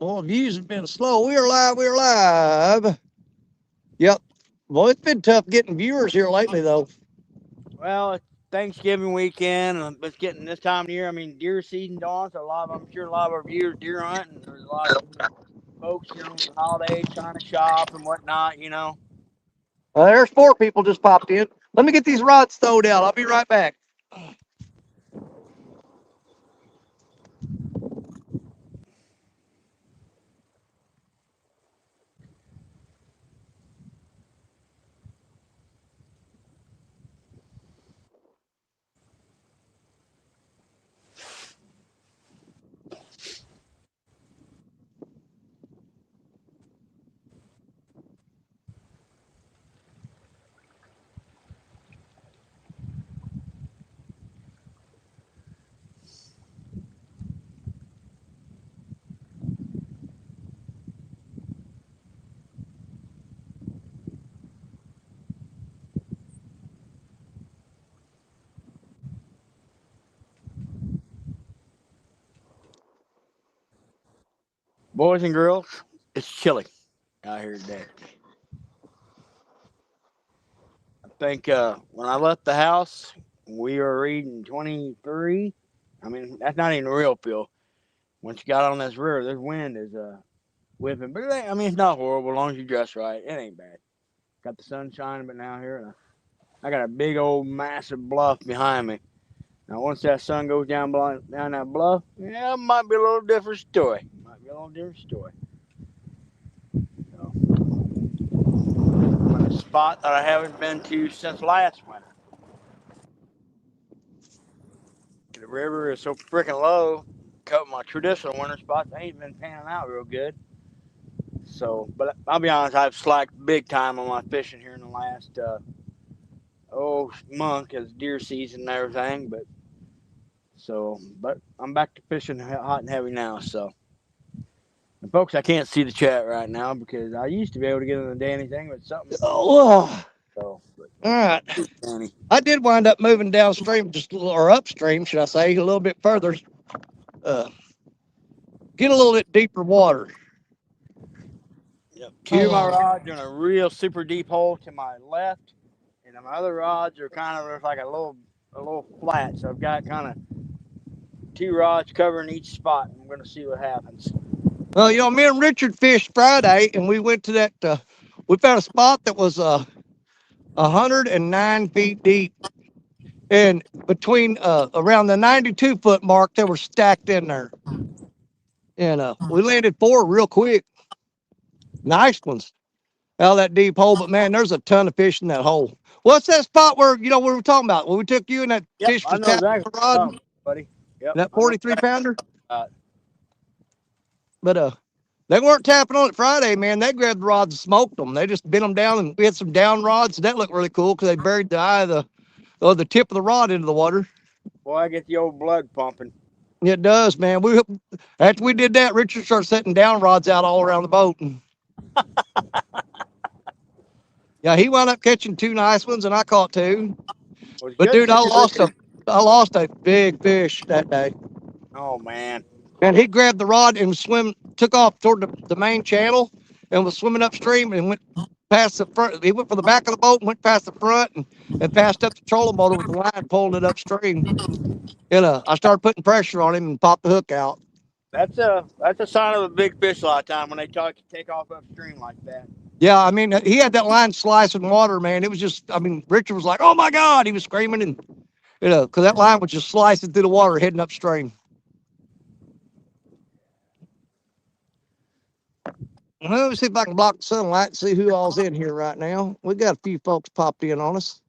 Well, views have been slow. We're live. We're live. Yep. Well, it's been tough getting viewers here lately, though. Well, it's Thanksgiving weekend. It's getting this time of year. I mean, deer season on, so I'm sure a lot of our viewers deer hunt, and there's a lot of folks, with the holidays trying to shop and whatnot. There's four people just popped in. Let me get these rods stowed out. I'll be right back. Boys and girls, it's chilly out here today. I think when I left the house, we were reading 23. I mean, that's not even real feel. Once you got on this river, this wind is whipping. But I mean, it's not horrible as long as you dress right. It ain't bad. Got the sun shining, but now here, and I got a big old massive bluff behind me. Now, once that sun goes down that bluff, yeah, it might be a little different story. Might be a little different story. So, I'm in a spot that I haven't been to since last winter. The river is so freaking low. A couple of my traditional winter spots ain't been panning out real good. So, but I'll be honest, I've slacked big time on my fishing here in the last month because deer season and everything. But I'm back to fishing hot and heavy now. So, and folks, I can't see the chat right now because I used to be able to get on the Danny thing, but something. Oh, So, all right. Danny. I did wind up moving downstream, just a little, or upstream, should I say, a little bit further. Uh, get a little bit deeper water. Yep. Two of my rods are in a real super deep hole to my left, and my other rods are kind of like a little flat. So I've got kind of two rods covering each spot. I'm going to see what happens. Well, me and Richard fished Friday, and we went to that. We found a spot that was 109 feet deep, and between around the 92-foot mark, they were stacked in there. And we landed four real quick, nice ones out of that deep hole. But man, there's a ton of fish in that hole. What's that spot where we were talking about when we took you and that Yep, fish I was know tapping exactly the what you're rod, talking about, buddy. Yep, that I know 43 exactly. pounder? Uh, But they weren't tapping on it Friday, man. They grabbed the rods and smoked them. They just bent them down, and we had some down rods. And that looked really cool because they buried the eye of the tip of the rod into the water. boy, I get the old blood pumping. It does, man. We After we did that, Richard started setting down rods out all around the boat. And, yeah, he wound up catching two nice ones, and I caught two. Was But good dude, seeing Richard. I lost a big fish that day. Oh man. And he grabbed the rod and took off toward the main channel, and was swimming upstream and went past the front. He went for the back of the boat and went past the front and passed up the trolling motor with the line, pulling it upstream. And I started putting pressure on him and popped the hook out. That's a sign of a big fish a lot of time when they take off upstream like that. Yeah, I mean, he had that line slicing water, man. It was just, I mean, Richard was like, "Oh my God!" He was screaming, and because that line was just slicing through the water, heading upstream. Well, let me see if I can block the sunlight and see who all's in here right now. We got a few folks popped in on us.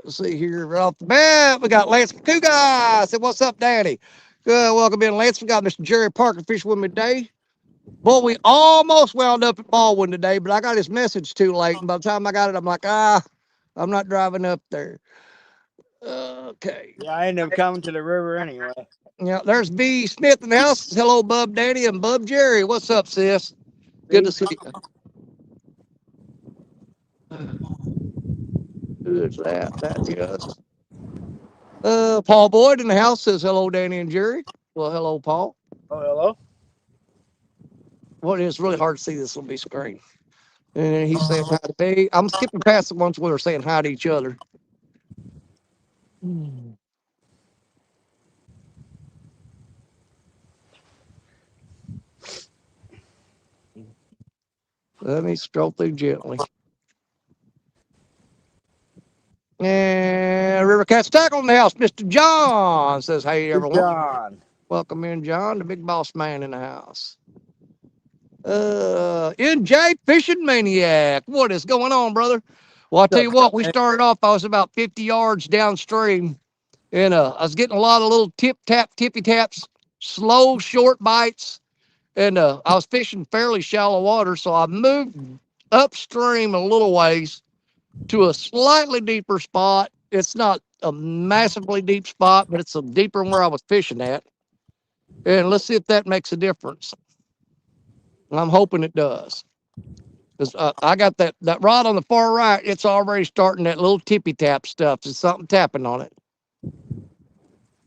Let's see here. Right off the bat, we got Lance Kuga. Said, "What's up, Danny?" Good, welcome in, Lance. We got Mr. Jerry Parker fishing with me today. Boy, we almost wound up at Baldwin today, but I got his message too late. And by the time I got it, I'm like, I'm not driving up there. Okay. Yeah, I ended up coming to the river anyway. Yeah, there's B. Smith in the house. Hello, Bub Danny and Bub Jerry. What's up, sis? Good to see you. Who's that? That's us. Paul Boyd in the house says hello, Danny and Jerry. Well, hello, Paul. Oh, hello. Well, it's really hard to see this on my screen. And then he's saying hi to me. I'm skipping past the ones where they're saying hi to each other. Let me scroll through gently. And River Cat's Tackle in the house. Mr. John says, hey, Good everyone. John. Welcome in, John, the big boss man in the house. NJ Fishing Maniac. What is going on, brother? Well, I'll tell you what, we started off, I was about 50 yards downstream, and I was getting a lot of little tippy taps, slow, short bites, and I was fishing fairly shallow water, so I moved upstream a little ways to a slightly deeper spot. It's not a massively deep spot, but it's a deeper than where I was fishing at. And let's see if that makes a difference. I'm hoping it does. Because I got that rod on the far right. It's already starting that little tippy tap stuff. There's something tapping on it.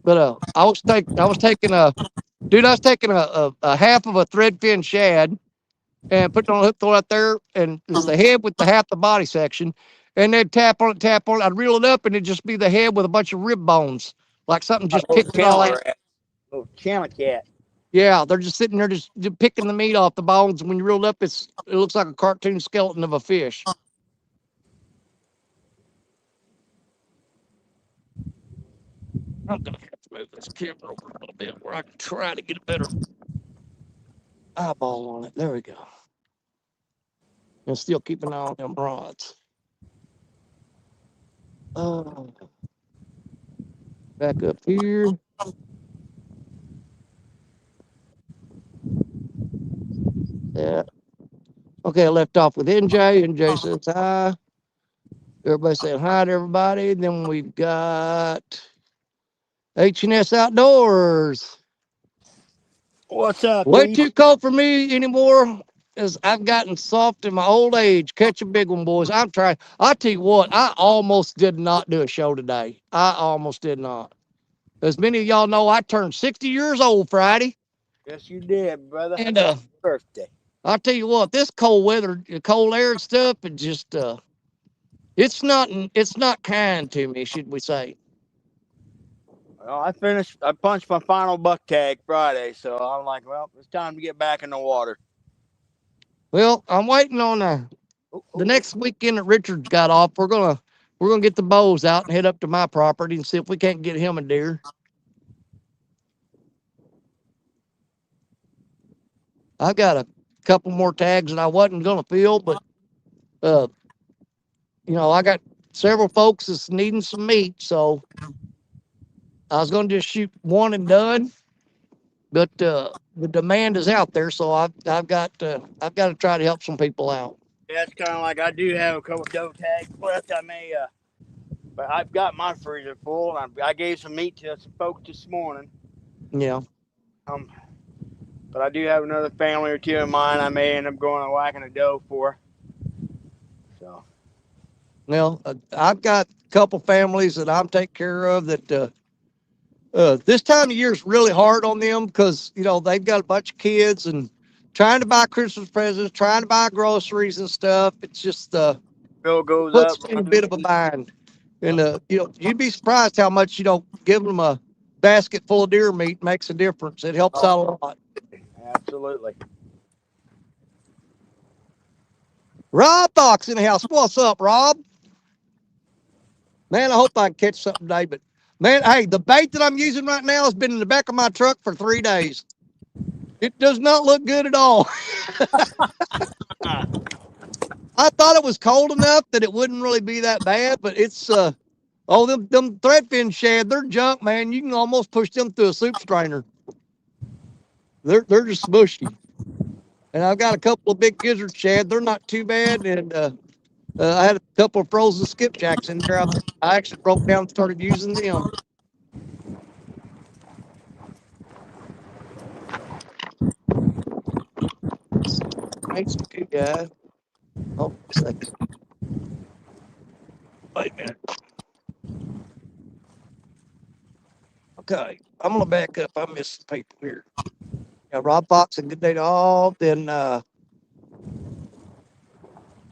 But I was taking a half of a threadfin shad and put it on a hook, throw it out there, and it's the head with the half the body section. And they'd tap on it. I'd reel it up, and it'd just be the head with a bunch of rib bones, like something just picked it all out. Little cat. Yeah, they're just sitting there just picking the meat off the bones. And when you reel it up, it looks like a cartoon skeleton of a fish. I'm gonna have to move this camera over a little bit where I can try to get a better eyeball on it. There we go. And still keep an eye on them rods. Back up here. Yeah. Okay, I left off with NJ. NJ says hi. Everybody saying hi to everybody. Then we've got H&S Outdoors. What's up? Way too cold for me anymore, as I've gotten soft in my old age. Catch a big one, boys. I'm trying. I'll tell you what, I almost did not do a show today. I almost did not. As many of y'all know, I turned 60 years old Friday. Yes, you did, brother. And birthday. I'll tell you what, this cold weather, cold air and stuff, it just it's not kind to me, should we say. Well, I punched my final buck tag Friday, so I'm like, well, it's time to get back in the water. Well, I'm waiting on the next weekend that Richard's got off. We're gonna get the bows out and head up to my property and see if we can't get him a deer. I've got a couple more tags that I wasn't gonna fill, but I got several folks that's needing some meat, so I was gonna just shoot one and done. But the demand is out there, so I've got to try to help some people out. Yeah, it's kind of like I do have a couple doe tags left. I may, but I've got my freezer full, and I gave some meat to some folks this morning. Yeah. But I do have another family or two of mine I may end up going and whacking a doe for. So. Well, I've got a couple families that I'm taking care of that this time of year is really hard on them because, they've got a bunch of kids and trying to buy Christmas presents, trying to buy groceries and stuff. It's just bill goes puts up. me in a bit of a bind. And, you'd be surprised how much, giving them a basket full of deer meat makes a difference. It helps out a lot. Absolutely. Rob Fox in the house. What's up, Rob? Man, I hope I can catch something today. But, man, hey, the bait that I'm using right now has been in the back of my truck for 3 days. It does not look good at all. I thought it was cold enough that it wouldn't really be that bad, but it's them threadfin shad, they're junk, man. You can almost push them through a soup strainer. They're just smushy. And I've got a couple of big gizzard shad. They're not too bad. And I had a couple of frozen skipjacks in there. I actually broke down and started using them. Thanks, good guy. Hold on a second. Wait a minute. Okay, I'm gonna back up. I missed the paper here. Yeah, Rob Fox and Good Day to All. Then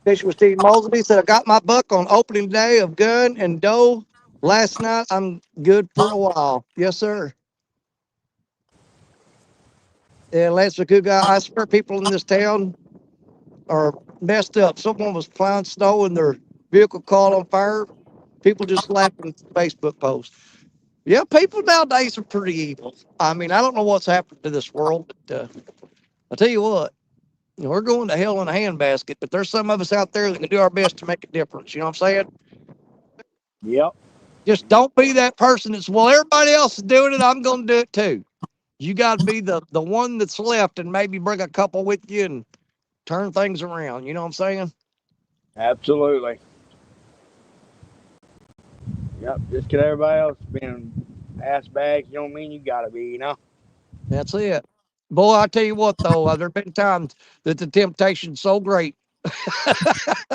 Fishing with Steve Mosby said, I got my buck on opening day of gun and doe last night. I'm good for a while. Yes, sir. And Lance McCougar, I swear people in this town are messed up. Someone was plowing snow and their vehicle caught on fire. People just slapping Facebook posts. Yeah, people nowadays are pretty evil. I mean, I don't know what's happened to this world, but I'll tell you what, we're going to hell in a handbasket, but there's some of us out there that can do our best to make a difference. You know what I'm saying? Yep. Just don't be that person that's, well, everybody else is doing it. I'm going to do it too. You got to be the one that's left and maybe bring a couple with you and turn things around. You know what I'm saying? Absolutely. Yep. Just because everybody else being ass bags, you don't mean you got to be, you know? That's it. Boy, I tell you what, though, there have been times that the temptation's so great.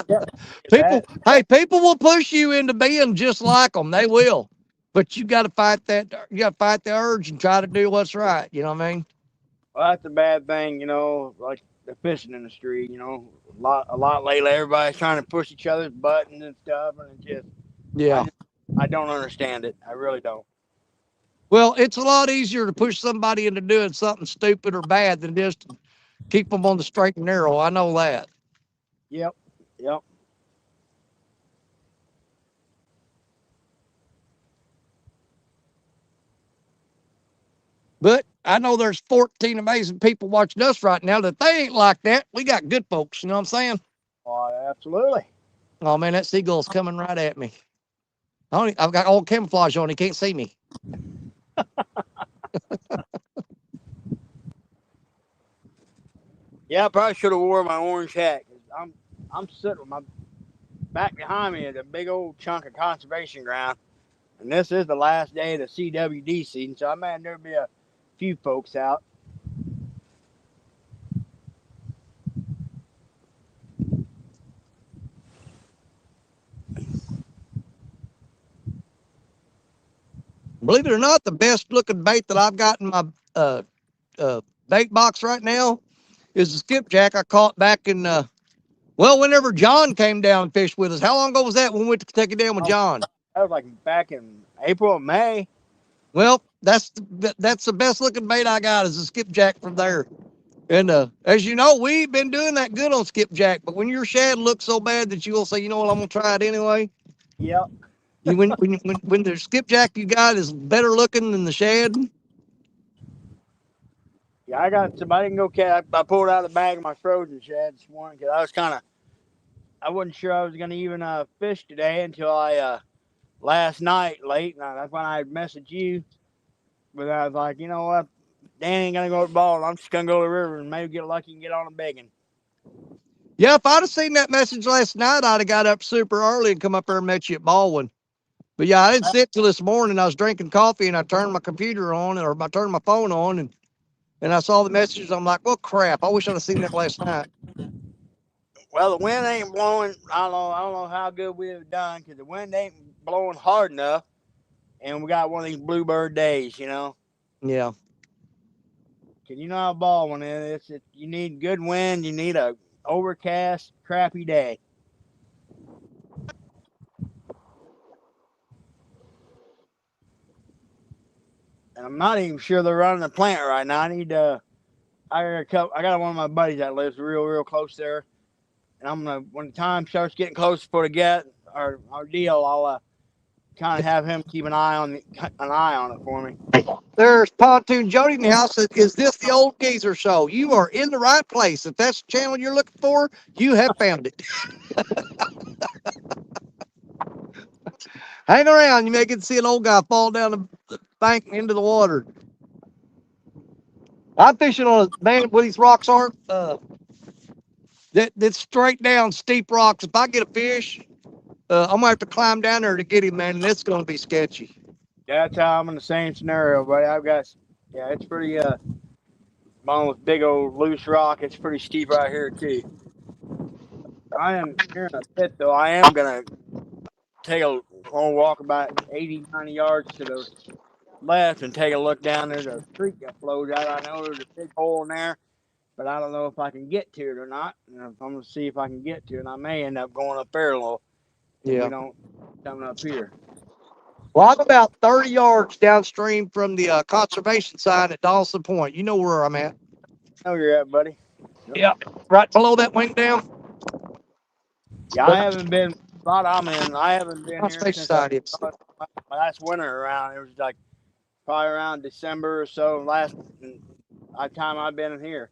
Yep. People will push you into being just like them. They will. But you got to fight that. You got to fight the urge and try to do what's right. You know what I mean? Well, that's a bad thing, you know, like the fishing industry, you know, a lot lately. Everybody's trying to push each other's buttons and stuff, and it just, Yeah. I don't understand it. I really don't. Well, it's a lot easier to push somebody into doing something stupid or bad than just to keep them on the straight and narrow. I know that. Yep. Yep. But I know there's 14 amazing people watching us right now that they ain't like that. We got good folks. You know what I'm saying? Oh, absolutely. Oh, man, that seagull's coming right at me. I've got all camouflage on. He can't see me. Yeah, I probably should have wore my orange hat. I'm sitting with my back behind me is a big old chunk of conservation ground, and this is the last day of the CWD season, so I imagine there'll be a few folks out. Believe it or not, the best looking bait that I've got in my bait box right now is the skipjack I caught back in whenever John came down and fished with us. How long ago was that when we went to take it down with John? That was like back in April or May. Well, that's the best looking bait I got is a skipjack from there. And as you know, we ain't been doing that good on skipjack. But when your shad looks so bad that you will say, you know what, I'm gonna try it anyway. Yep. When the skipjack you got is better looking than the shad. Yeah, I got some. I didn't go catch. I pulled out of the bag of my frozen shad this morning because I wasn't sure I was gonna even fish today until I last night late, and that's when I messaged you. But I was like, you know what, Dan ain't gonna go to the ball. I'm just gonna go to the river and maybe get lucky and get on a begging. Yeah, if I'd have seen that message last night, I'd have got up super early and come up there and met you at Baldwin. But yeah, I didn't sit till this morning. I was drinking coffee and I turned my computer on or I turned my phone on and I saw the messages. I'm like, well, crap. I wish I'd have seen that last night. Well, the wind ain't blowing. I don't know how good we'd have done because the wind ain't blowing hard enough, and we got one of these bluebird days, you know. Yeah. Cause you know how Baldwin is. You need good wind. You need a overcast, crappy day. And I'm not even sure they're running the plant right now. I got one of my buddies that lives real close there, and I'm gonna when the time starts getting close for the get our deal, I'll kind of have him keep an eye on it for me. There's Pontoon Jody in the house. Is this the Old Geezer Show? You are in the right place. If that's the channel you're looking for, you have found it. Hang around. You may get to see an old guy fall down the bank into the water. I'm fishing on a man where these rocks are. That's straight down steep rocks. If I get a fish, I'm gonna have to climb down there to get him, man, and it's gonna be sketchy. That's how I'm in the same scenario, buddy. It's pretty on with big old loose rock. It's pretty steep right here too. I am here in a pit though. I am gonna take a long walk about 80, 90 yards to the left and take a look down. There's a creek that flows out. I know there's a big hole in there, but I don't know if I can get to it or not. And I'm going to see if I can get to it. And I may end up going up there a little if Yeah. we don't come up here. Well, I'm about 30 yards downstream from the conservation sign at Dawson Point. You know where I'm at. I know you're at, buddy. Yeah, right below that wing dam. Yeah, I haven't been. Spot I'm in. I haven't been here Conservation since Society. It's, last winter around. It was like probably around December or so. Last time I've been in here.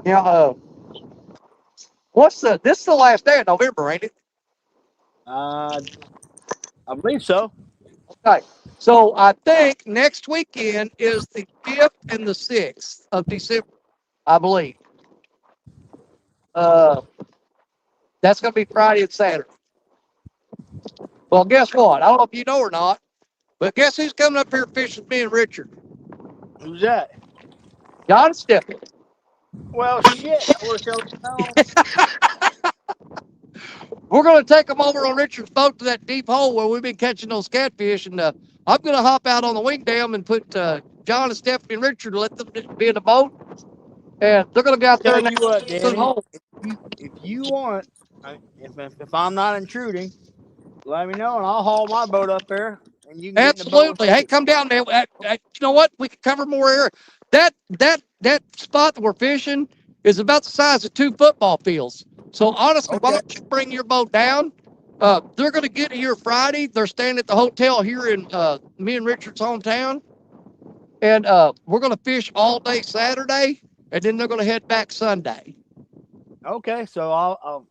yeah. This is the last day of November, ain't it? I believe so. Okay. So I think next weekend is the 5th and the 6th of December, I believe. That's going to be Friday and Saturday. Well, guess what? I don't know if you know or not, but guess who's coming up here fishing with me and Richard? Who's that? John Stephanie. Well, shit. I wish I would know. We're going to take them over on Richard's boat to that deep hole where we've been catching those catfish, and I'm going to hop out on the wing dam and put John and Stephanie and Richard, let them be in the boat, and they're going to go out there Tell and you what, Danny, hole. if you want, if I'm not intruding, let me know and I'll haul my boat up there and you can Absolutely. Hey, come down there. You know what? We can cover more area. That spot that we're fishing is about the size of 2 football fields. So honestly, why don't you bring your boat down? They're going to get here Friday. They're staying at the hotel here in me and Richard's hometown, and we're going to fish all day Saturday, and then they're going to head back Sunday. Okay, so I'll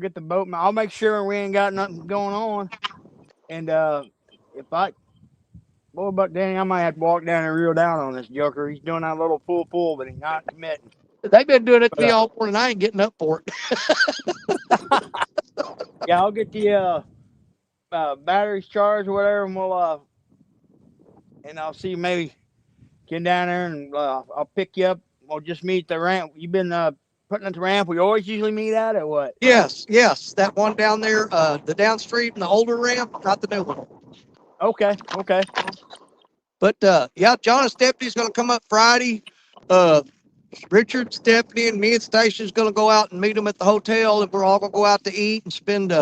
get the boat. I'll make sure we ain't got nothing going on. And boy, about Danny, I might have to walk down and reel down on this joker. He's doing that little pull, but he's not committing. They've been doing it to me all morning. I ain't getting up for it. Yeah, I'll get the batteries charged or whatever, and I'll see maybe get down there and I'll pick you up. We'll just meet the ramp. You've been putting at the ramp we always usually meet at, or what? Yes, that one down there, the downstream, the older ramp, not the new one. Okay. But yeah, John and Stephanie's going to come up Friday. Richard, Stephanie, and me and Stacia's going to go out and meet them at the hotel, and we're all going to go out to eat and spend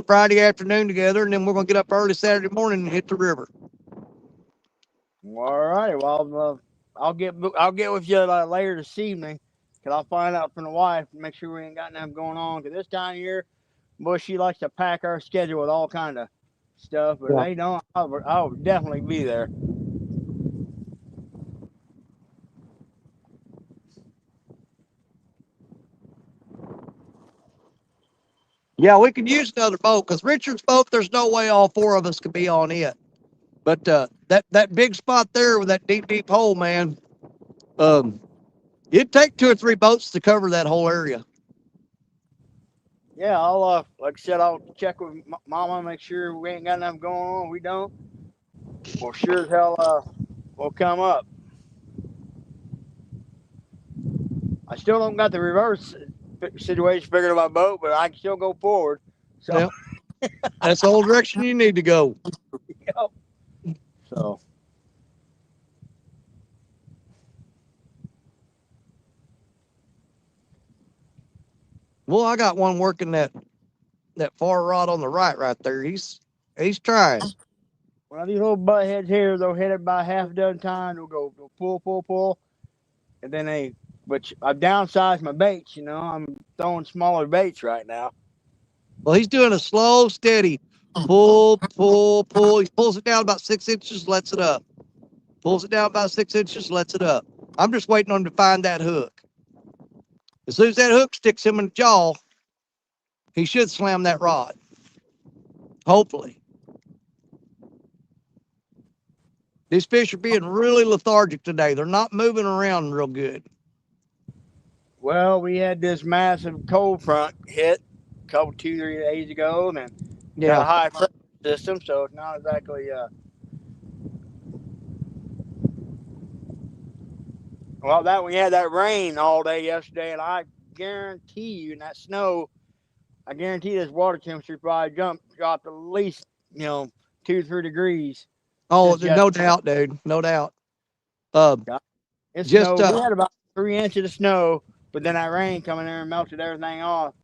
Friday afternoon together, and then we're going to get up early Saturday morning and hit the river. All right. Well, I'll get with you later this evening, cause I'll find out from the wife and make sure we ain't got nothing going on. Cause this time of year, boy, she likes to pack our schedule with all kind of stuff. But they don't. I'll definitely be there. Yeah, we could use another boat because Richard's boat, there's no way all 4 of us could be on it. But that big spot there with that deep hole, man, it'd take 2 or 3 boats to cover that whole area. Yeah, I'll like I said, I'll check with Mama, make sure we ain't got nothing going on. We don't. Well, sure as hell, we'll come up. I still don't got the reverse situation figured on my boat, but I can still go forward. So yep. That's the whole direction you need to go. Yep. So well, I got one working that far rod on the right there. He's trying. Well, these little butt heads here, they'll hit it by half a dozen times. They'll go pull, and then which I've downsized my baits. I'm throwing smaller baits right now. Well, he's doing a slow, steady pull. He pulls it down about 6 inches, lets it up. Pulls it down about 6 inches, lets it up. I'm just waiting on him to find that hook. As soon as that hook sticks him in the jaw, he should slam that rod. Hopefully. These fish are being really lethargic today. They're not moving around real good. Well, we had this massive cold front hit a couple, 2-3 days ago, and then got a high pressure system, so it's not exactly. Well, we had that rain all day yesterday, and I guarantee you, in that snow, I guarantee this water temperature probably dropped at least, 2-3 degrees. Oh, Just no doubt, dude. No doubt. It Just snowed. We had about 3 inches of snow, but then that rain coming there and melted everything off.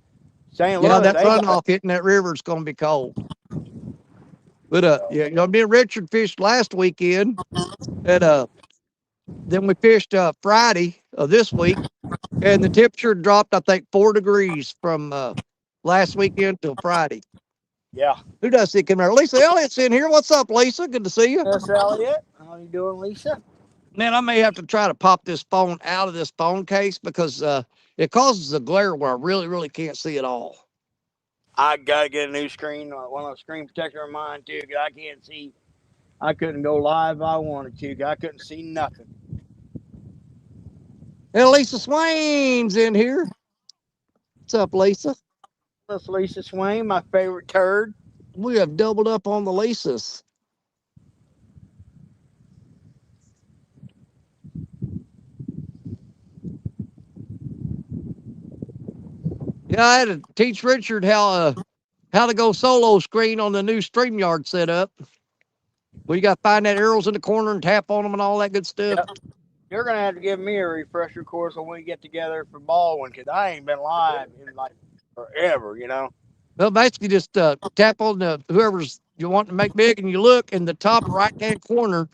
St. yeah, Louis, that they got runoff hitting that river is going to be cold. But yeah, me and Richard fished last weekend, and then we fished Friday of this week, and the temperature dropped, I think, 4 degrees from last weekend till Friday. yeah. Who does see come here? Lisa Elliott's in here. What's up, Lisa? Good to see you. Miss Elliott, how you doing, Lisa? Man, I may have to try to pop this phone out of this phone case because it causes a glare where I really, really can't see it all. I gotta get a new screen, one of those screen protector of mine too, because I can't see. I couldn't go live if I wanted to, because I couldn't see nothing. And Lisa Swain's in here. What's up, Lisa? That's Lisa Swain, my favorite turd. We have doubled up on the Lisas. Yeah, I had to teach Richard how to go solo screen on the new StreamYard setup. Well, you got to find that arrows in the corner and tap on them and all that good stuff. Yep. You're gonna have to give me a refresher course when we get together for Baldwin, because I ain't been live in like forever, you know. Well, basically just tap on the whoever's you want to make big, and you look in the top right-hand corner.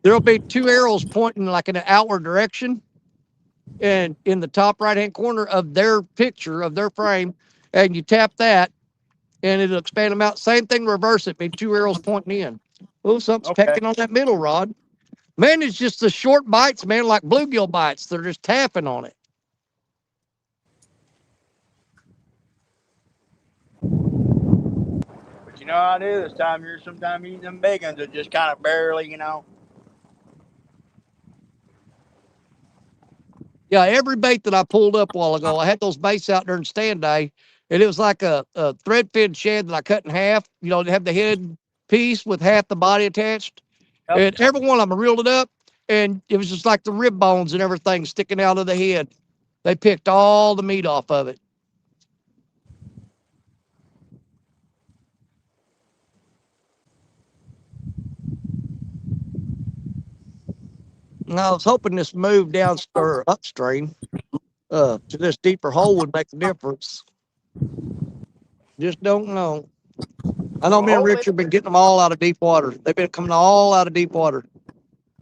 There'll be 2 arrows pointing like in an outward direction, and in the top right-hand corner of their picture of their frame, and you tap that, and it'll expand them out. Same thing, reverse it. Be 2 arrows pointing in. Oh, something's Okay. pecking on that middle rod. Man, it's just the short bites, man, like bluegill bites. They're just tapping on it. But you know how I do this time of year. Sometimes eating them big ones are just kind of barely, you know. Yeah, every bait that I pulled up a while ago, I had those baits out there in stand day, and it was like a thread fin shad that I cut in half. You know, they have the head piece with half the body attached. Yep. And every one of them, I reeled it up, and it was just like the rib bones and everything sticking out of the head. They picked all the meat off of it. And I was hoping this move down or upstream to this deeper hole would make a difference. Just don't know. I know me and Richard have been getting them all out of deep water. They've been coming all out of deep water.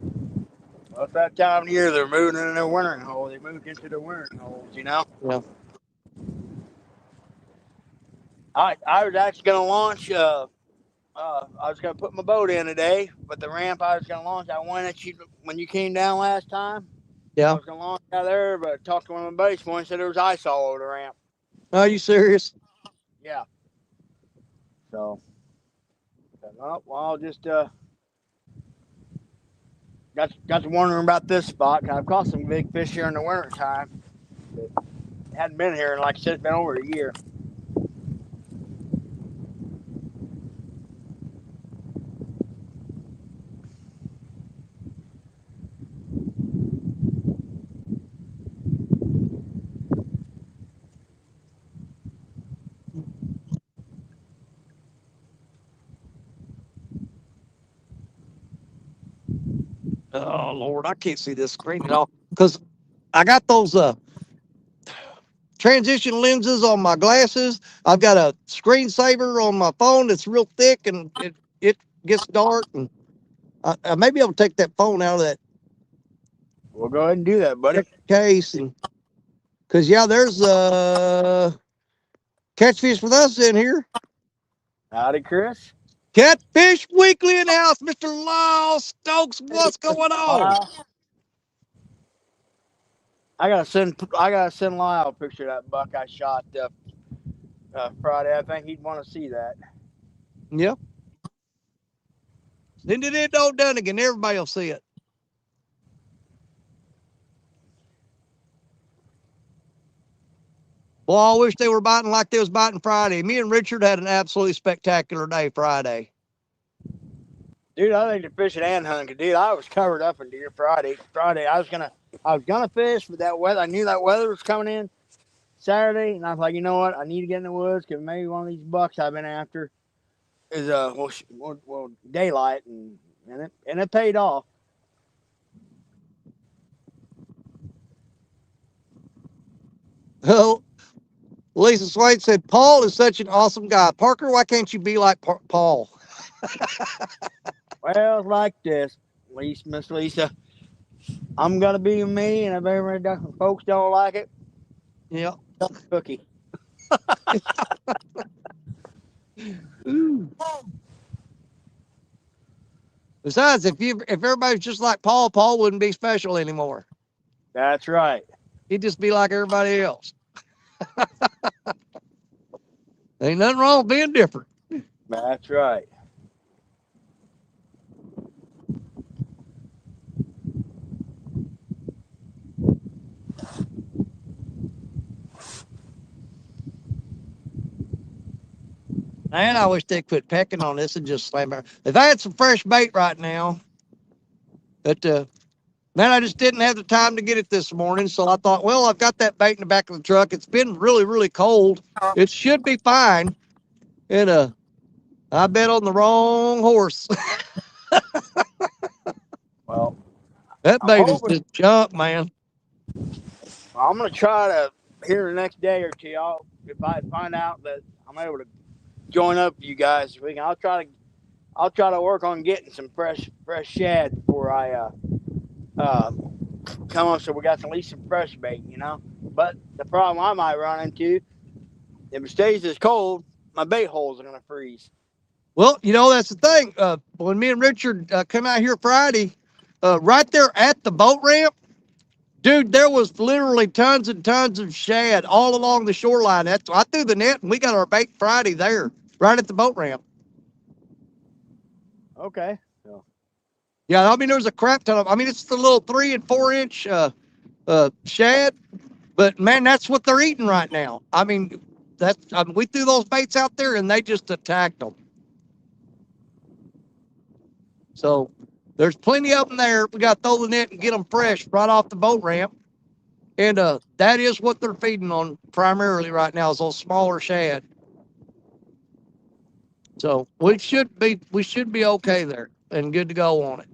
Well, it's that time of year they're moving in their wintering hole. They moved into their wintering holes, you know. Yeah. I was actually gonna launch. I was gonna put my boat in today, but the ramp I was gonna launch, I went at you when you came down last time. Yeah. I was gonna launch out there, but I talked to one of my buddies. One said there was ice all over the ramp. Are you serious? Yeah. So, well, I'll just got to wondering about this spot. I've caught some big fish here in the winter time. Hadn't been here, and like I said, it's been over a year. Oh Lord, I can't see this screen at all because I got those transition lenses on my glasses. I've got a screensaver on my phone that's real thick, and it gets dark. And I may be able to take that phone out of that We'll go ahead and do that, buddy. case, and because yeah, there's Catchfish with us in here. Howdy, Chris. Catfish Weekly in the house, Mr. Lyle Stokes. What's going on? I gotta send Lyle a picture of that buck I shot Friday. I think he'd want to see that. Yep. Then did it all done again. Everybody will see it. Well, I wish they were biting like they was biting Friday. Me and Richard had an absolutely spectacular day Friday. Dude, I think the fishing and hunting. Dude, I was covered up in deer Friday. I was gonna fish, but that weather. I knew that weather was coming in Saturday, and I was like, you know what? I need to get in the woods because maybe one of these bucks I've been after is daylight, and it paid off. Well, Lisa Swain said, Paul is such an awesome guy. Parker, why can't you be like Paul? Well, it's like this, Miss Lisa. I'm gonna be me, and if everybody folks don't like it, Yeah. cookie. Ooh. Besides, if everybody's just like Paul, Paul wouldn't be special anymore. That's right. He'd just be like everybody else. Ain't nothing wrong with being different. That's right. Man, I wish they quit pecking on this and just slam it. If I had some fresh bait right now, but man, I just didn't have the time to get it this morning. So I thought, well, I've got that bait in the back of the truck. It's been really, really cold. It should be fine. And I bet on the wrong horse. Well, That I'm bait is hoping. just junk, man. I'm gonna try to here the next day or two. If I find out that I'm able to join up with you guys this week, I'll try to work on getting some fresh shad before I come up, so we got at least some fresh bait, But the problem I might run into, if it stays this cold, my bait holes are gonna freeze. Well, that's the thing. When me and Richard come out here Friday, right there at the boat ramp, dude, there was literally tons and tons of shad all along the shoreline. I threw the net and we got our bait Friday there, right at the boat ramp. Okay. Yeah, I mean, there was a crap ton of. I mean, it's the little 3 and 4 inch shad, but man, that's what they're eating right now. I mean, we threw those baits out there and they just attacked them. So there's plenty of them there. We got to throw the net and get them fresh right off the boat ramp. And that is what they're feeding on primarily right now is those smaller shad. So we should be okay there and good to go on it.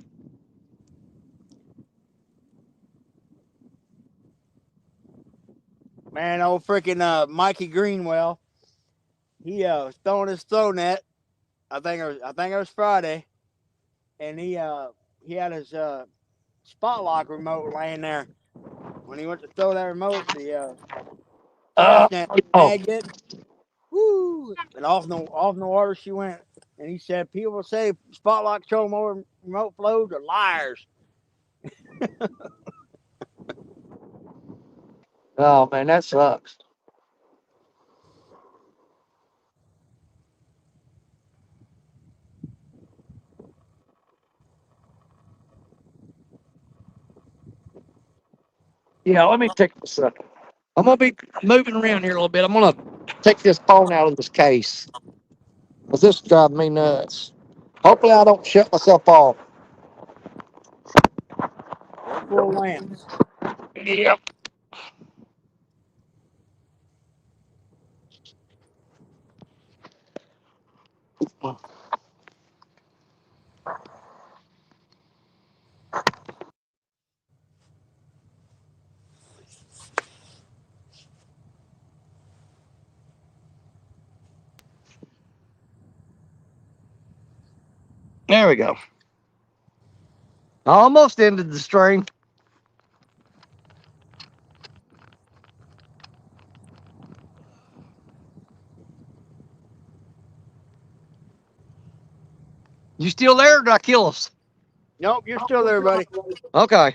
Man, old freaking Mikey Greenwell, he was throwing his throw net. I think it was Friday, and he had his spot lock remote laying there. When he went to throw that remote, the cast net snagged it. Woo! And off in the water she went. And he said, people say spot lock control more remote flows are liars. Oh man, that sucks. Yeah, let me take a second. I'm gonna be moving around here a little bit. I'm gonna take this phone out of this case. Cause this is driving me nuts. Hopefully I don't shut myself off. Careful of lamps. Yep. There we go. Almost ended the string. You still there or did I kill us? Nope, you're still there, buddy. Okay.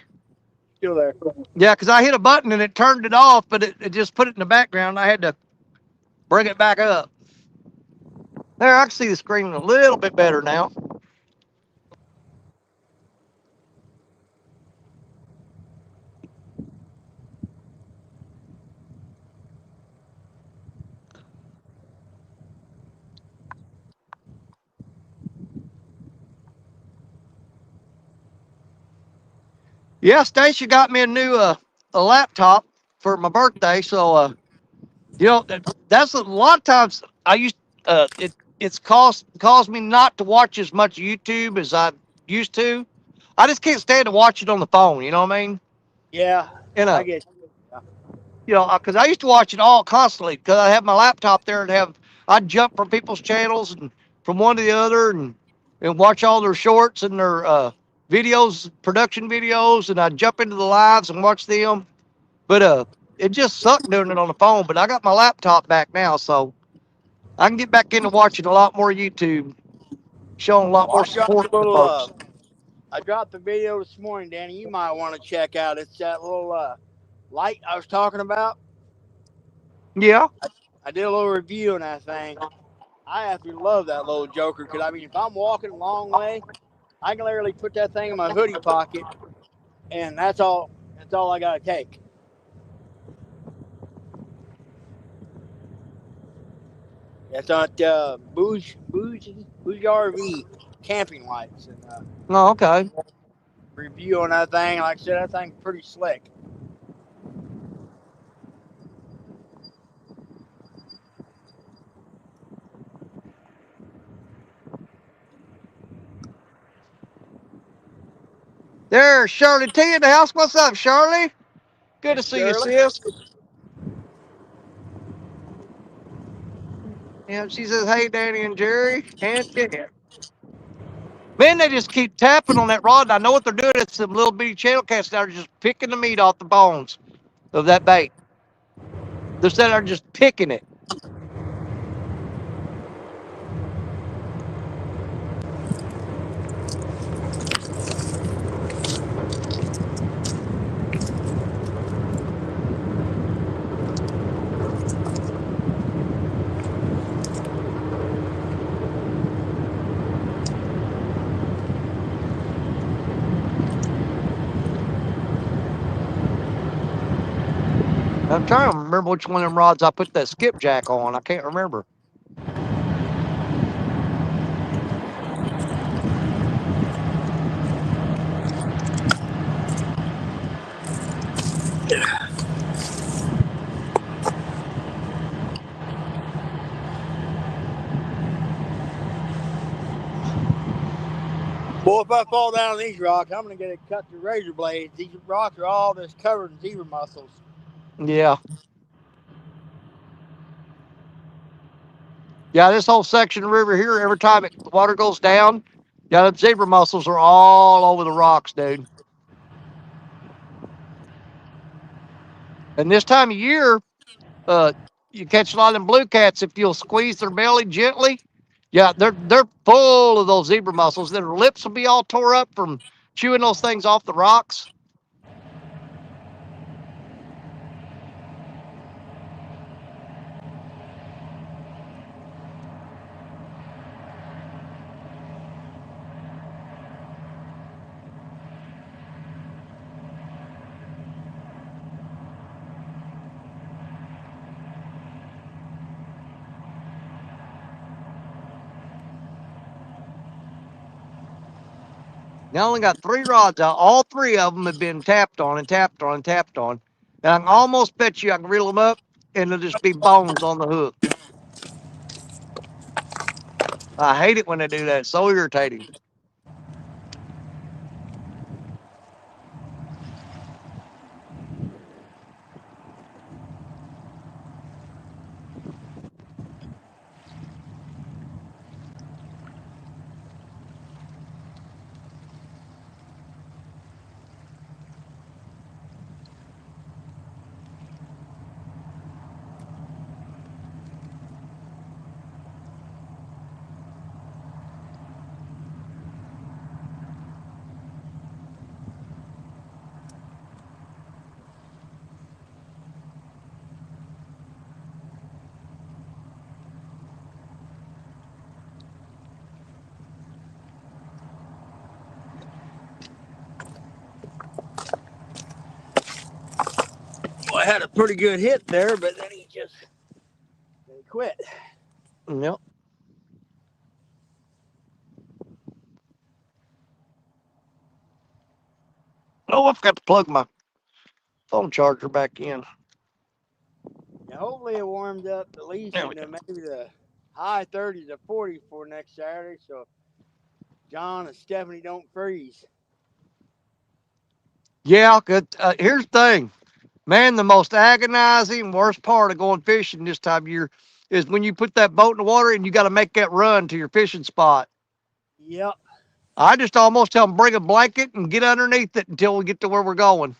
Still there. Yeah, because I hit a button and it turned it off, but it just put it in the background. I had to bring it back up. There, I can see the screen a little bit better now. Yeah, Stacia got me a new a laptop for my birthday, so that's a lot of times I used it's caused me not to watch as much YouTube as I used to. I just can't stand to watch it on the phone. You know what I mean? Yeah, You I know, get. because I used to watch it all constantly because I have my laptop there and I'd jump from people's channels and from one to the other and watch all their shorts and their videos, production videos, and I'd jump into the lives and watch them. But it just sucked doing it on the phone. But I got my laptop back now, so I can get back into watching a lot more YouTube, showing a lot Well, more support to folks. I dropped the video this morning, Danny. You might want to check out. It's that little light I was talking about. Yeah. I did a little review on that thing. I absolutely love that little joker because I mean, if I'm walking a long way, I can literally put that thing in my hoodie pocket, and that's all. That's all I gotta take. That's not Bougie RV camping lights and Oh, okay. review on that thing. Like I said, that thing's pretty slick. There's Shirley T in the house. What's up, Shirley? Good Hey, to see you, Shirley. sis. Yeah, she says, hey, Danny and Jerry. And yeah. Man, they just keep tapping on that rod. I know what they're doing. It's some little bitty channel cats that are just picking the meat off the bones of that bait. They're sitting there just picking it. I'm trying to remember which one of them rods I put that skipjack on. I can't remember. Boy, if I fall down on these rocks, I'm gonna get it cut to razor blades. These rocks are all just covered in zebra mussels. Yeah. Yeah, this whole section of river here, every time the water goes down, yeah, the zebra mussels are all over the rocks, dude. And this time of year, uh, you catch a lot of them blue cats if you'll squeeze their belly gently. Yeah, they're full of those zebra mussels. Their lips will be all tore up from chewing those things off the rocks. Now I only got 3 rods out. All 3 of them have been tapped on and tapped on and tapped on. And I can almost bet you I can reel them up and there'll just be bones on the hook. I hate it when they do that. It's so irritating. Well, I had a pretty good hit there, but then he quit. Yep. Oh, I forgot to plug my phone charger back in. Now, hopefully it warmed up at least, There we and go. then maybe the high 30s to 40 for next Saturday. So John and Stephanie don't freeze. Yeah, good. Here's the thing, man. The most agonizing, worst part of going fishing this time of year is when you put that boat in the water and you got to make that run to your fishing spot. Yep. I just almost tell them bring a blanket and get underneath it until we get to where we're going.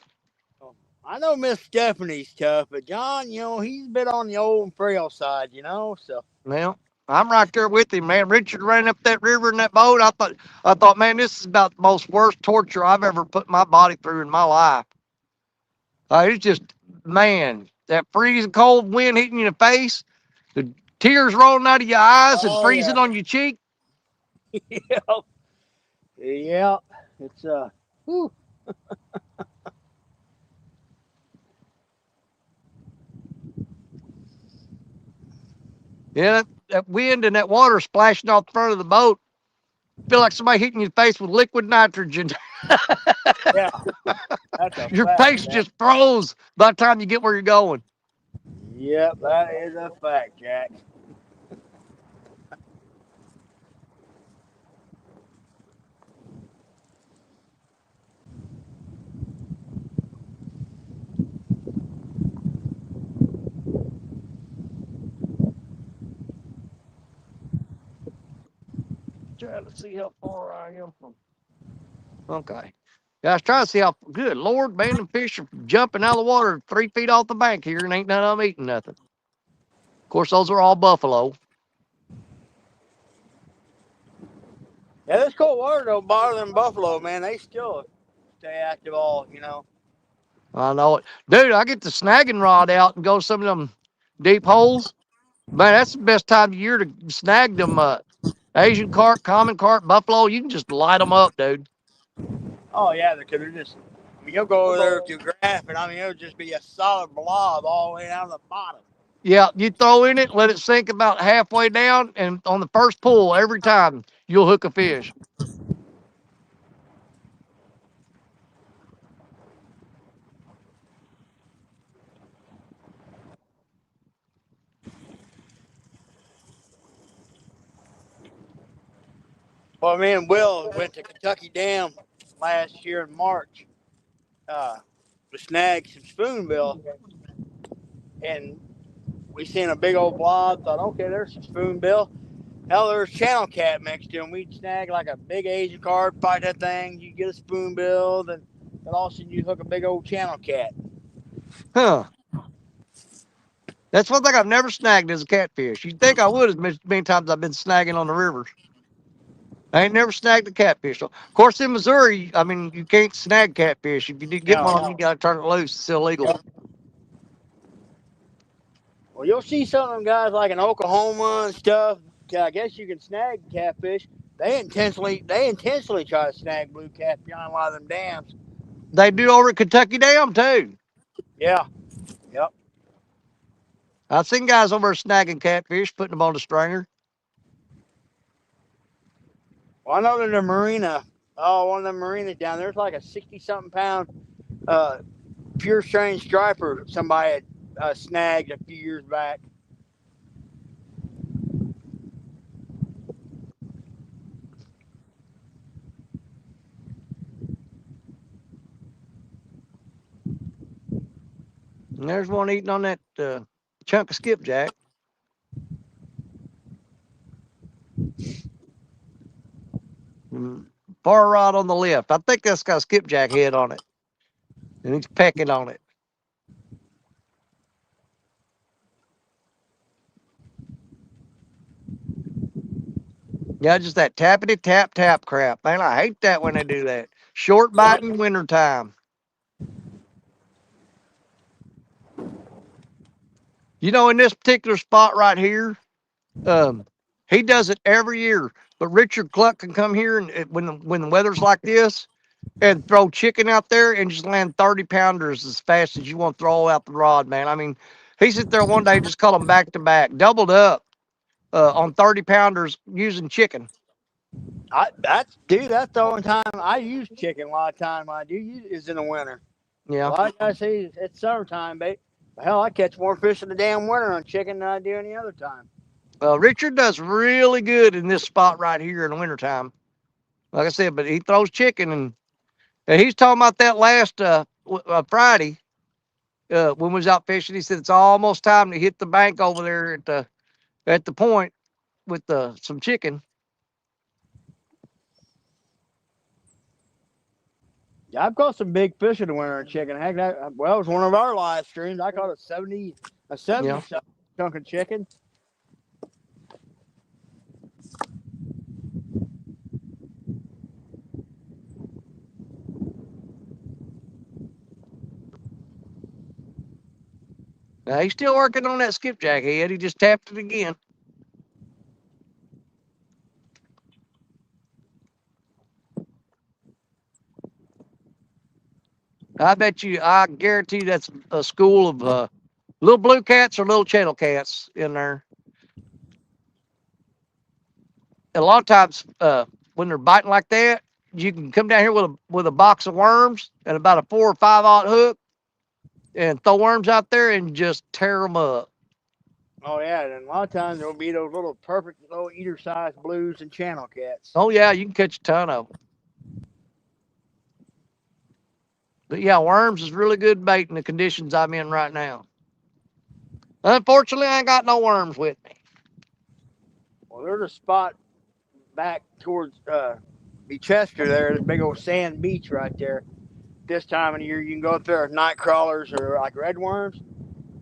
I know Miss Stephanie's tough, but John, he's a bit on the old and frail side, so. Well, I'm right there with him, man. Richard ran up that river in that boat. I thought, man, this is about the most worst torture I've ever put my body through in my life. It's just, man, that freezing cold wind hitting you in the face, the tears rolling out of your eyes and Oh, freezing yeah. on your cheek. Yep. Yeah. It's, whew. Yeah, that wind and that water splashing off the front of the boat. Feel like somebody hitting your face with liquid nitrogen. Yeah. That's a Your fact, face Jack. just froze by the time you get where you're going. Yep, that is a fact, Jack. Trying to see how far I am from. Okay. Yeah, I was trying to see how good Lord, man, the fish are jumping out of the water 3 feet off the bank here and ain't none of them eating nothing. Of course, those are all buffalo. Yeah, this cold water don't bother them buffalo, man. They still stay active I know it. Dude, I get the snagging rod out and go some of them deep holes. Man, that's the best time of year to snag them Asian carp, common carp, buffalo. You can just light them up, dude. Oh, yeah, because they're just, you'll go over there with your graph, and it'll just be a solid blob all the way down to the bottom. Yeah, you throw in it, let it sink about halfway down, and on the first pull, every time you'll hook a fish. Well, me and Will went to Kentucky Dam last year in March uh, to snag some spoonbill, and we seen a big old blob. Thought, okay, there's some spoonbill. Hell, there's channel cat mixed in. We'd snag like a big Asian carp, fight that thing. You get a spoonbill, then all of a sudden you hook a big old channel cat. Huh. That's one thing I've never snagged as a catfish. You'd think I would as many times I've been snagging on the rivers. I ain't never snagged a catfish. Of course, in Missouri, I mean, you can't snag catfish. If you do get one, you got to turn it loose. It's illegal. Well, you'll see some of them guys like in Oklahoma and stuff. I guess you can snag catfish. They intentionally try to snag blue catfish on a lot of them dams. They do over at Kentucky Dam, too. Yeah. Yep. I've seen guys over there snagging catfish, putting them on the stringer. Well, I know in the marina. Oh, one of the marinas down there's like a 60-something pound pure strain striper somebody had snagged a few years back. And there's one eating on that chunk of skipjack. Far right on the left. I think that's got a skipjack head on it. And he's pecking on it. Yeah, just that tappity tap tap crap. Man, I hate that when they do that. Short biting wintertime. In this particular spot right here, he does it every year. But Richard Cluck can come here and when the weather's like this and throw chicken out there and just land 30-pounders as fast as you want to throw out the rod, man. I mean, he sit there one day, just caught them back to back, doubled up on 30-pounders using chicken. That's the only time I use chicken. A lot of time I do use is in the winter. Yeah. Well, like I say, it's summertime, babe. Hell, I catch more fish in the damn winter on chicken than I do any other time. Richard does really good in this spot right here in the wintertime. Like I said, but he throws chicken, and he's talking about that last Friday when we was out fishing. He said it's almost time to hit the bank over there at the point with some chicken. Yeah, I've caught some big fish in the winter in chicken. Heck, it was one of our live streams. I caught a 70 Yeah. chunk of chicken. Now he's still working on that skipjack head. He just tapped it again. I guarantee that's a school of little blue cats or little channel cats in there. And a lot of times, when they're biting like that, you can come down here with a box of worms and about a 4 or 5/0 hook, and throw worms out there and just tear them up. Oh yeah, and a lot of times there'll be those little perfect little eater-sized blues and channel cats. Oh yeah, you can catch a ton of them. But yeah, worms is really good bait in the conditions I'm in right now. Unfortunately, I ain't got no worms with me. Well, there's a spot back towards Chester there, this big old sand beach right there. This time of the year, you can go up there with night crawlers or like red worms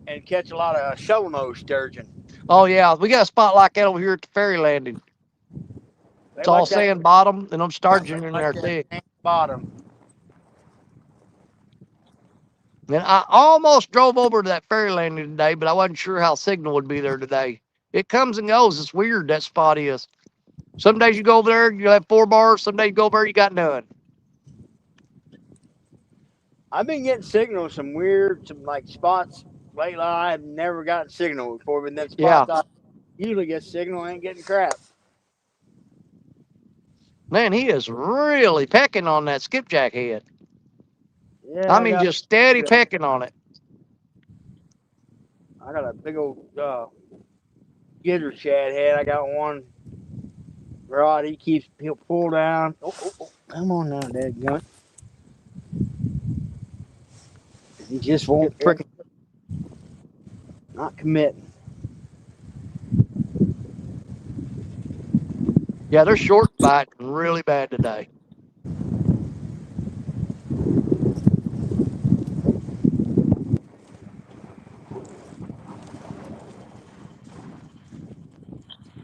and catch a lot of shovel nose sturgeon. Oh yeah, we got a spot like that over here at the ferry landing. It's all sand bottom, and them sturgeon in there thick. Bottom. And I almost drove over to that ferry landing today, but I wasn't sure how signal would be there today. It comes and goes. It's weird, that spot is. Some days you go over there, you have 4 bars. Some days you go over there, you got none. I've been getting signals, some like spots lately. I've never gotten signal before, but them spots I usually get signal, I ain't getting crap. Man, he is really pecking on that skipjack head. Yeah, I mean, just steady pecking on it. I got a big old gizzard shad head. I got one rod. He'll pull down. Oh, come on now, dadgummit. He just won't freaking not committing. Yeah, they're short biting really bad today.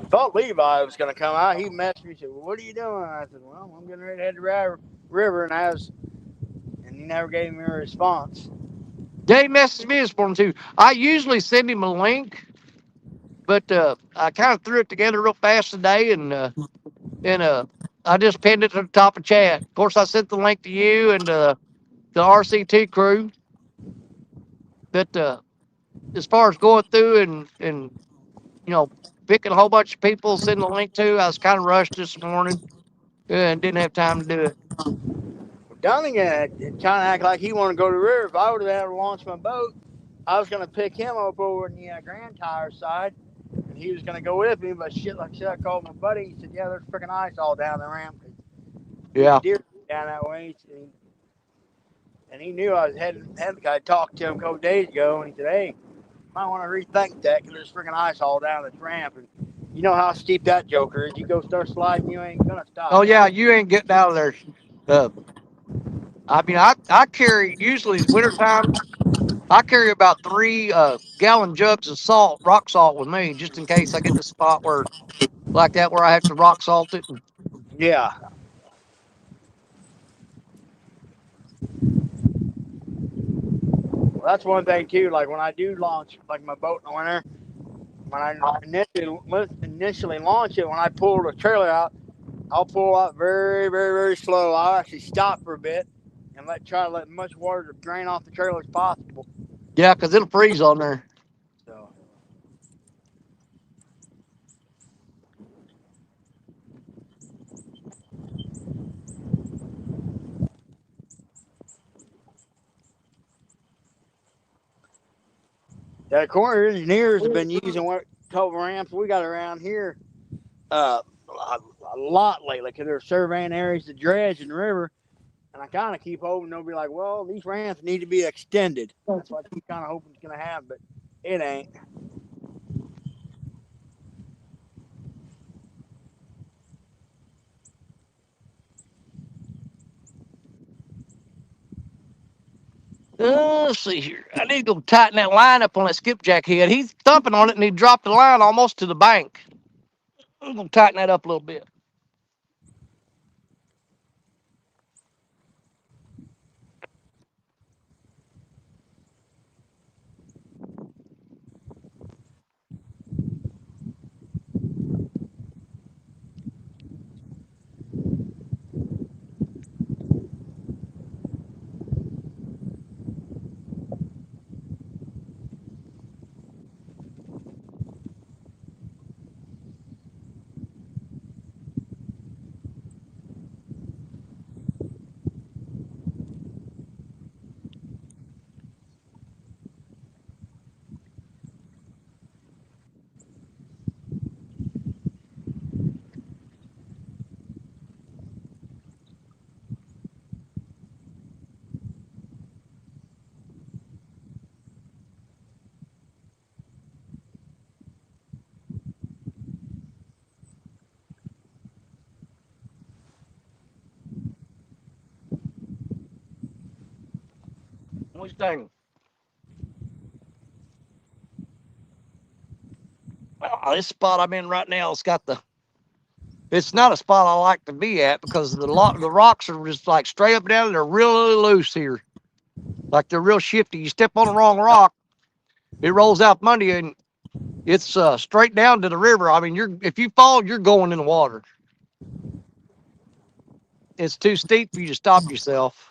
I thought Levi was going to come out. He messaged me and said, well, what are you doing? I said, well, I'm getting ready to head to river. And he never gave me a response. Yeah, he messaged me this morning too. I usually send him a link, but I kind of threw it together real fast today, and I just pinned it to the top of chat. Of course, I sent the link to you and the RCT crew. But as far as going through and picking a whole bunch of people, sending the link to, I was kind of rushed this morning and didn't have time to do it. Dunnigan kind of act like he wanted to go to the river. If I would have had to launch my boat, I was going to pick him up over on the Grand Tire side, and he was going to go with me. But shit, like I said, I called my buddy. He said, yeah, there's freaking ice all down the ramp. Yeah. Deer down that way. And he knew I was heading. I talked to him a couple days ago, and he said, hey, you might want to rethink that because there's freaking ice all down this ramp. And you know how steep that joker is. You go start sliding, you ain't going to stop. Oh, yeah, you ain't getting out of there. I mean, I carry, usually wintertime, I carry about 3 gallon jugs of salt, rock salt with me, just in case I get to a spot where I have to rock salt it. Yeah. Well, that's one thing too. Like when I do launch, like my boat in the winter, when I initially launch it, when I pull the trailer out, I'll pull out very, very, very slow. I'll actually stop for a bit and try to let as much water drain off the trailer as possible. Yeah, because it'll freeze on there. So. Yeah, the corner engineers have been using couple ramps we got around here a lot lately because they're surveying areas to dredge in the river. And I kind of keep hoping they'll be like, well, these ramps need to be extended. That's what I keep kind of hoping it's going to happen, but it ain't. Let's see here. I need to go tighten that line up on that skipjack head. He's thumping on it and he dropped the line almost to the bank. I'm going to tighten that up a little bit. What you think? Well, this spot I'm in right now, it's not a spot I like to be at because the rocks are just like straight up and down. They're really loose here. Like they're real shifty. You step on the wrong rock, it rolls out from under you and it's straight down to the river. I mean, if you fall, you're going in the water. It's too steep for you to stop yourself.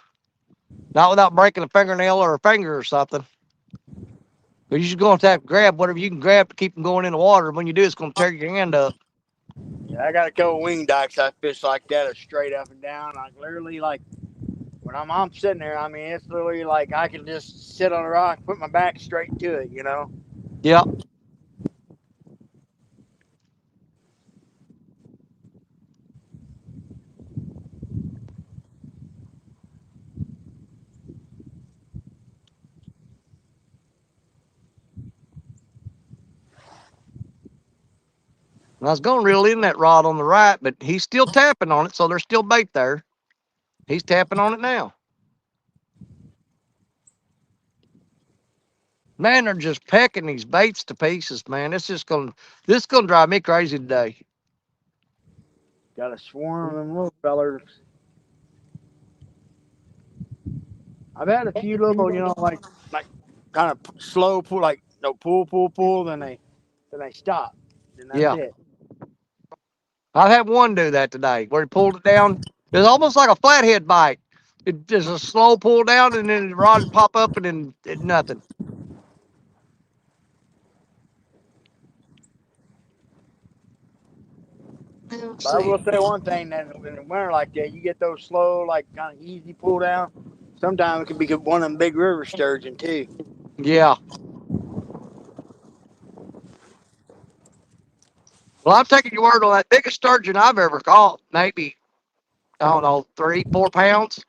Not without breaking a fingernail or a finger or something. But you're just going to have to grab whatever you can grab to keep them going in the water. When you do, it's going to tear your hand up. Yeah, I got a couple wing dikes I fish like that are straight up and down. Like literally, like when I'm sitting there, I mean, it's literally like I can just sit on a rock, put my back straight to it, you know? Yep. I was going to reel in that rod on the right, but he's still tapping on it, so there's still bait there. He's tapping on it now. Man, they're just pecking these baits to pieces, man. This is gonna drive me crazy today. Got a swarm of them little fellers. I've had a few little, you know, like kind of slow pull, like no pull, then they stop, and that's Yeah. it. I've had one do that today where he pulled it down. It's almost like a flathead bite. It just a slow pull down and then the rod would pop up and then nothing. But I will say one thing: that in the winter like that, you get those slow, like kind of easy pull down. Sometimes it can be one of them big river sturgeon too. Yeah. Well, I'm taking your word on that. Biggest sturgeon I've ever caught, maybe, I don't know, 3-4 pounds.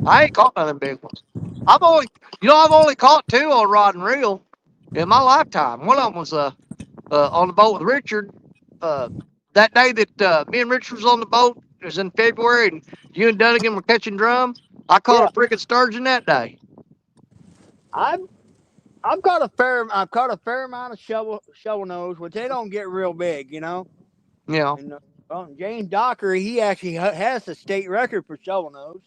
I ain't caught none of them big ones. I've only caught 2 on rod and reel in my lifetime. One of them was on the boat with Richard. That day that me and Richard was on the boat, it was in February, and you and Dunnigan were catching drum. I caught a freaking sturgeon that day. I've caught a fair amount of shovel nose, which they don't get real big, you know. Yeah. And James Docker, he actually has the state record for shovel nose.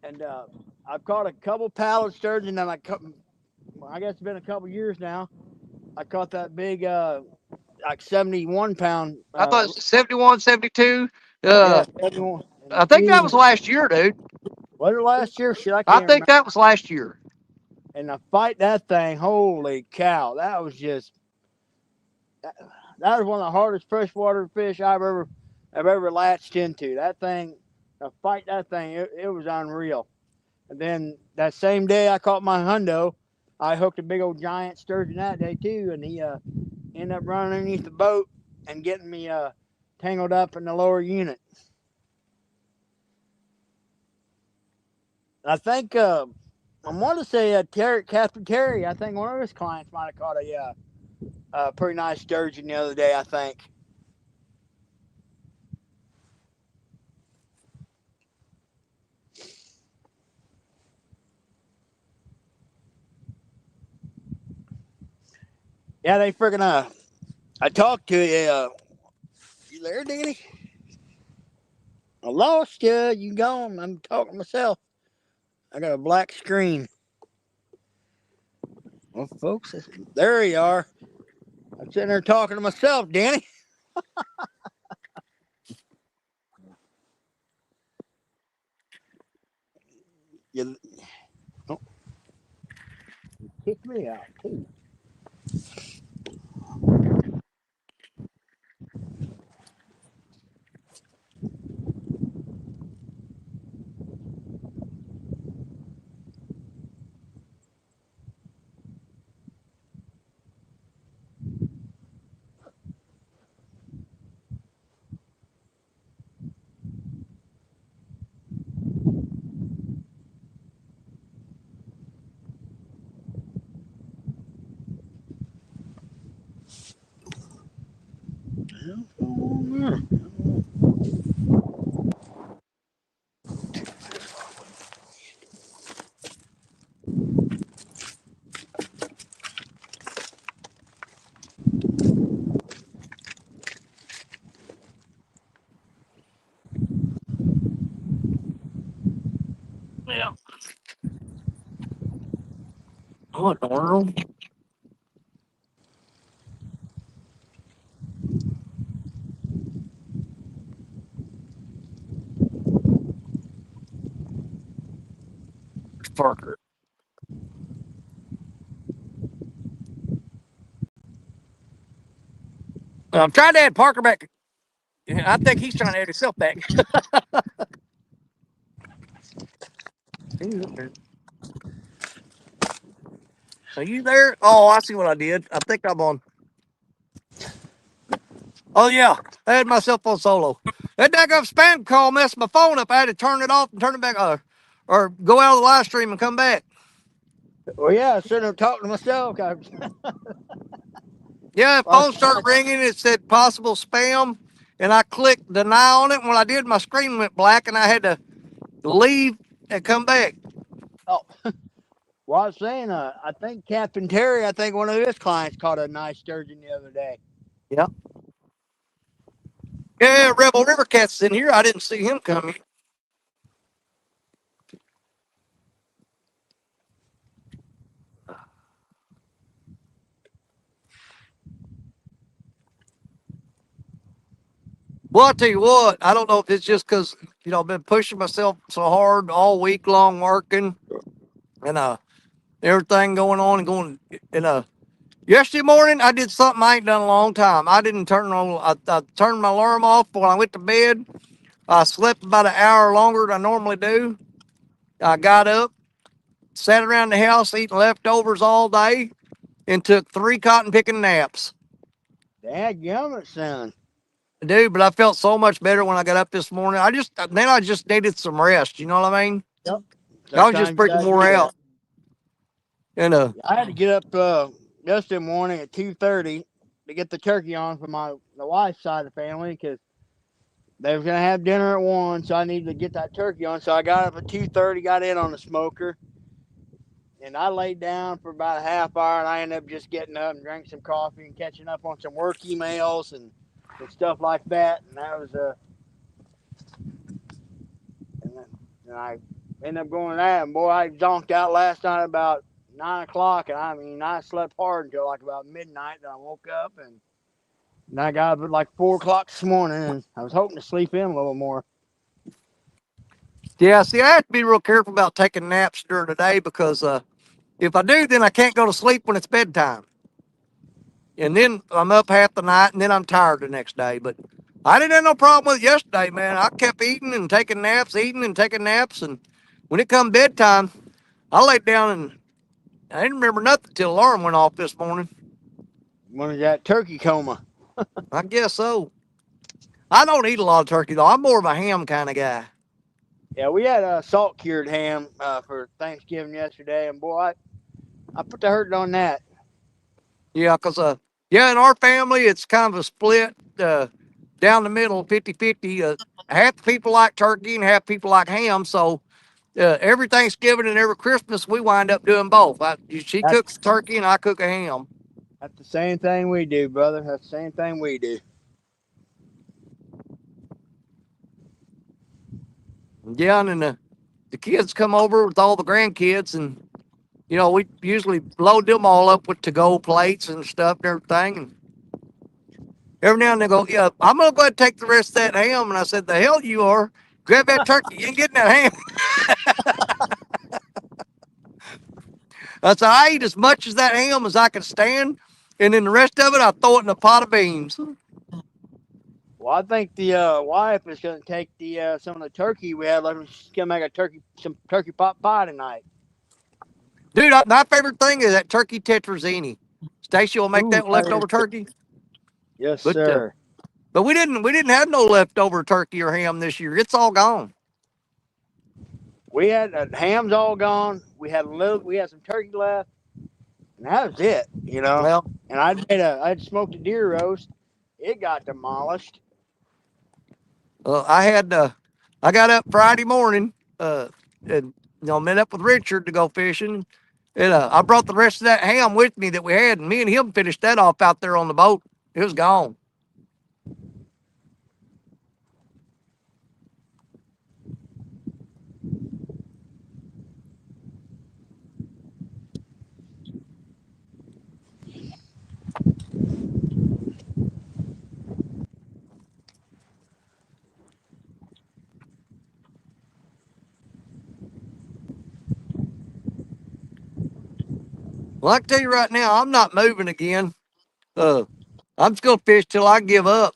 And I've caught a couple pallid sturgeon, and I guess it's been a couple years now. I caught that big, like 71 pound. I thought it was 71, 72. Yeah, 71. I think that was last year, dude. Was it last year? Shit, I I can't think that was last year. And I fight that thing, holy cow! That was one of the hardest freshwater fish I've ever latched into. That thing, to fight that thing, it was unreal. And then that same day I caught my hundo. I hooked a big old giant sturgeon that day too, and he ended up running underneath the boat and getting me tangled up in the lower unit. I think I want to say Captain Terry. I think one of his clients might have caught a pretty nice sturgeon the other day. I think. Yeah, they freaking I talked to you. You there, Danny? I lost you. You gone? I'm talking to myself. I got a black screen. Well, folks, there you are. I'm sitting there talking to myself, Danny. You oh, kicked me out too. Yeah. What in the world? Parker. I'm trying to add Parker back. I think he's trying to add himself back. Are you there? Oh, I see what I did. I think I'm on. Oh, yeah. I had myself on solo. That daggum spam call messed my phone up. I had to turn it off and turn it back or go out of the live stream and come back. Well, yeah, I sitting there talking to myself. Yeah, phone started ringing. It said possible spam. And I clicked deny on it. When I did, my screen went black and I had to leave and come back. Oh, well, I was saying, I think Captain Terry, I think one of his clients caught a nice sturgeon the other day. Yep. Yeah, Rebel River Cat's in here. I didn't see him coming. Well, I'll tell you what, I don't know if it's just because, I've been pushing myself so hard all week long working and everything going on and going. And yesterday morning, I did something I ain't done in a long time. I didn't turn on, I turned my alarm off when I went to bed. I slept about an hour longer than I normally do. I got up, sat around the house eating leftovers all day, and took 3 cotton picking naps. Dadgummit, son. Dude, but I felt so much better when I got up this morning. I just needed some rest. You know what I mean? Yep. I was just pretty wore out. And I had to get up yesterday morning at 2:30 to get the turkey on for the wife's side of the family because they was gonna have dinner at 1, so I needed to get that turkey on. So I got up at 2:30, got in on the smoker, and I laid down for about a half hour, and I ended up just getting up and drank some coffee and catching up on some work emails and stuff like that. And that was and I ended up going to that. And boy, I zonked out last night about 9 o'clock, and I slept hard until like about midnight. Then I woke up and I got up at like 4 o'clock this morning, and I was hoping to sleep in a little more. yeah, see, I have to be real careful about taking naps during the day because if I do, then I can't go to sleep when it's bedtime. And then I'm up half the night, and then I'm tired the next day. But I didn't have no problem with it yesterday, man. I kept eating and taking naps, and when it come bedtime, I laid down and I didn't remember nothing till the alarm went off this morning. When is that turkey coma? I guess so. I don't eat a lot of turkey though. I'm more of a ham kind of guy. Yeah, we had a salt cured ham for Thanksgiving yesterday, and boy, I put the hurt on that. Yeah, because yeah, in our family it's kind of a split down the middle, 50-50. Half the people like turkey and half people like ham. So every Thanksgiving and every Christmas we wind up doing both. She That's, cooks turkey and I cook a ham. that's the same thing we do, brother. That's the same thing we do. Yeah, and then the kids come over with all the grandkids, and you know we usually load them all up with to-go plates and stuff and everything. And every now and then they go, yeah, I'm gonna go ahead and take the rest of that ham. And I said, the hell you are. Grab that turkey. You ain't getting that ham. I said, I eat as much as that ham as I can stand, and then the rest of it I throw it in a pot of beans. Well, I think the wife is going to take the some of the turkey we had left. She's going to make some turkey pot pie tonight. Dude, my favorite thing is that turkey tetrazzini. Stacy will make that leftover turkey. Yes, But, sir. But we didn't have no leftover turkey or ham this year. It's all gone. We had ham's all gone. We had some turkey left, and that was it. You know. Well, and I'd smoked a deer roast. It got demolished. I got up Friday morning, and met up with Richard to go fishing, and I brought the rest of that ham with me that we had, and me and him finished that off out there on the boat. It was gone. Well, I can tell you right now, I'm not moving again. I'm just gonna fish till I give up.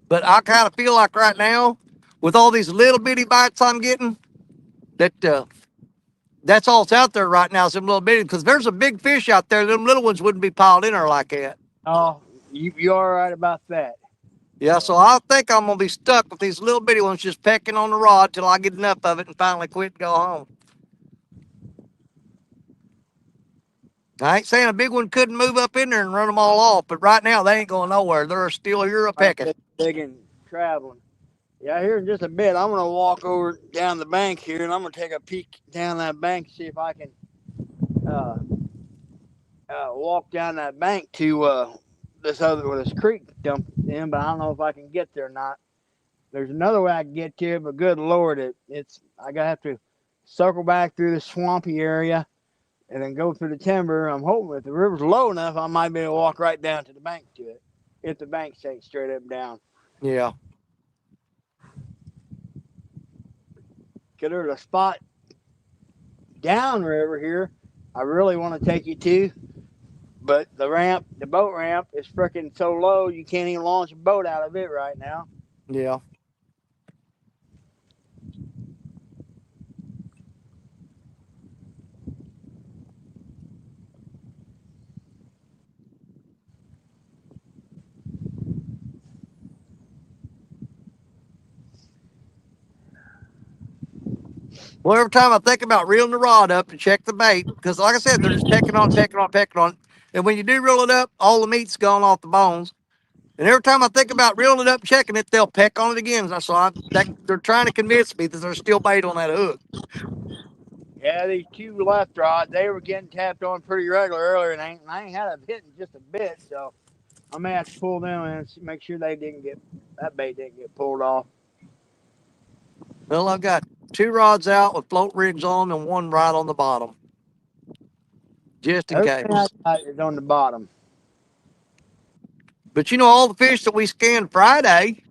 But I kind of feel like right now, with all these little bitty bites I'm getting, that that's all that's out there right now. Some little bitty, because there's a big fish out there. Them little ones wouldn't be piled in there like that. Oh, you are right about that. Yeah, so I think I'm gonna be stuck with these little bitty ones just pecking on the rod till I get enough of it and finally quit and go home. I ain't saying a big one couldn't move up in there and run them all off, but right now they ain't going nowhere. They're still here a pecking. Big and traveling. Yeah, here in just a bit, I'm gonna walk over down the bank here, and I'm gonna take a peek down that bank and see if I can walk down that bank to this creek dump in. But I don't know if I can get there or not. There's another way I can get to it, but good Lord, I gotta have to circle back through the swampy area and then go through the timber. I'm hoping if the river's low enough, I might be able to walk right down to the bank to it. If the bank stays straight up and down. Yeah. Because there's a spot downriver here I really want to take you to, but the boat ramp is freaking so low you can't even launch a boat out of it right now. Yeah. Well, every time I think about reeling the rod up to check the bait, because like I said, they're just pecking on, pecking on, pecking on. And when you do reel it up, all the meat's gone off the bones. And every time I think about reeling it up, checking it, they'll peck on it again. So they're trying to convince me that there's still bait on that hook. Yeah, these two left rods, they were getting tapped on pretty regular earlier, and I ain't had them hitting just a bit, so I may have to pull them and make sure that bait didn't get pulled off. Well, I've got 2 rods out with float rigs on and 1 right on the bottom, just in case. Everything I got is on the bottom. But all the fish that we scanned Friday,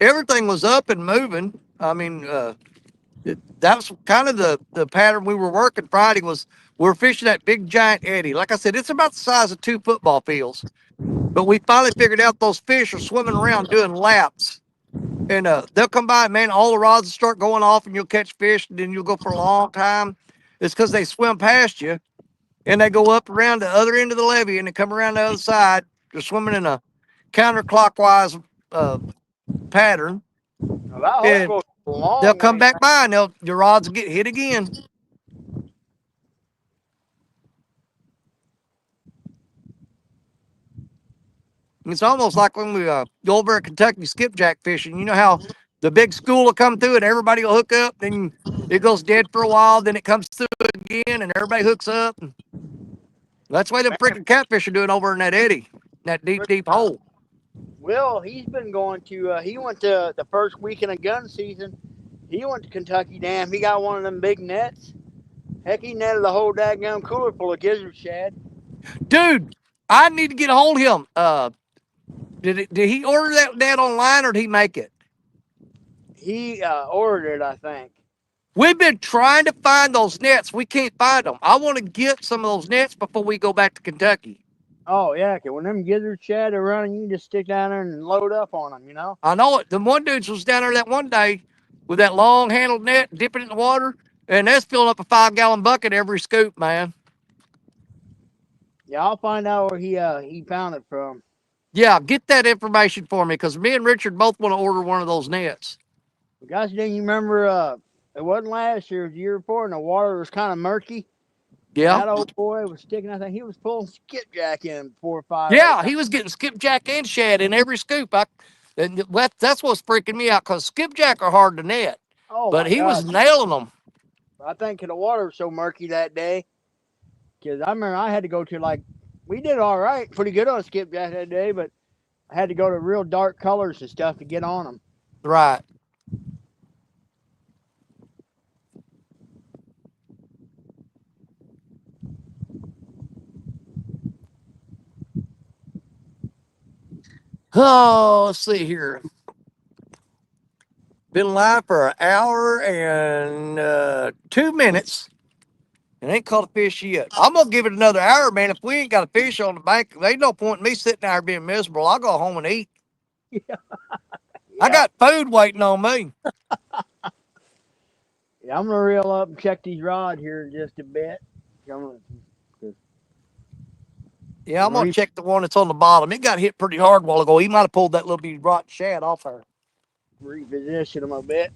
everything was up and moving. I mean, that was kind of the pattern we were working Friday. We're fishing that big giant eddy. Like I said, it's about the size of 2 football fields. But we finally figured out those fish are swimming around doing laps. And they'll come by, man, all the rods will start going off and you'll catch fish, and then you'll go for a long time. It's because they swim past you and they go up around the other end of the levee and they come around the other side. They're swimming in a counterclockwise pattern, Well, that hole and goes a long they'll come way. back by and your rods will get hit again. It's almost like when we go over at Kentucky skipjack fishing. You know how the big school will come through and everybody will hook up, then it goes dead for a while, then it comes through again and everybody hooks up. That's why the freaking catfish are doing over in that eddy, that deep, deep hole. Will, he's been going to. He went to the first weekend of gun season. He went to Kentucky Dam. He got one of them big nets. Heck, he netted the whole daggum cooler full of gizzard shad. Dude, I need to get a hold of him. Did he order that net online or did he make it? He ordered it, I think. We've been trying to find those nets. We can't find them. I want to get some of those nets before we go back to Kentucky. Oh yeah, cause when them gizzard shad are running, you can just stick down there and load up on them. You know. I know it. The one dude was down there that one day with that long handled net, dipping it in the water, and that's filling up a 5-gallon bucket every scoop, man. Yeah, I'll find out where he found it from. Yeah, get that information for me because me and Richard both want to order one of those nets. Gosh dang, you remember? It wasn't last year; it was the year before, and the water was kind of murky. Yeah. That old boy was sticking. I think he was pulling skipjack in 4 or 5. Yeah, he was getting skipjack and shad in every scoop. That's what's freaking me out because skipjack are hard to net, Oh, but my he God. was nailing them. I think the water was so murky that day. Because I remember I had to go to we did all right, pretty good on skipjack that day, but I had to go to real dark colors and stuff to get on them. Right. Oh, let's see here. Been live for an hour and 2 minutes. And ain't caught a fish yet. I'm gonna give it another hour, man. If we ain't got a fish on the bank, there ain't no point in me sitting there being miserable. I'll go home and eat. Yeah. I got food waiting on me. Yeah, I'm gonna reel up and check these rods here in just a bit. Yeah, I'm gonna check the one that's on the bottom. It got hit pretty hard a while ago. He might have pulled that little bitty rotten shad off there. Reposition them a bit.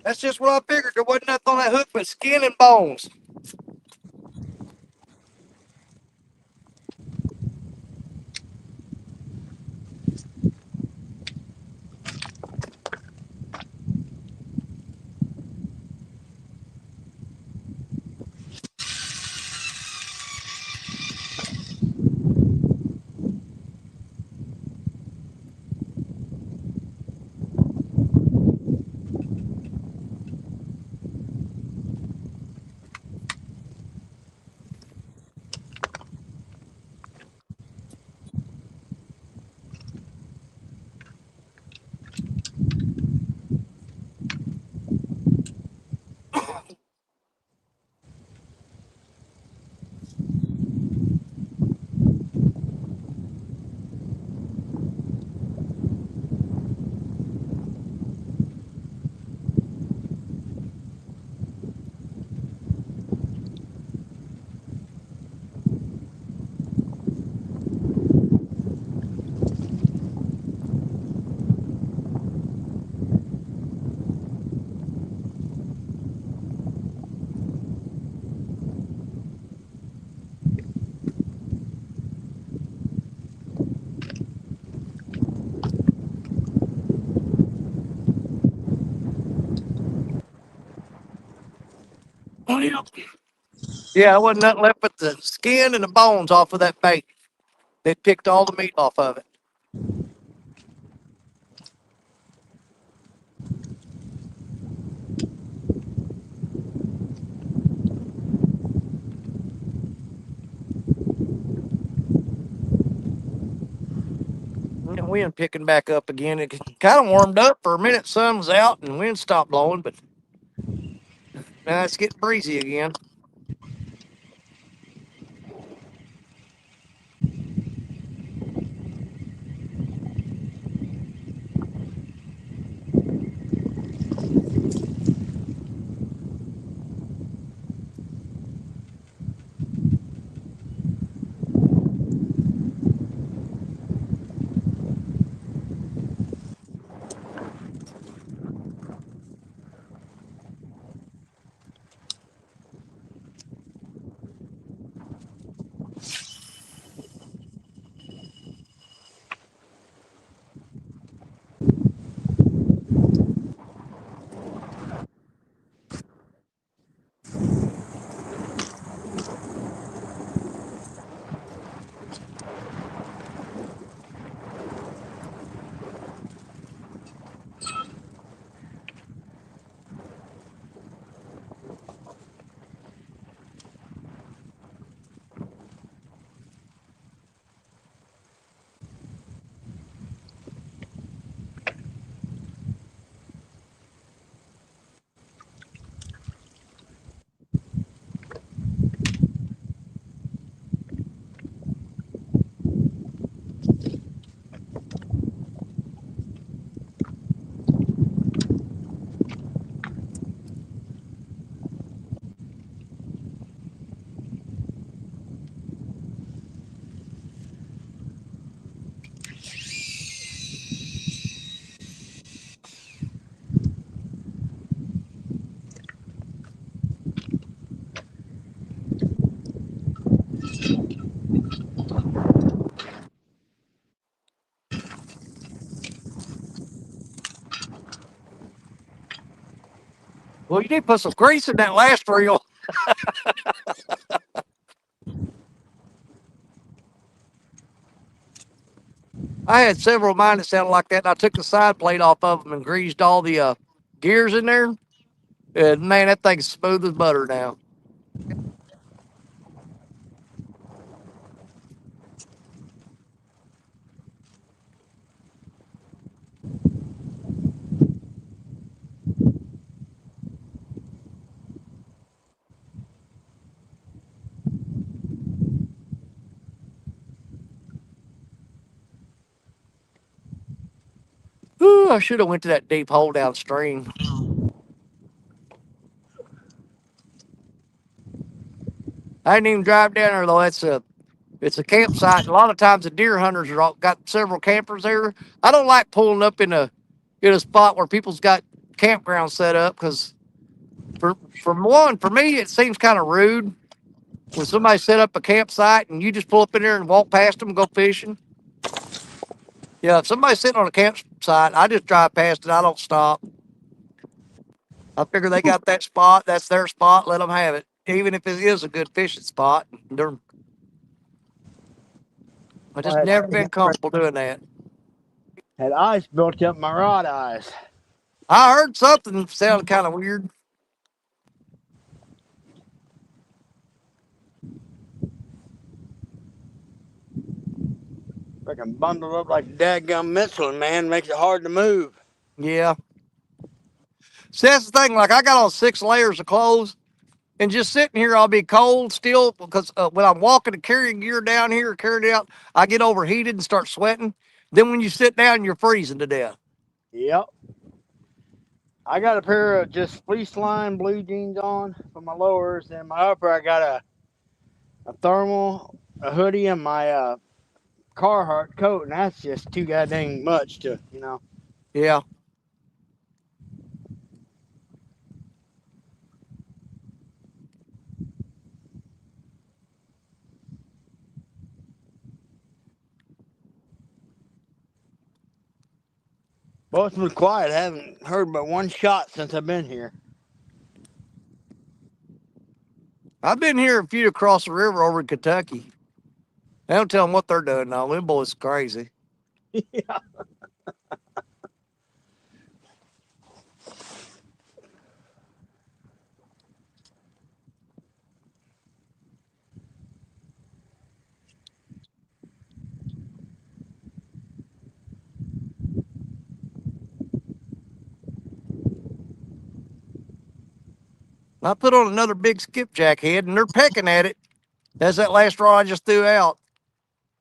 That's just what I figured. There wasn't nothing on that hook but skin and bones. Oh, yeah. Yeah, there wasn't nothing left but the skin and the bones off of that bait. They picked all the meat off of it. And wind picking back up again. It kind of warmed up for a minute. Sun was out and wind stopped blowing, but now it's getting breezy again. Well, you did put some grease in that last reel. I had several of mine that sounded like that, and I took the side plate off of them and greased all the gears in there. And man, that thing's smooth as butter now. Ooh, I should have went to that deep hole downstream. I didn't even drive down there though. It's a campsite. A lot of times the deer hunters are got several campers there. I don't like pulling up in a spot where people's got campgrounds set up because for me it seems kind of rude when somebody set up a campsite and you just pull up in there and walk past them and go fishing. Yeah, if somebody's sitting on a campsite, I just drive past it. I don't stop. I figure they got that spot. That's their spot. Let them have it, even if it is a good fishing spot. I I just never been comfortable doing that. had ice built up my rod eyes. I heard something sounded kind of weird. Freaking bundled up like dadgum Michelin, man. Makes it hard to move. Yeah. See, that's the thing. Like, I got on 6 layers of clothes, and just sitting here, I'll be cold still because when I'm walking and carrying gear down here, carrying it out, I get overheated and start sweating. Then when you sit down, you're freezing to death. Yep. I got a pair of just fleece line blue jeans on for my lowers, and my upper I got a thermal, a hoodie, and my Carhartt coat, and that's just too goddamn much to. Yeah. Well, it's been quiet. I haven't heard but one shot since I've been here. I've been here a few across the river over in Kentucky. They don't tell them what they're doing now. Them boys crazy. Yeah. I put on another big skipjack head, and they're pecking at it. That's that last rod I just threw out.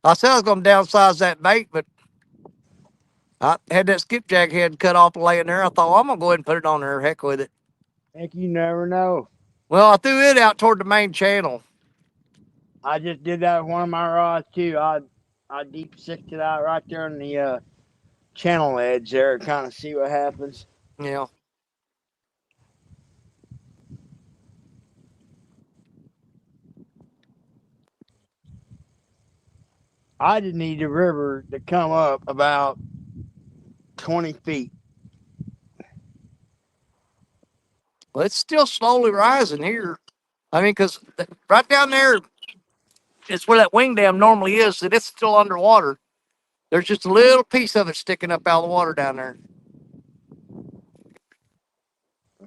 I said I was going to downsize that bait, but I had that skipjack head cut off laying there. I thought, well, I'm going to go ahead and put it on there. Heck with it. Heck, you never know. Well, I threw it out toward the main channel. I just did that with one of my rods too. I deep sicked it out right there on the channel edge there, and kind of see what happens. Yeah. I just need the river to come up about 20 feet. Well, it's still slowly rising here. I mean, because right down there, it's where that wing dam normally is, and it's still underwater. There's just a little piece of it sticking up out of the water down there.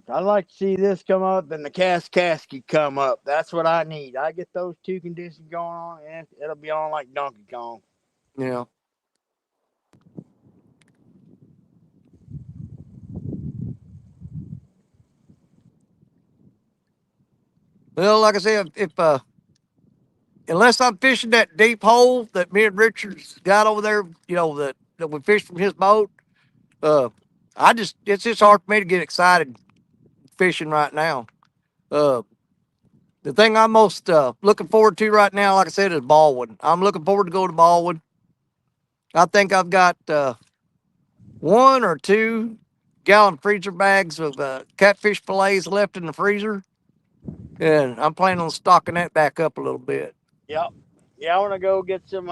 I'd like to see this come up and the Kaskaskia come up. That's what I need. I get those two conditions going on, and it'll be on like Donkey Kong. Yeah. Well, like I said, if unless I'm fishing that deep hole that me and Richard's got over there, that we fished from his boat, uh, it's just hard for me to get excited fishing right now. Uh, the thing I'm most looking forward to right now, like I said, is Baldwin. I'm looking forward to go to Baldwin. I think I've got 1 or 2 gallon freezer bags of catfish fillets left in the freezer, and I'm planning on stocking that back up a little bit. Yep. Yeah, I want to go get some.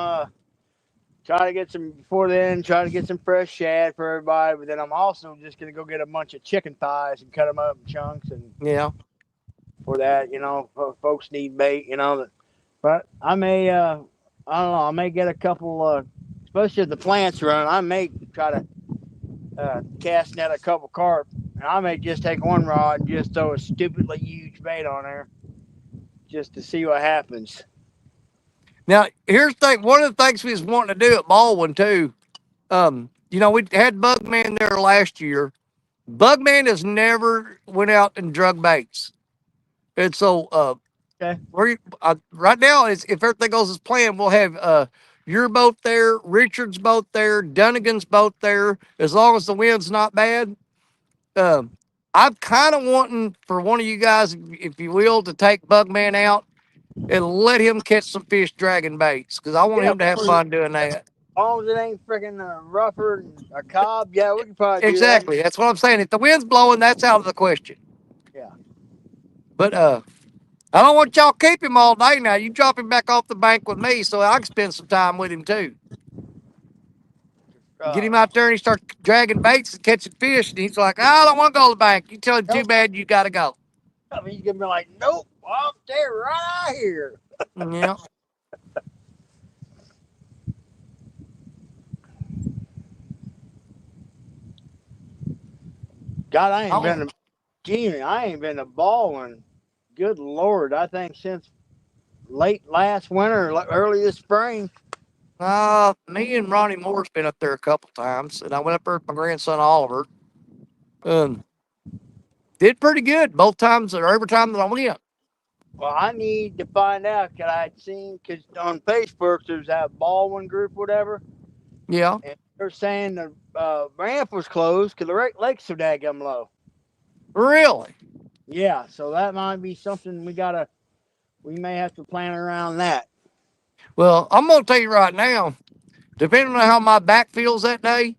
Try to get some before then. Try to get some fresh shad for everybody. But then I'm also just gonna go get a bunch of chicken thighs and cut them up in chunks. And Yeah. for that, folks need bait. But I may. I don't know. I may get a couple. Especially if the plants run, I may try to cast net a couple carp. And I may just take one rod and just throw a stupidly huge bait on there, just to see what happens. Now, here's the thing. One of the things we was wanting to do at Baldwin too. We had Bugman there last year. Bugman has never went out and drug baits, and so Okay. right now, if everything goes as planned, we'll have your boat there, Richard's boat there, Dunnigan's boat there. As long as the wind's not bad. I'm kind of wanting for one of you guys, if you will, to take Bugman out and let him catch some fish dragging baits, because I want him to have fun doing that. As long as it ain't freaking rougher than a cob, yeah, we can probably Exactly. do that. That's what I'm saying. If the wind's blowing, that's out of the question. Yeah. But I don't want y'all keep him all day now. You drop him back off the bank with me so I can spend some time with him too. Get him out there and he starts dragging baits and catching fish, and he's like, I don't want to go to the bank. You tell him, too bad, you got to go. He's gonna be like, nope, I'll stay right out here. Yeah. God, I ain't been to Baldwin. Good Lord, I think since late last winter, early this spring. Me and Ronnie Moore's been up there a couple times, and I went up there with my grandson Oliver. Did pretty good both times or every time that I went. Well, I need to find out because I'd seen because on Facebook there's that Baldwin group, whatever. Yeah. And they're saying the ramp was closed because the lake's so daggum low. Really? Yeah, so that might be something we may have to plan around that. Well, I'm gonna tell you right now, depending on how my back feels that day,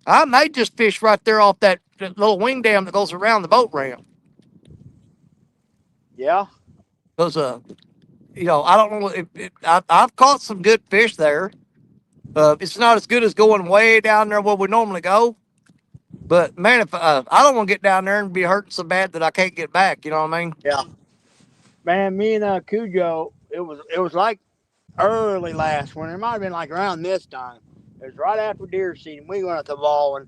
I may just fish right there off that little wing dam that goes around the boat ramp. Yeah. Because I don't know. I've caught some good fish there. It's not as good as going way down there where we normally go. But man, if I don't want to get down there and be hurting so bad that I can't get back, you know what I mean? Yeah. Man, me and Cujo, it was like early last winter. It might have been like around this time. It was right after deer season. We went at the ball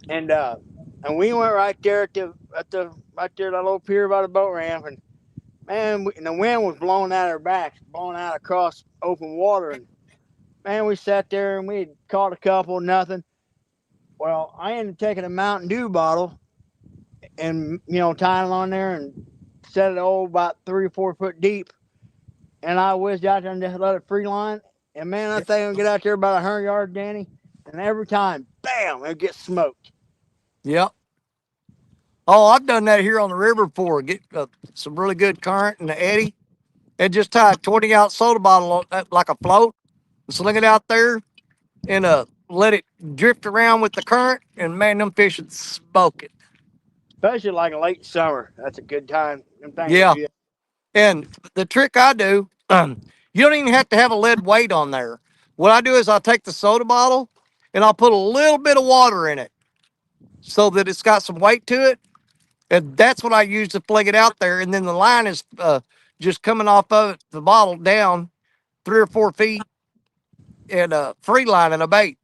and uh and we went right there at the right there that little pier by the boat ramp and man, and the wind was blowing out our backs, blowing out across open water and man, we sat there and we had caught a couple, nothing. Well, I ended up taking a Mountain Dew bottle and tying it on there and set it about 3 or 4 foot deep and I whizzed out there and just let it free line. And man, I think I get out there about 100 yards, Danny, and every time, bam, it gets smoked. Yep. Oh, I've done that here on the river before. Get some really good current in the eddy, and just tie a 20-ounce soda bottle on that like a float, and sling it out there, and let it drift around with the current. And man, them fish would smoke it. Especially like late summer. That's a good time. Them things Yeah. will be. And the trick I do, you don't even have to have a lead weight on there. What I do is I'll take the soda bottle and I'll put a little bit of water in it so that it's got some weight to it. And that's what I use to fling it out there. And then the line is just coming off of it, the bottle down 3 or 4 feet and free lining a bait.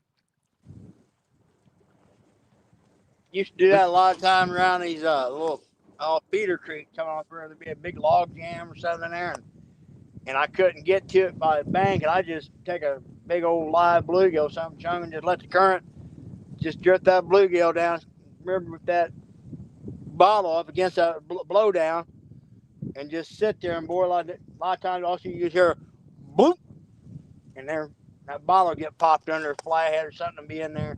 Used to do that a lot of time around these little feeder creeks coming off where there'd be a big log jam or something there, and I couldn't get to it by the bank, and I just take a big old live bluegill, something chung, and just let the current just drift that bluegill down. Remember with that bottle up against that blowdown, and just sit there and boy, a lot of times also you just hear boop, and there that bottle get popped under a flathead or something to be in there.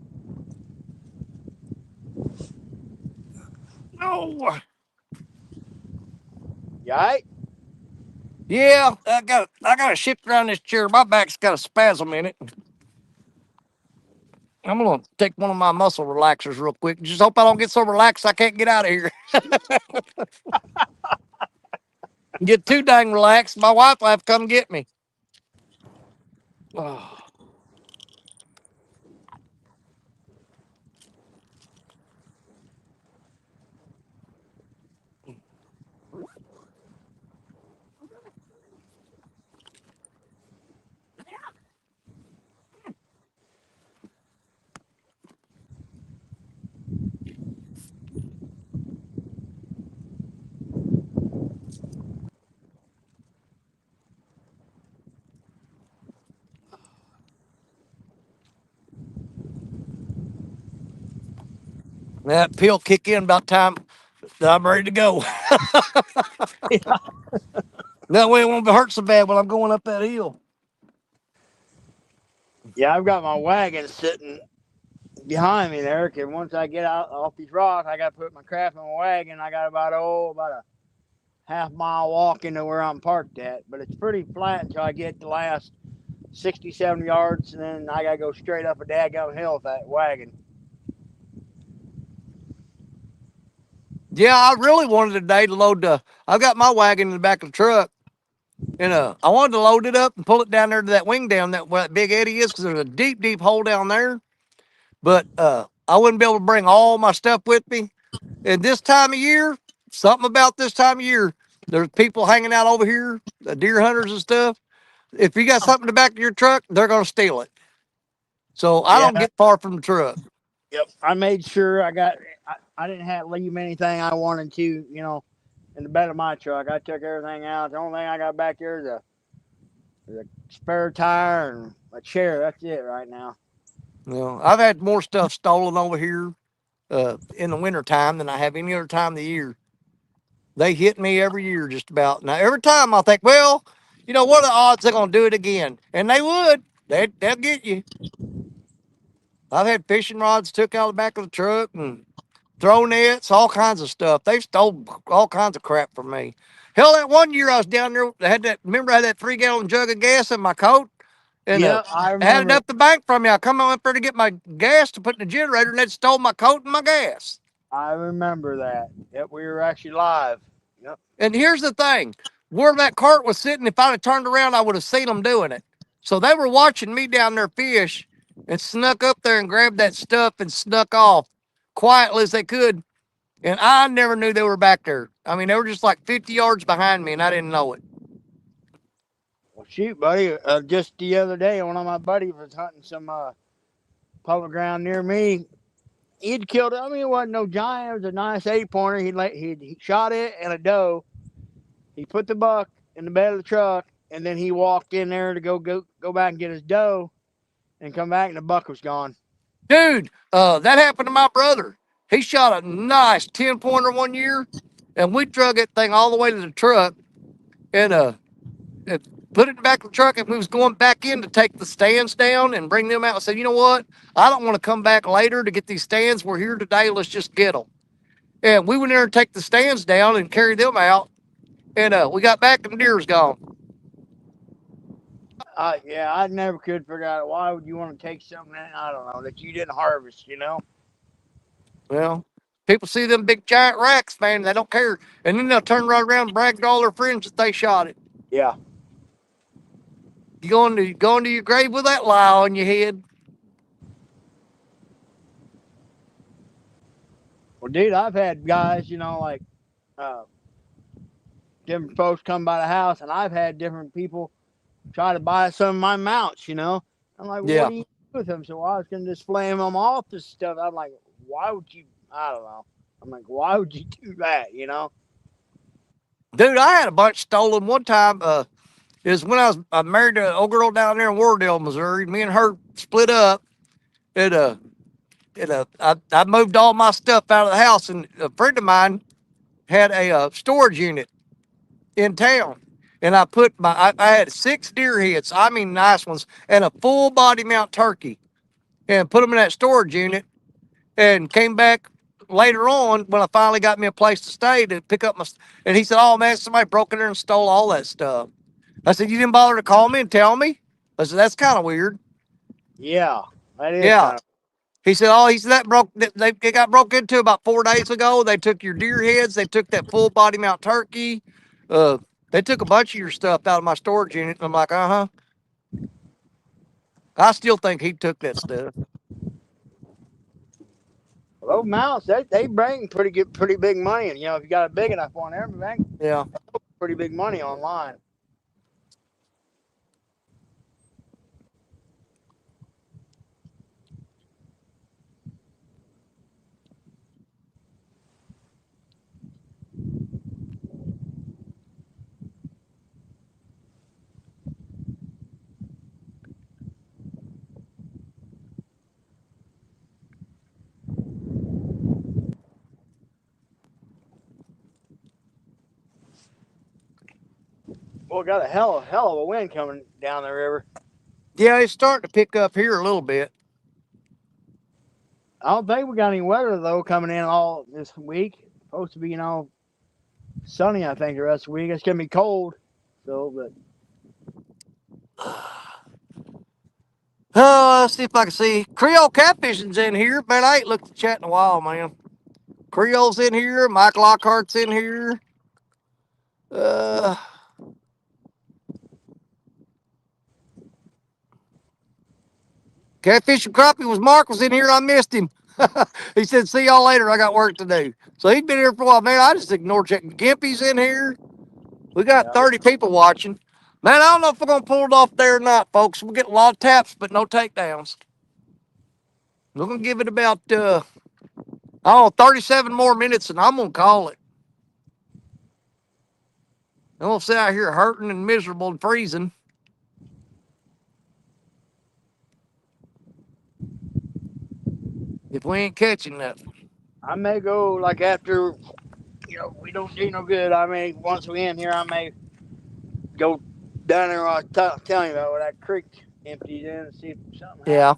Oh, You all right? yeah, I got to shift around this chair. My back's got a spasm in it. I'm gonna take one of my muscle relaxers real quick. Just hope I don't get so relaxed I can't get out of here. Get too dang relaxed, my wife will have to come get me. Oh. That pill kick in about time that I'm ready to go. That way it won't hurt so bad when I'm going up that hill. Yeah, I've got my wagon sitting behind me there. Cause once I get out off these rocks, I got to put my crap in my wagon. I got about a half-mile walk into where I'm parked at, but it's pretty flat until I get the last 60, 70 yards, and then I got to go straight up a daggone hill with that wagon. Yeah, I really wanted today to load I've got my wagon in the back of the truck, and I wanted to load it up and pull it down there to that wing dam where that big eddy is, because there's a deep, deep hole down there. But I wouldn't be able to bring all my stuff with me. And this time of year, something about this time of year, there's people hanging out over here, deer hunters and stuff. If you got something in the back of your truck, they're gonna steal it. So I Yeah, don't get far from the truck. yep. I made sure I didn't have to leave anything I wanted to, in the bed of my truck. I took everything out. The only thing I got back there is a spare tire and a chair. That's it right now. I've had more stuff stolen over here in the wintertime than I have any other time of the year. They hit me every year just about. Now, every time I think, well, what are the odds they're going to do it again? And they would. They'll get you. I've had fishing rods took out of the back of the truck and throw nets, all kinds of stuff. They've stole all kinds of crap from me. Hell, that one year I was down there, remember I had that 3-gallon jug of gas in my coat? And Yep, I had it remember. up the bank from me. I come up there to get my gas to put in the generator, and they stole my coat and my gas. I remember that. Yep, we were actually live. Yep. And here's the thing, where that cart was sitting, if I'd have turned around, I would have seen them doing it. So they were watching me down there fish and snuck up there and grabbed that stuff and snuck off quietly as they could. And I never knew they were back there. I mean, they were just like 50 yards behind me, and I didn't know it. Well, shoot, buddy. Just the other day, one of my buddies was hunting some public ground near me. He'd killed it. I mean, it wasn't no giant. It was a nice 8-pointer. He shot it and a doe. He put the buck in the bed of the truck, and then he walked in there to go back and get his doe, and come back, and the buck was gone. Dude, that happened to my brother. He shot a nice 10-pointer one year, and we drug that thing all the way to the truck, and put it back in the truck, and we was going back in to take the stands down and bring them out. I said, you know what? I don't want to come back later to get these stands. We're here today. Let's just get them. And we went there and take the stands down and carry them out. And we got back and the deer was gone. Yeah, I never could figure out why would you want to take something that, I don't know, that you didn't harvest, Well, people see them big giant racks, man, they don't care. And then they'll turn right around and brag to all their friends that they shot it. Yeah. You going to your grave with that lie on your head. Well, dude, I've had guys, like different folks come by the house, and I've had different people try to buy some of my mounts, I'm like, well, Yeah. what do you do with them? So I was going to display them off this stuff. I'm like, why would you? I don't know. I'm like, why would you do that, Dude, I had a bunch stolen one time. Is when I was married to an old girl down there in Wardell, Missouri. Me and her split up. I moved all my stuff out of the house, and a friend of mine had a storage unit in town. And I had 6 deer heads, I mean nice ones, and a full body mount turkey, and put them in that storage unit, and came back later on when I finally got me a place to stay to pick up and he said, oh man, somebody broke in there and stole all that stuff. I said, you didn't bother to call me and tell me? I said, that's kind of weird. Yeah, that is. Yeah. He said, they got broke into about 4 days ago. They took your deer heads. They took that full body mount turkey. They took a bunch of your stuff out of my storage unit. I'm like, uh-huh. I still think he took that stuff. Well, those mounts, they bring pretty big money. And, if you got a big enough one there, Yeah. pretty big money online. Well, got a hell of a wind coming down the river. Yeah, it's starting to pick up here a little bit. I don't think we got any weather though coming in all this week. It's supposed to be, sunny. I think the rest of the week. It's gonna be cold, but. Let's see if I can see. Creole Catfishing's in here. Man, I ain't looked at the chat in a while, man. Creole's in here. Mike Lockhart's in here. Catfish and Crappie was in here. I missed him. He said, see y'all later. I got work to do. So he's been here for a while. Man, I just ignored checking. Gimpy's in here. We got 30 people watching. Man, I don't know if we're going to pull it off there or not, folks. We'll get a lot of taps, but no takedowns. We're going to give it about, 37 more minutes, and I'm going to call it. I'm going to sit out here hurting and miserable and freezing. If we ain't catching nothing. I may go like after, we don't do no good. I may, once we in here, I may go down there. I was telling you about where that creek empties in and see if something. Yeah.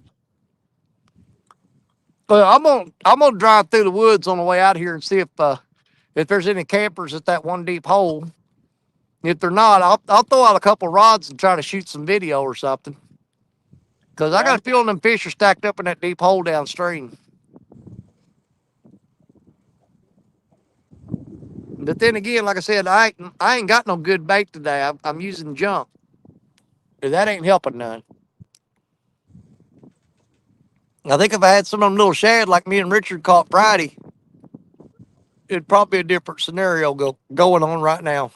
Well, I'm gonna drive through the woods on the way out here and see if there's any campers at that one deep hole. If they're not, I'll throw out a couple rods and try to shoot some video or something. Cause I got a feeling them fish are stacked up in that deep hole downstream. But then again, like I said, I ain't got no good bait today. I'm using junk. That ain't helping none. I think if I had some of them little shad like me and Richard caught Friday, it'd probably be a different scenario going on right now.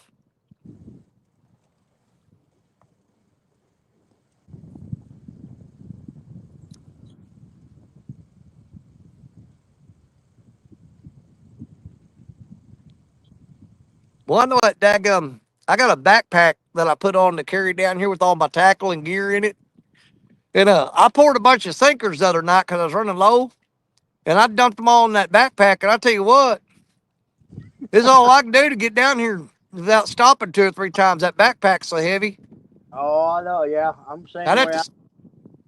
Well, I know that daggum. I got a backpack that I put on to carry down here with all my tackle and gear in it. And I poured a bunch of sinkers the other night because I was running low, and I dumped them all in that backpack. And I tell you what, this is all I can do to get down here without stopping 2 or 3 times. That backpack's so heavy. Oh, I know. Yeah, I'm the same I'd have way. to,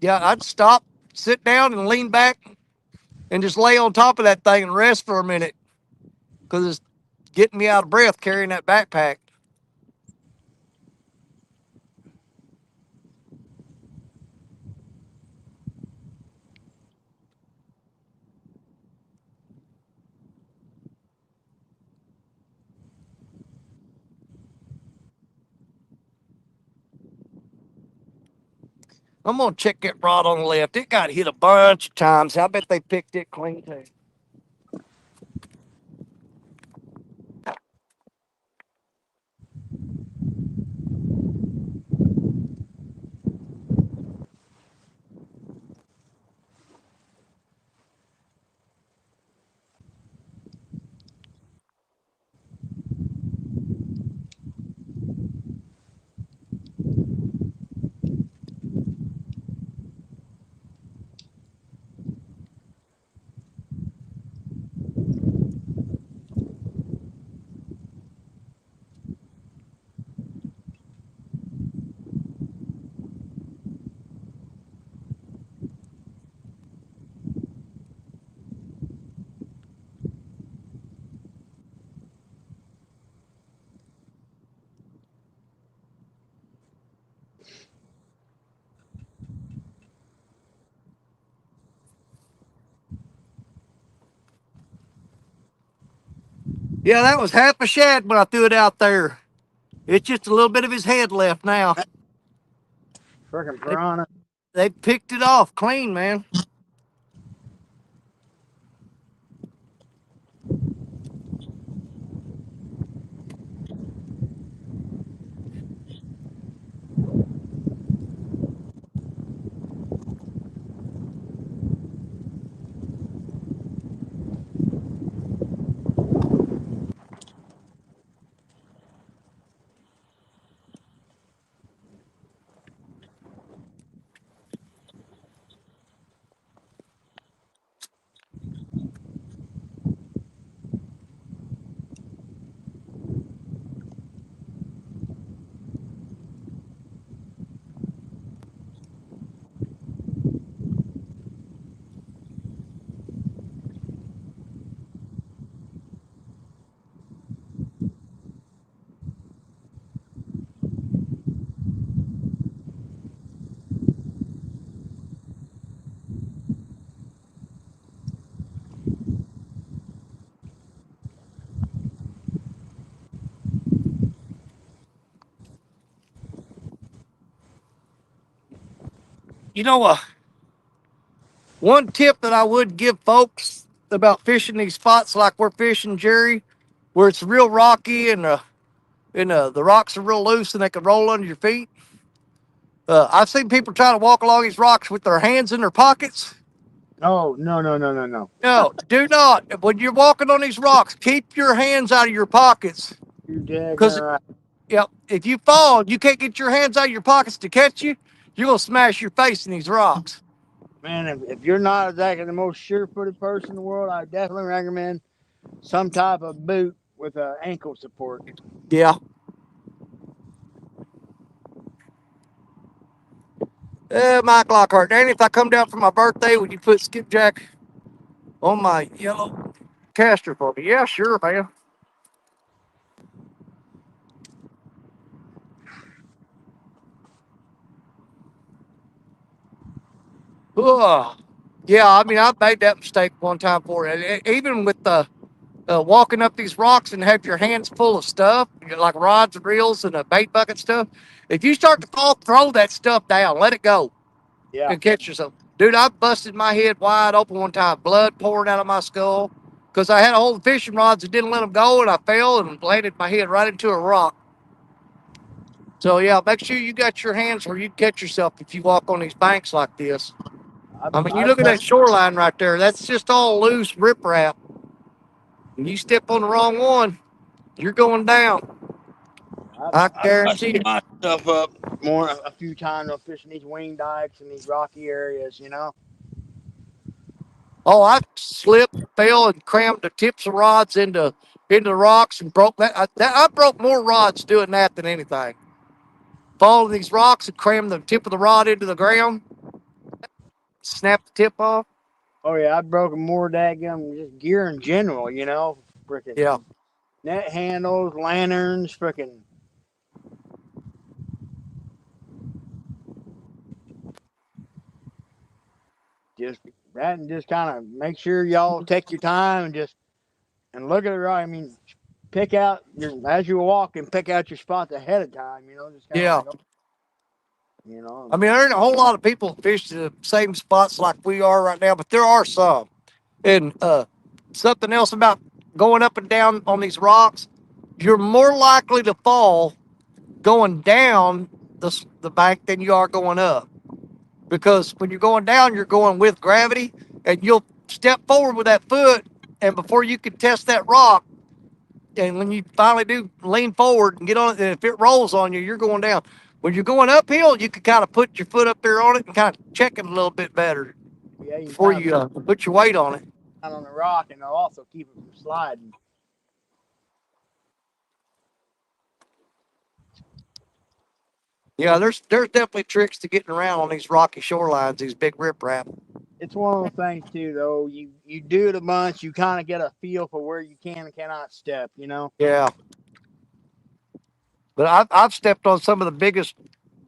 yeah, I'd stop, sit down, and lean back, and just lay on top of that thing and rest for a minute because it's getting me out of breath carrying that backpack. I'm gonna check that rod on the left. It got hit a bunch of times. I bet they picked it clean too. Yeah, that was half a shad when I threw it out there. It's just a little bit of his head left now. Freaking piranha. They picked it off clean, man. You know, one tip that I would give folks about fishing these spots like we're fishing, Jerry, where it's real rocky and the rocks are real loose and they can roll under your feet. I've seen people try to walk along these rocks with their hands in their pockets. Oh, no. No, do not. When you're walking on these rocks, keep your hands out of your pockets. You dead Because right. if you fall, you can't get your hands out of your pockets to catch you. You're gonna smash your face in these rocks. Man, if you're not exactly the most sure-footed person in the world, I definitely recommend some type of boot with an ankle support. Yeah. Mike Lockhart, Danny, if I come down for my birthday, would you put skipjack on my yellow caster for me? Yeah, sure, man. Ugh. Yeah, I mean, I've made that mistake one time before. Even with the walking up these rocks and have your hands full of stuff, like rods and reels and a bait bucket stuff. If you start to fall, throw that stuff down, let it go, Yeah. and catch yourself. Dude, I busted my head wide open one time, blood pouring out of my skull because I had a hold of fishing rods and didn't let them go, and I fell and landed my head right into a rock. So yeah, make sure you got your hands where you catch yourself if you walk on these banks like this. I mean, you look at that shoreline right there. That's just all loose riprap. And you step on the wrong one, you're going down. I I've guarantee busted it. myself up more a few times on fishing these wing dikes and these rocky areas, you know. Oh, I slipped, fell, and crammed the tips of rods into rocks and broke that. I broke more rods doing that than anything. Falling these rocks and crammed the tip of the rod into the ground, snap the tip off. Oh yeah, I've broken more daggum just gear in general, you know. Freaking Yeah. net handles, lanterns, freaking. Just that, and just kind of make sure y'all take your time and just and look at it right. I mean, pick out your as you walk and pick out your spots ahead of time. You know, just kind of Yeah. like, you know. I mean, there ain't a whole lot of people that fish the same spots like we are right now, but there are some. And something else about going up and down on these rocks, you're more likely to fall going down the bank than you are going up. Because when you're going down, you're going with gravity, and you'll step forward with that foot, and before you can test that rock, and when you finally do lean forward and get on it, and if it rolls on you, you're going down. When you're going uphill, you can kind of put your foot up there on it and kind of check it a little bit better Yeah, you before kind you of put your weight on it. on the rock, and they'll also keep it from sliding. Yeah, there's definitely tricks to getting around on these rocky shorelines, these big riprap. It's one of those things too, though. You do it a bunch, you kind of get a feel for where you can and cannot step. You know. Yeah, but I've stepped on some of the biggest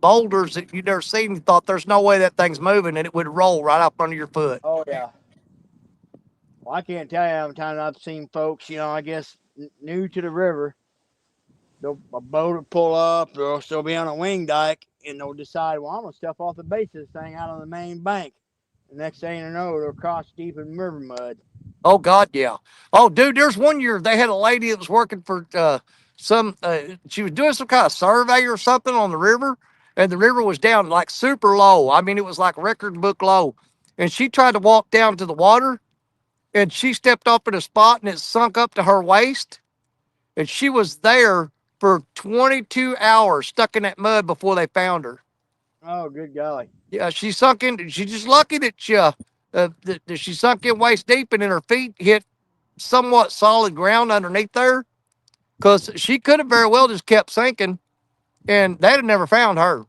boulders that you've never seen. You thought there's no way that thing's moving, and it would roll right up under your foot. Oh yeah. Well, I can't tell you how many times I've seen folks. You know, I guess new to the river. A boat will pull up, or they'll be on a wing dike, and they'll decide, well, I'm gonna step off the base of this thing out on the main bank. The next thing you know, they'll cross deep in river mud. Oh God, yeah. Oh, dude, there's one year they had a lady that was working for some. She was doing some kind of survey or something on the river, and the river was down like super low. I mean, it was like record book low. And she tried to walk down to the water, and she stepped up in a spot, and it sunk up to her waist, and she was there for 22 hours stuck in that mud before they found her. Oh, good golly. Yeah, she sunk in. She's just lucky that that she sunk in waist deep, and then her feet hit somewhat solid ground underneath there, because she could have very well just kept sinking, and they'd have never found her.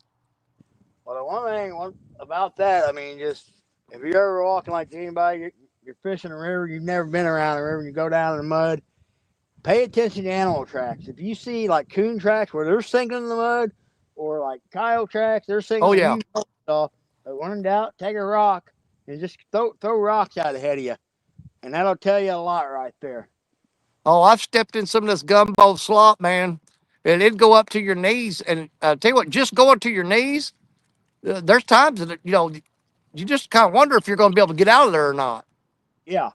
Well, the one thing about that, I mean, just if you're ever walking like anybody, you're fishing a river, you've never been around a river, and you go down in the mud, pay attention to animal tracks. If you see like coon tracks where they're sinking in the mud, or like coyote tracks, they're Oh sinking, yeah. you know stuff. But when in doubt, take a rock and just throw rocks out ahead of you, and that'll tell you a lot right there. Oh, I've stepped in some of this gumbo slop, man, and it'd go up to your knees. And tell you what, just going to your knees, there's times that you just kind of wonder if you're going to be able to get out of there or not. Yeah,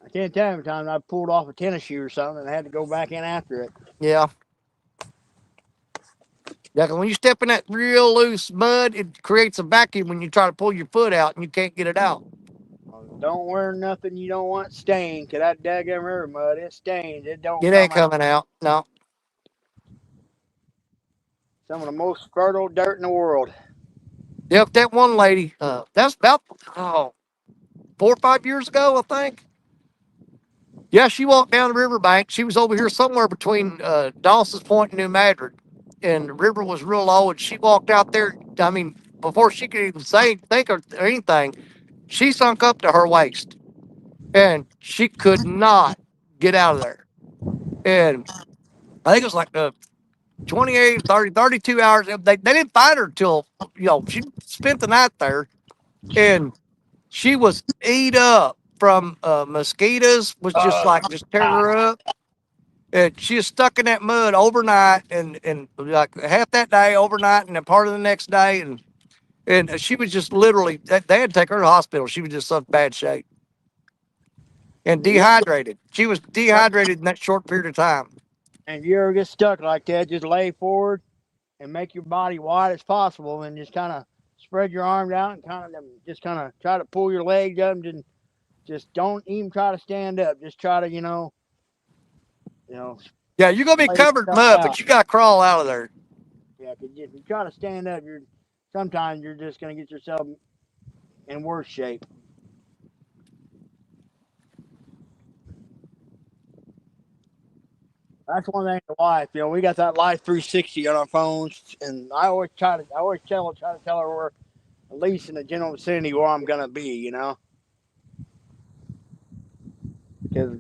I can't tell you how many times I pulled off a tennis shoe or something and I had to go back in after it. Yeah. Yeah, 'cause when you step in that real loose mud, it creates a vacuum when you try to pull your foot out and you can't get it out. Don't wear nothing you don't want stained, 'cause that daggum river mud, it stains. It don't It come ain't out. coming out. No. Some of the most fertile dirt in the world. Yep, that one lady, that's about, oh, 4 or 5 years ago, I think. Yeah, she walked down the riverbank. She was over here somewhere between Dawson's Point and New Madrid, and the river was real low. And she walked out there. I mean, before she could even think or anything, she sunk up to her waist, and she could not get out of there. And I think it was like 28, 30, 32 hours. They didn't find her till, she spent the night there, and she was eat up from mosquitoes, was just tearing her up. And she was stuck in that mud overnight, and like half that day overnight, and a part of the next day, and she was just literally, they had to take her to the hospital. She was just such bad shape. and dehydrated. She was dehydrated in that short period of time. And if you ever get stuck like that, just lay forward and make your body wide as possible, and just kind of spread your arms out and just kind of try to pull your legs up, and just don't even try to stand up. Just try to you know, Yeah, you're gonna be lay covered in yourself mud, out. but you gotta crawl out of there. Yeah, because if you try to stand up, sometimes you're just gonna get yourself in worse shape. That's one thing to life. We got that Life 360 on our phones, and I always try to tell her where, at least in the general vicinity where I'm gonna be. Because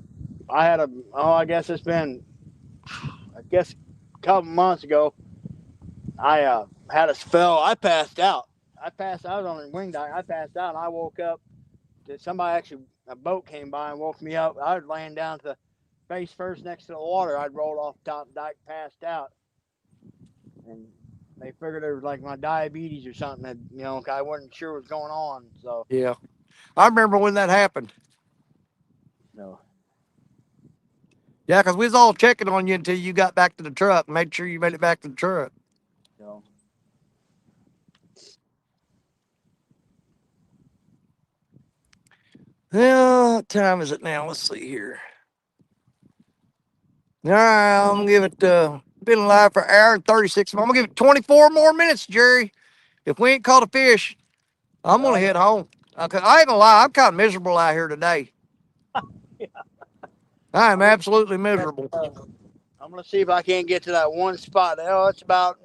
I guess it's been, a couple months ago, I had a spell. I passed out. I was on a wing dive. I passed out, and I woke up. A boat came by and woke me up. I was laying down to the face first next to the water. I'd rolled off the top deck, passed out, and they figured it was like my diabetes or something that I wasn't sure what was going on. So Yeah, I remember when that happened. no, Yeah, because we was all checking on you until you got back to the truck. Made sure you made it back to the truck. so Well, what time is it now? Let's see here. All right, I'm gonna give it. Been alive for an hour and 36. I'm gonna give it 24 more minutes, Jerry. If we ain't caught a fish, I'm gonna head home. Okay, I ain't gonna lie. I'm kind of miserable out here today. I am absolutely miserable. I'm gonna see if I can't get to that one spot. Oh, it's about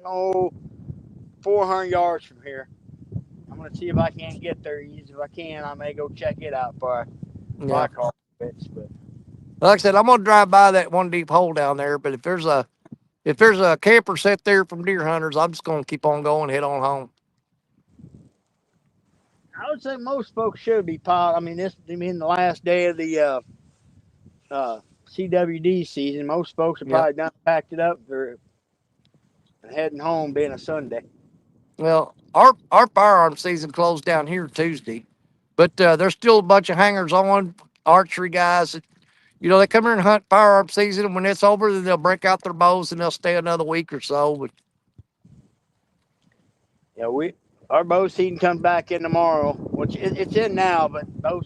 400 yards from here. I'm gonna see if I can't get there easy. If I can, I may go check it out before Yeah. I call it. But Like I said, I'm gonna drive by that one deep hole down there. But if there's a camper set there from deer hunters, I'm just gonna keep on going, head on home. I would say most folks should be piled. I mean, the last day of the CWD season. Most folks have Yep. probably done packed it up. They're heading home, being a Sunday. Well, our firearm season closed down here Tuesday, but there's still a bunch of hangers on archery guys. That, they come here and hunt firearm season, and when it's over, then they'll break out their bows and they'll stay another week or so. But Yeah, our bow season comes back in tomorrow, which it's in now, but it'll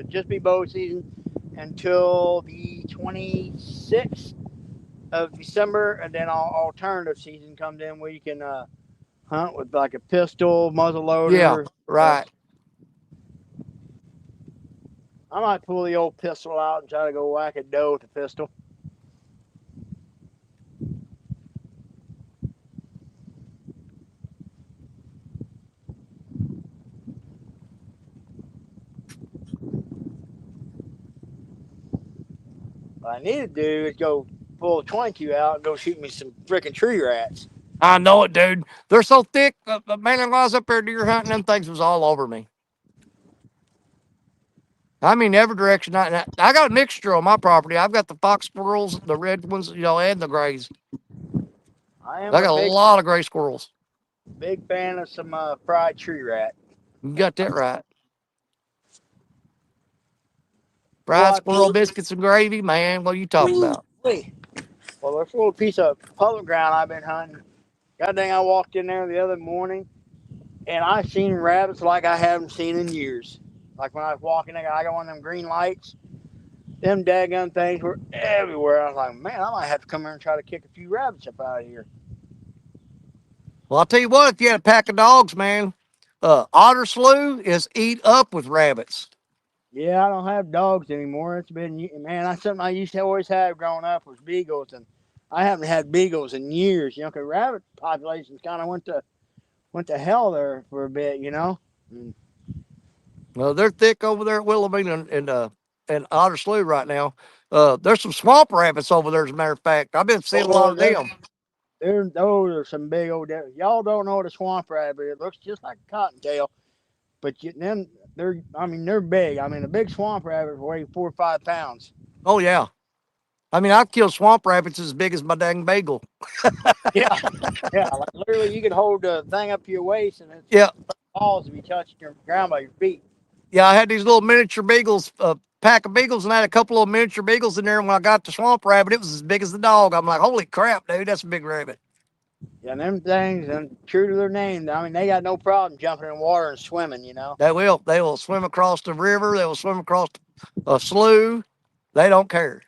just be bow season until the 26th of December, and then our alternative season comes in where you can hunt with like a pistol, muzzle loader. yeah, right. I might pull the old pistol out and try to go whack a doe with a pistol. What I need to do is go pull a 22 out and go shoot me some freaking tree rats. I know it, dude. They're so thick. Man, when I was up there deer hunting, them things was all over me. I mean, every direction. I got a mixture on my property. I've got the fox squirrels, the red ones, and the grays. I got a lot of gray squirrels. Big fan of some fried tree rat. You got that right. Fried squirrel biscuits and gravy, man. What are you talking about? Well, there's a little piece of public ground I've been hunting. God dang, I walked in there the other morning, and I seen rabbits like I haven't seen in years. Like when I was walking, I got one of them green lights. Them daggone things were everywhere. I was like, man, I might have to come here and try to kick a few rabbits up out of here. Well, I'll tell you what, if you had a pack of dogs, man, Otter Slough is eat up with rabbits. Yeah, I don't have dogs anymore. It's been, man, that's something I used to always have growing up was beagles, and I haven't had beagles in years. Because rabbit populations kind of went to hell there for a bit. Well, they're thick over there at Wilhelmina and Otter Slough right now. There's some swamp rabbits over there, as a matter of fact. I've been seeing a lot of them. Those are some big old. Y'all don't know what a swamp rabbit is. It looks just like a cottontail, but then they're big. I mean, a big swamp rabbit weighs 4 or 5 pounds. Oh yeah, I mean, I've killed swamp rabbits as big as my dang bagel. Yeah, like literally, you can hold the thing up to your waist, and yeah, balls to be touching your ground by your feet. Yeah, I had these little miniature bagels pack of beagles and I had a couple of miniature beagles in there. And when I got the swamp rabbit, it was as big as the dog. I'm like, holy crap, dude, that's a big rabbit. Yeah, them things, and true to their name, I mean, they got no problem jumping in water and swimming, you know. They will. They will swim across the river. They will swim across a slough. They don't care.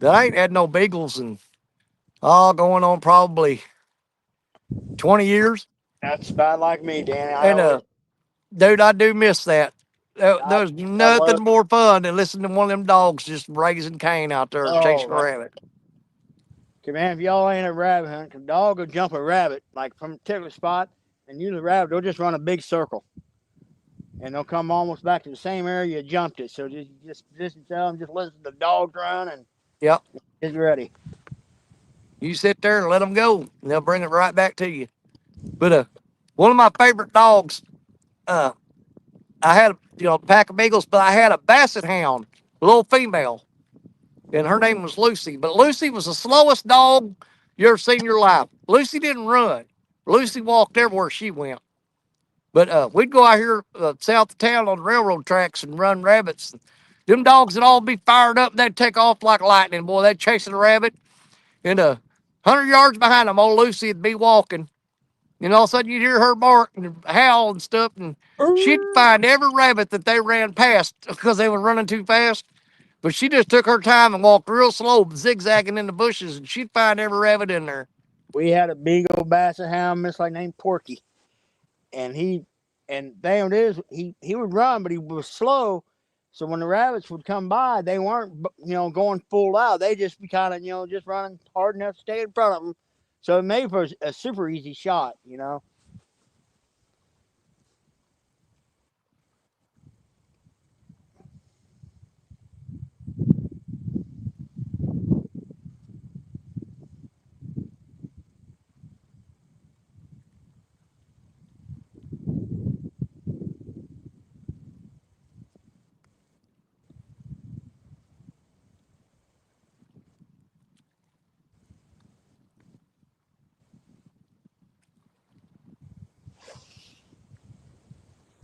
I ain't had no beagles in, going on probably 20 years. That's about like me, Danny. And, dude, I do miss that. I, There's I love nothing more fun than listening to one of them dogs just raising Cain out there chasing a oh, rabbit. man, if y'all ain't a rabbit hunt, a dog will jump a rabbit like from a particular spot, and you the rabbit, they'll just run a big circle, and they'll come almost back to the same area you jumped it. So just tell them, just listen to the dogs run and Yep. get ready. You sit there and let them go, and they'll bring it right back to you. But one of my favorite dogs, uh, I had a pack of beagles, but I had a basset hound, a little female, and her name was Lucy. But Lucy was the slowest dog you ever seen in your life. Lucy didn't run. Lucy walked everywhere she went. But we'd go out here south of town on the railroad tracks and run rabbits. Them dogs would all be fired up. They'd take off like lightning. Boy, they'd chase a rabbit. And 100 yards behind them, old Lucy would be walking. And all of a sudden, you'd hear her bark and howl and stuff. And she'd find every rabbit that they ran past because they were running too fast. But she just took her time and walked real slow, zigzagging in the bushes. And she'd find every rabbit in there. We had a big old basset hound, just like named Porky, and damn it is he would run, but he was slow. So when the rabbits would come by, they weren't going full out. They just be kind of just running hard enough to stay in front of them. So it made for a super easy shot, you know.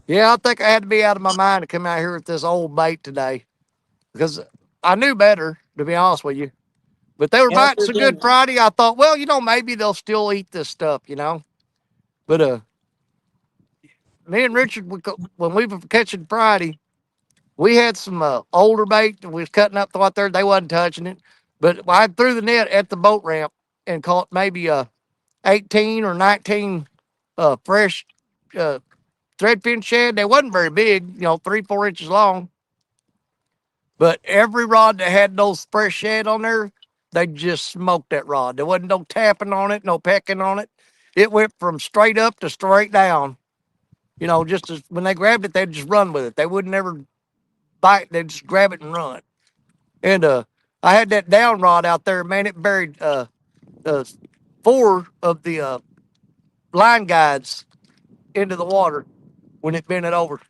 Yeah, I think I had to be out of my mind to come out here with this old bait today because I knew better, to be honest with you. But they were Yeah, biting so good Friday, I thought, well, maybe they'll still eat this stuff. But me and Richard, when we were catching Friday, we had some older bait that we was cutting up out there. They wasn't touching it. But I threw the net at the boat ramp and caught maybe 18 or 19 fresh threadfin shad. They wasn't very big, 3, 4 inches long. But every rod that had those fresh shad on there, they just smoked that rod. There wasn't no tapping on it, no pecking on it. It went from straight up to straight down. Just when they grabbed it, they'd just run with it. They wouldn't ever bite. They'd just grab it and run. And I had that down rod out there, man. It buried 4 of the line guides into the water when it bent it over.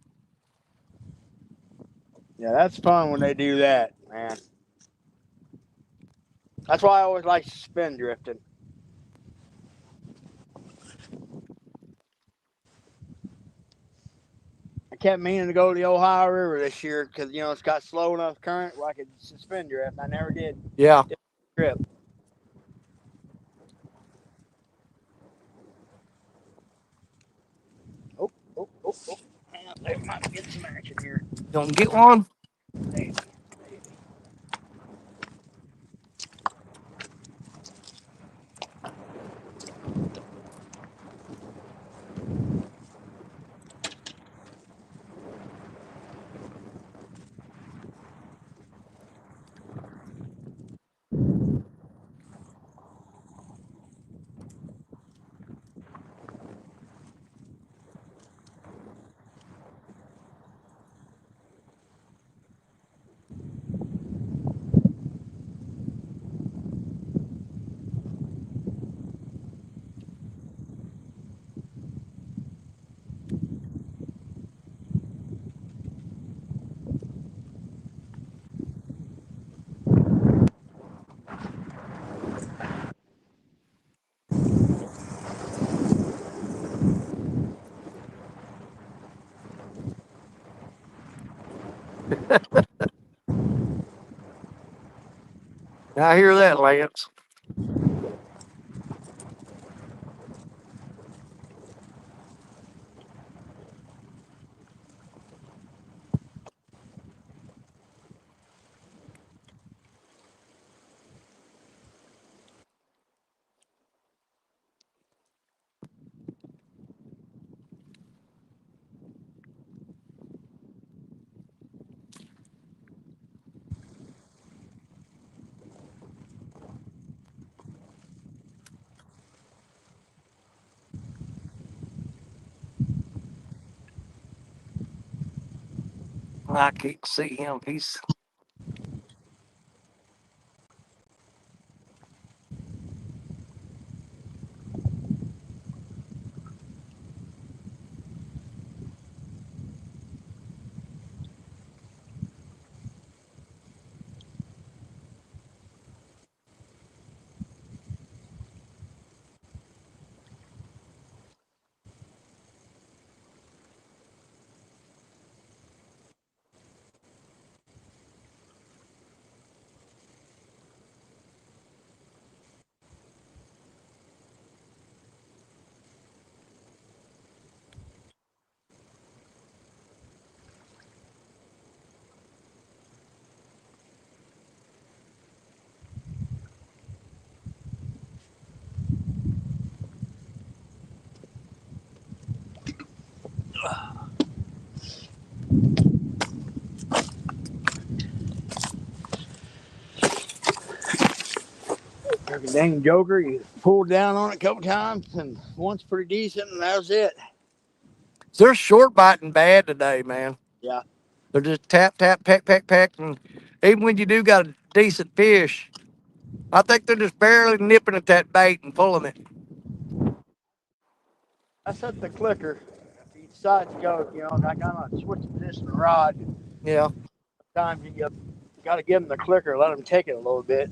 Yeah, that's fun when they do that, man. That's why I always like spin drifting. I kept meaning to go to the Ohio River this year because it's got slow enough current where I could spin drift. I never did. Yeah. Trip. Oh. Hang on, they might get some action here. Don't get one. Hey. I hear that, Lance. I can't see him. He's Dang Joker, you pulled down on it a couple times, and once pretty decent, and that was it. they're short biting bad today, man. Yeah. They're just tap, tap, peck, peck, peck, and even when you do got a decent fish, I think they're just barely nipping at that bait and pulling it. I set the clicker to each side to go, and I kind of switch the position of the rod. Yeah. Sometimes you got to give them the clicker, let them take it a little bit.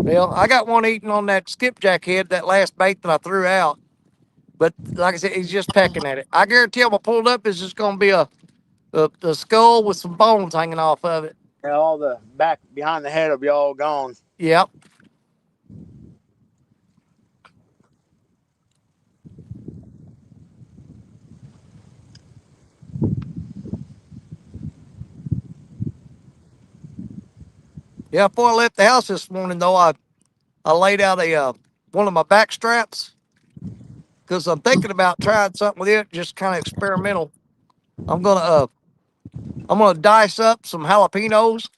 Well, I got one eating on that skipjack head, that last bait that I threw out. But like I said, he's just pecking at it. I guarantee him I pulled up, it's just going to be a skull with some bones hanging off of it. Yeah, all the back behind the head will be all gone. Yep. Yeah, before I left the house this morning, though, I laid out a one of my back straps because I'm thinking about trying something with it, just kind of experimental. I'm gonna dice up some jalapenos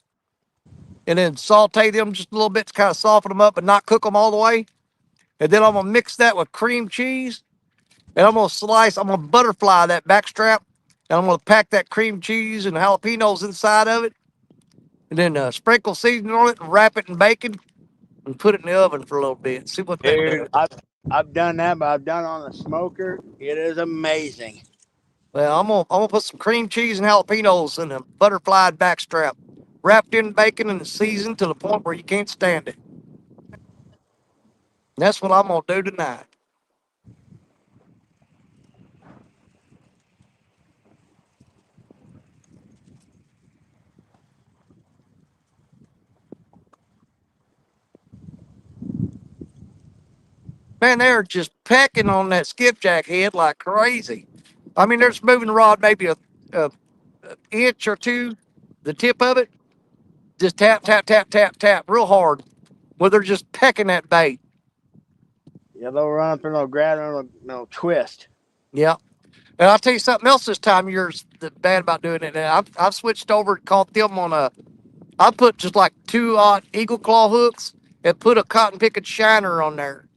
and then saute them just a little bit to kind of soften them up, but not cook them all the way. And then I'm gonna mix that with cream cheese, and I'm gonna butterfly that back strap, and I'm gonna pack that cream cheese and jalapenos inside of it, and then sprinkle seasoning on it and wrap it in bacon and put it in the oven for a little bit. See what that does. Dude, I've done that, but I've done it on the smoker. It is amazing. Well, I'm gonna put some cream cheese and jalapenos in a butterflied backstrap, wrapped in bacon and seasoned to the point where you can't stand it. And that's what I'm gonna do tonight. Man, they're just pecking on that skipjack head like crazy. I mean, they're just moving the rod maybe a inch or two, the tip of it, just tap, tap, tap, tap, tap, real hard, where they're just pecking that bait. Yeah, they'll run up and they'll grab and they'll twist. Yeah. And I'll tell you something else this time of year's bad about doing it. And I've switched over and caught them on I put just like two eagle claw hooks and put a cotton picking shiner on there,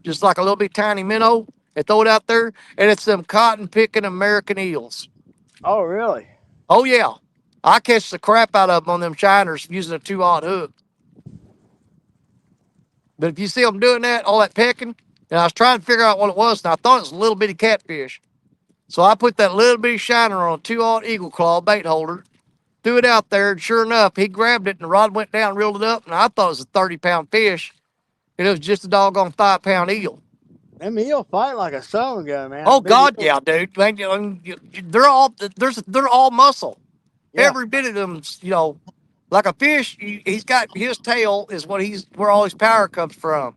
just like a little bit tiny minnow, and throw it out there. And it's them cotton picking American eels. Oh, really? Oh, yeah. I catch the crap out of them on them shiners using a 2-aught hook. But if you see them doing that, all that pecking, and I was trying to figure out what it was, and I thought it was a little bitty catfish. So I put that little bitty shiner on a 2-aught eagle claw bait holder, threw it out there, and sure enough, he grabbed it, and the rod went down, reeled it up, and I thought it was a 30-pound fish, and it was just a doggone 5-pound eel. Them eel fight like a son gun, man. Oh Big God, eel. yeah, dude. Man, they're all muscle. Yeah. every bit of them's, like a fish. He's got his tail is where all his power comes from.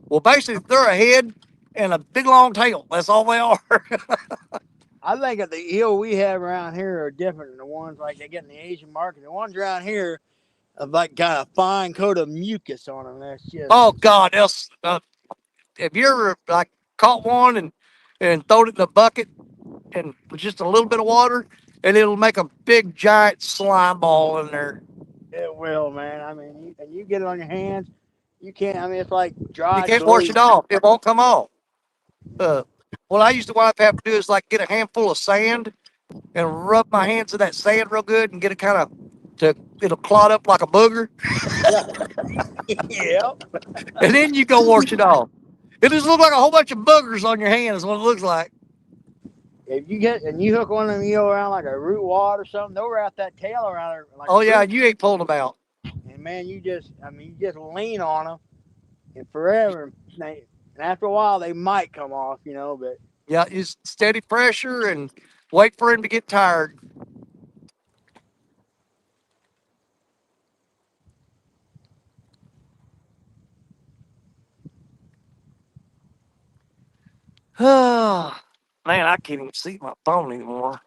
Well, basically, they're a head and a big long tail. That's all they are. I think that the eel we have around here are different than the ones like they get in the Asian market. The ones around here have like got a fine coat of mucus on them. That's just Oh God, else. Have you ever like caught one and throwed it in a bucket and with just a little bit of water, and it'll make a big giant slime ball in there. it will, man. I mean, and you get it on your hands, you can't. I mean, it's like You dried can't wash glue. it off. It won't come off. Uh, what I used to what I have to do is like get a handful of sand and rub my hands in that sand real good and get it kind of it'll clot up like a booger, Yeah. and then you go wash it off. It just looks like a whole bunch of boogers on your hand is what it looks like. If you get and you hook one of them eel around like a root wad or something, they'll wrap that tail around her like. Oh a yeah, root. you ain't pulling them out. And man, you just lean on them, and forever. And after a while, they might come off, but. Yeah, just steady pressure and wait for him to get tired. Man, I can't even see my phone anymore.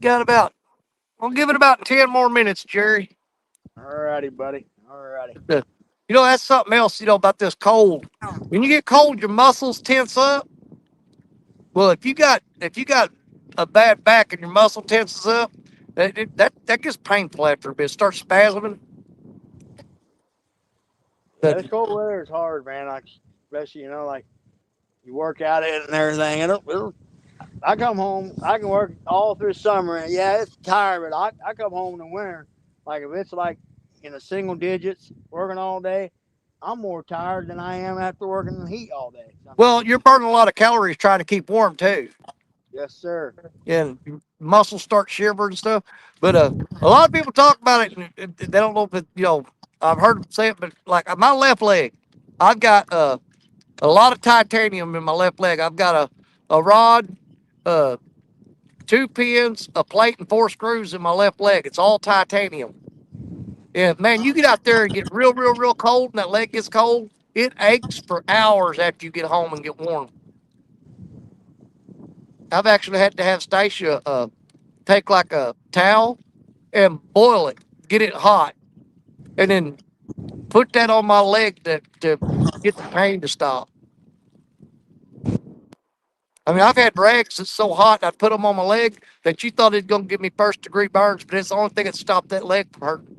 Got about, I'll give it about 10 more minutes, Jerry. Alrighty, buddy. Alrighty. That's something else, about this cold. When you get cold, your muscles tense up. Well, if you got a bad back and your muscle tenses up, that gets painful after a bit. It starts spasming. Yeah, this cold weather is hard, man. Like, especially, like you work out it and everything. I come home, I can work all through summer. And yeah, it's tired, but I come home in the winter. Like, if it's like in the single digits, working all day, I'm more tired than I am after working in the heat all day. So, Well, you're burning a lot of calories trying to keep warm too. yes, sir. And your muscles start shivering and stuff. But a lot of people talk about it, and they don't know if it, I've heard them say it, but like my left leg, I've got a lot of titanium in my left leg. I've got a rod, 2 pins, a plate, and 4 screws in my left leg. It's all titanium. Yeah, man, you get out there and get real, real, real cold, and that leg gets cold. It aches for hours after you get home and get warm. I've actually had to have Stacia take like a towel and boil it, get it hot, and then put that on my leg to get the pain to stop. I mean, I've had rags that's so hot I put them on my leg that you thought it was going to give me 1st-degree burns, but it's the only thing that stopped that leg from hurting.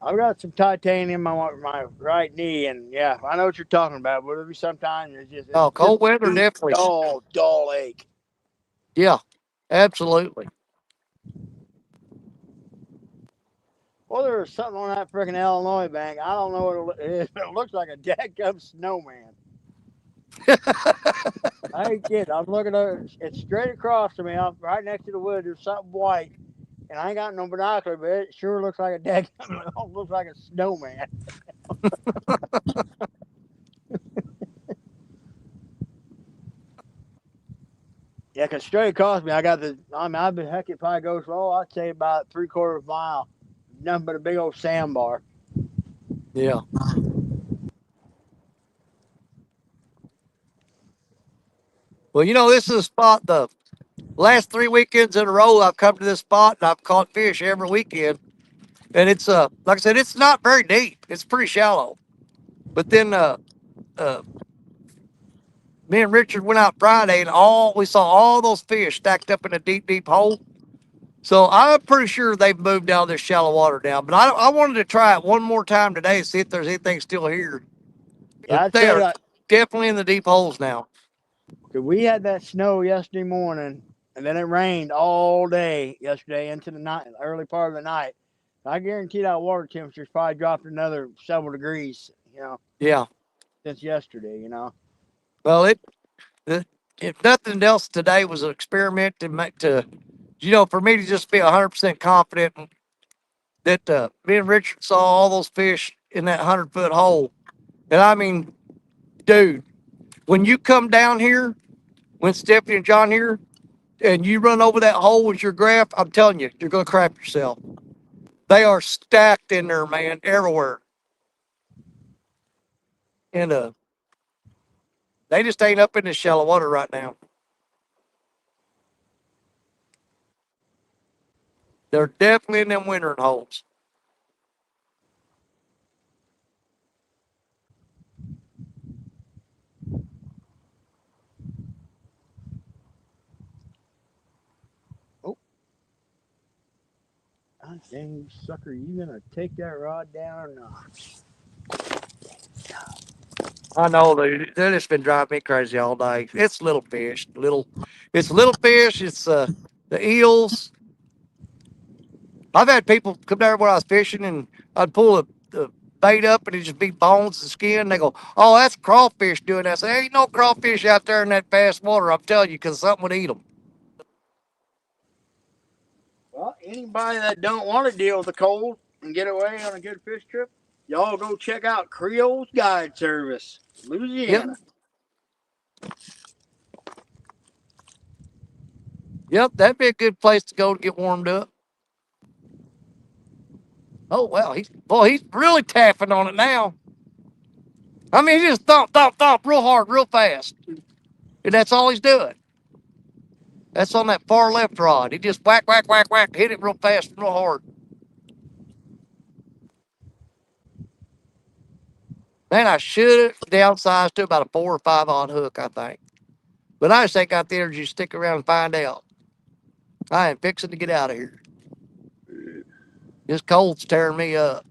I've got some titanium on my right knee, and yeah, I know what you're talking about. But every sometimes it's Cold just weather definitely. dull ache. Yeah, absolutely. Well, there was something on that freaking Illinois bank. I don't know what it is, but it looks like a dadgum snowman. I ain't kidding. I'm looking at it. It's straight across from me. I'm right next to the wood. There's something white, and I ain't got no binocular, but it sure looks like a dadgum. It looks like a snowman. Yeah, because straight across me, I got the. I mean, I've been heck. It probably goes I'd say about 3/4 mile. Nothing but a big old sandbar. Yeah. Well, this is a spot. The last 3 weekends in a row, I've come to this spot and I've caught fish every weekend. And it's like I said, it's not very deep. It's pretty shallow. But then me and Richard went out Friday and we saw all those fish stacked up in a deep, deep hole. So I'm pretty sure they've moved out of this shallow water now. But I wanted to try it one more time today to see if there's anything still here. Yeah, I'd They say are that definitely in the deep holes now. because we had that snow yesterday morning, and then it rained all day yesterday into the night, early part of the night. I guarantee that water temperature's probably dropped another several degrees, Yeah. since yesterday. Well, if nothing else today was an experiment to make for me to just be 100% confident that me and Richard saw all those fish in that 100-foot hole. And I mean, dude, when you come down here, when Stephanie and John here, and you run over that hole with your graph, I'm telling you, you're gonna crap yourself. They are stacked in there, man, everywhere. And they just ain't up in the shallow water right now. They're definitely in them wintering holes. Oh, dang, you sucker, you gonna take that rod down or not? I know they just been driving me crazy all day. It's little fish, it's little fish. It's the eels. I've had people come there where I was fishing, and I'd pull the bait up, and it'd just be bones and skin. They go, "Oh, that's crawfish doing that." I say, "Ain't no crawfish out there in that fast water. I'm telling you, because something would eat them." Well, anybody that don't want to deal with the cold and get away on a good fish trip, y'all go check out Creole's Guide Service, Yep. Louisiana. Yep, that'd be a good place to go to get warmed up. Oh well, he's really tapping on it now. I mean, he just thump real hard, real fast, and that's all he's doing. That's on that far left rod. He just whack, whack, whack, whack, hit it real fast and real hard. Man, I should have downsized to about a 4 or 5 on hook, I think. But I just ain't got the energy to stick around and find out. I am fixing to get out of here. This cold's tearing me up.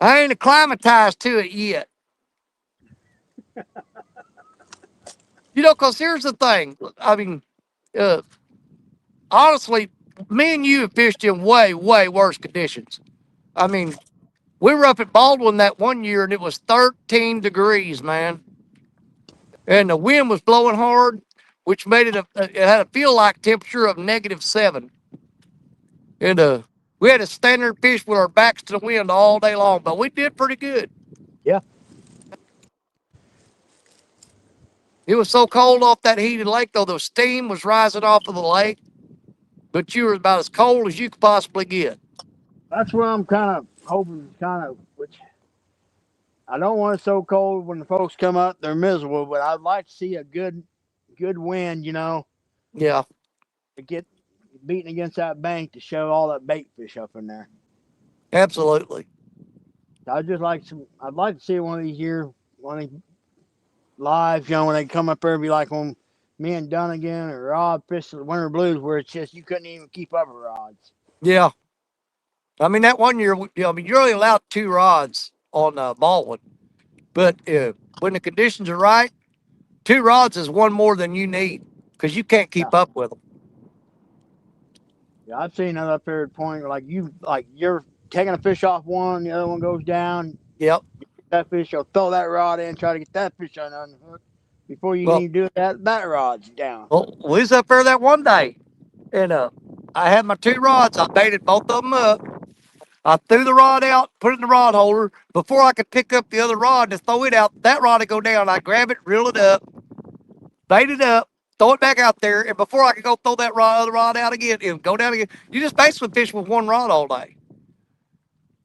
I ain't acclimatized to it yet. Because here's the thing. I mean, uh, honestly, me and you have fished in way, way worse conditions. I mean, we were up at Baldwin that one year, and it was 13 degrees, man. And the wind was blowing hard, which made it it had a feel like temperature of -7. And we had to stand there and fish with our backs to the wind all day long, but we did pretty good. Yeah. It was so cold off that heated lake, though, the steam was rising off of the lake, but you were about as cold as you could possibly get. That's what I'm kind of hoping, which I don't want it so cold when the folks come up, they're miserable, but I'd like to see a good wind, Yeah, to get beating against that bank to show all that bait fish up in there. absolutely. I'd like to see one of these here, one of these live, when they come up there and be like on me and Dunnigan or Rob fish the Winter Blues, where it's just you couldn't even keep up with rods. Yeah. I mean, that one year, you're only allowed 2 rods on Baldwin, but when the conditions are right, 2 rods is one more than you need because you can't keep up with them. Yeah, I've seen that up there at point where you're taking a fish off one, the other one goes down. Yep. That fish, you'll throw that rod in, try to get that fish on the hook. Before you Well, can even do that rod's down. Well, we was up there that one day, and I had my 2 rods. I baited both of them up. I threw the rod out, put it in the rod holder. Before I could pick up the other rod to throw it out, that rod would go down. I grab it, reel it up, bait it up, throw it back out there, and before I could go throw that other rod out again, it would go down again. You just basically fish with one rod all day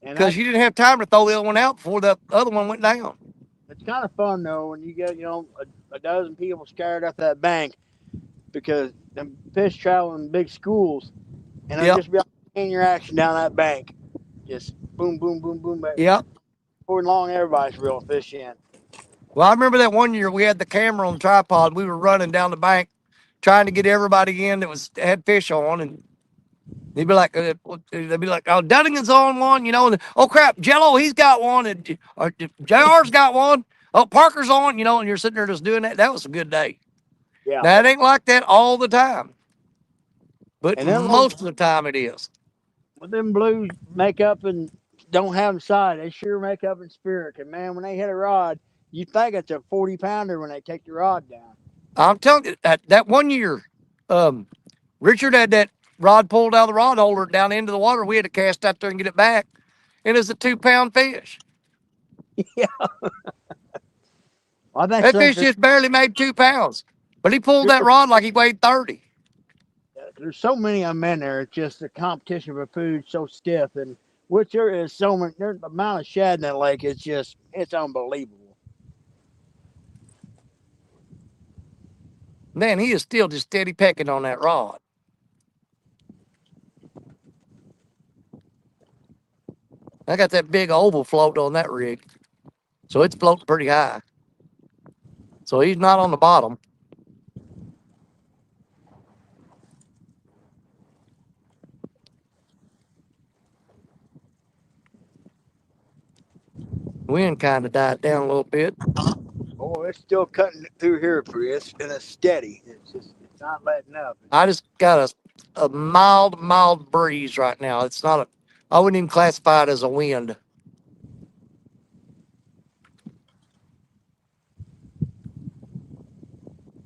because you didn't have time to throw the other one out before the other one went down. It's kind of fun though when you get a dozen people scared up that bank because the fish travel in big schools, and they'll just be in your action down that bank, just boom, boom, boom, boom. Yep. Before long, everybody's reeling fish in. Well, I remember that one year we had the camera on the tripod. We were running down the bank trying to get everybody in that had fish on, and they'd be like, "Oh, Dunnigan's on one," and oh crap, Jello, he's got one, and JR's got one. Oh, Parker's on, and you're sitting there just doing that. That was a good day. Yeah. Now, it ain't like that all the time, but most of the time it is. With them blues make up and don't have them side, they sure make up in spirit. And man, when they hit a rod, you think it's a 40-pounder when they take the rod down. I'm telling you, that one year, Richard had that rod pulled out of the rod holder down into the water. We had to cast out there and get it back, and it was a 2-pound fish. I think That fish just barely made 2 pounds, but he pulled that rod like he weighed 30. there's so many of them in there. It's just the competition for food so stiff, and which there is so many. There's the amount of shad in that lake. It's unbelievable. Man, he is still just steady pecking on that rod. I got that big oval float on that rig, so it's floating pretty high. So he's not on the bottom. Wind kind of died down a little bit. Oh, it's still cutting through here for you. It's steady. It's not letting up. I just got a mild breeze right now. It's not a, I wouldn't even classify it as a wind.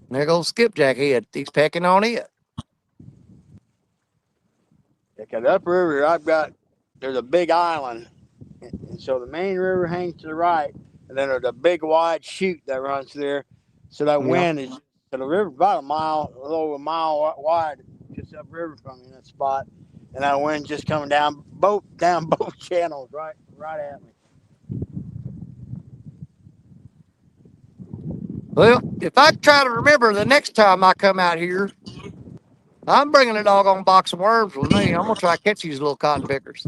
There goes Skipjack head. He's pecking on it. Because upriver, there's a big island, and so the main river hangs to the right, and then there's a big wide chute that runs through there. So that wind is, so the river's about a little over a mile wide, just upriver from me in that spot, and that wind just coming down both channels, right at me. Well, if I try to remember the next time I come out here, I'm bringing a doggone box of worms with me. I'm gonna try to catch these little cotton pickers.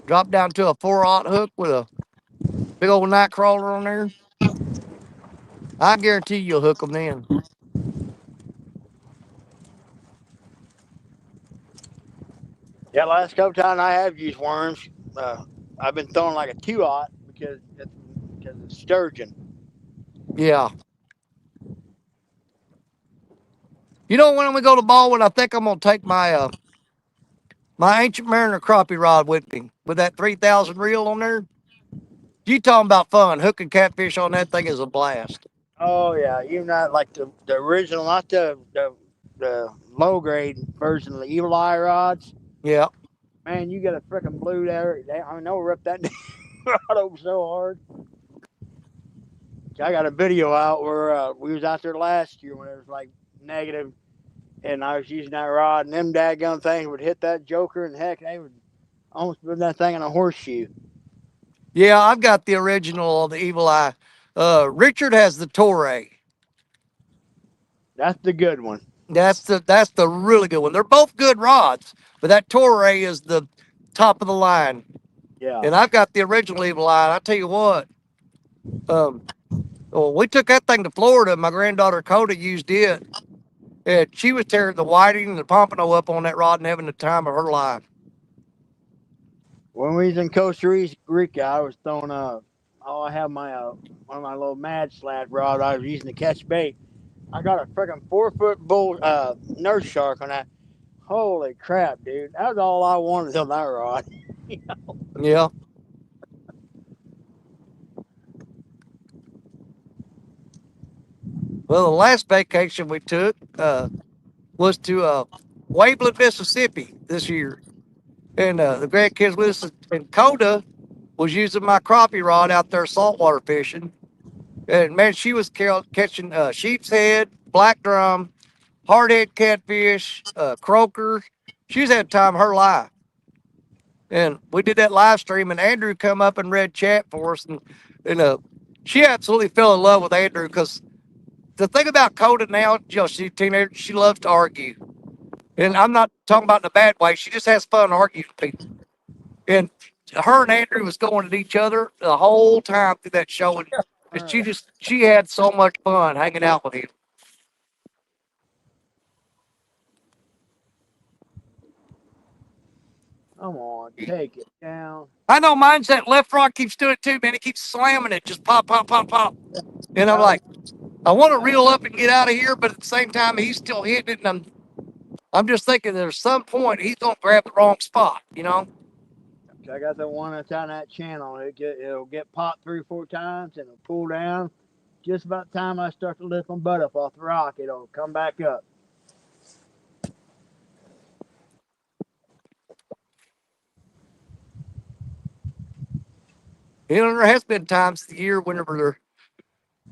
Drop down to a 4/0 hook with a big old night crawler on there. I guarantee you'll hook them then. Yeah, last couple times I have used worms, I've been throwing like a 2/0 because it's sturgeon. Yeah. You know, when we go to Baldwin, I think I'm gonna take my my Ancient Mariner crappie rod with me with that 3,000 reel on there. You talking about fun? Hooking catfish on that thing is a blast. Oh yeah, even not like the original, not the low grade version of the Evil Eye rods. Yeah. Man, you got a freaking blue there. I know rip that rod over so hard. I got a video out where we was out there last year when it was like negative, and I was using that rod, and them dadgum things would hit that joker, and heck, they would almost put that thing in a horseshoe. Yeah, I've got the original of the Evil Eye. Richard has the Torre. That's the good one. That's the really good one. They're both good rods, but that Torre is the top of the line. Yeah. And I've got the original Evil Eye. I tell you what, well, we took that thing to Florida. My granddaughter Coda used it, and she was tearing the whiting and the pompano up on that rod and having the time of her life. When we was in Costa Rica, I was throwing I have my one of my little Mad Slab rod I was using to catch bait. I got a freaking 4-foot bull nurse shark on that. Holy crap, dude! That was all I wanted on that rod. Yeah. Well, the last vacation we took was to Waveland, Mississippi this year. And the grandkids with us, and Coda was using my crappie rod out there saltwater fishing. And man, she was catching sheep's head, black drum, hardhead catfish, croaker. She was having time of her life. And we did that live stream, and Andrew come up and read chat for us, and she absolutely fell in love with Andrew because the thing about Coda now, you know, she's a teenager, she loves to argue. And I'm not talking about in a bad way. She just has fun arguing with people. And her and Andrew was going at each other the whole time through that show. And she had so much fun hanging out with him. Come on, take it down. I know mine's that left rod keeps doing it too, man. He keeps slamming it, just pop, pop, pop, pop. And I'm like, I want to reel up and get out of here, but at the same time, he's still hitting it. And I'm just thinking there's some point he's going to grab the wrong spot, you know? I got the one that's on that channel. It'll get popped 3 or 4 times, and it'll pull down. Just about the time I start to lift my butt up off the rock, it'll come back up. You know, there has been times of the year whenever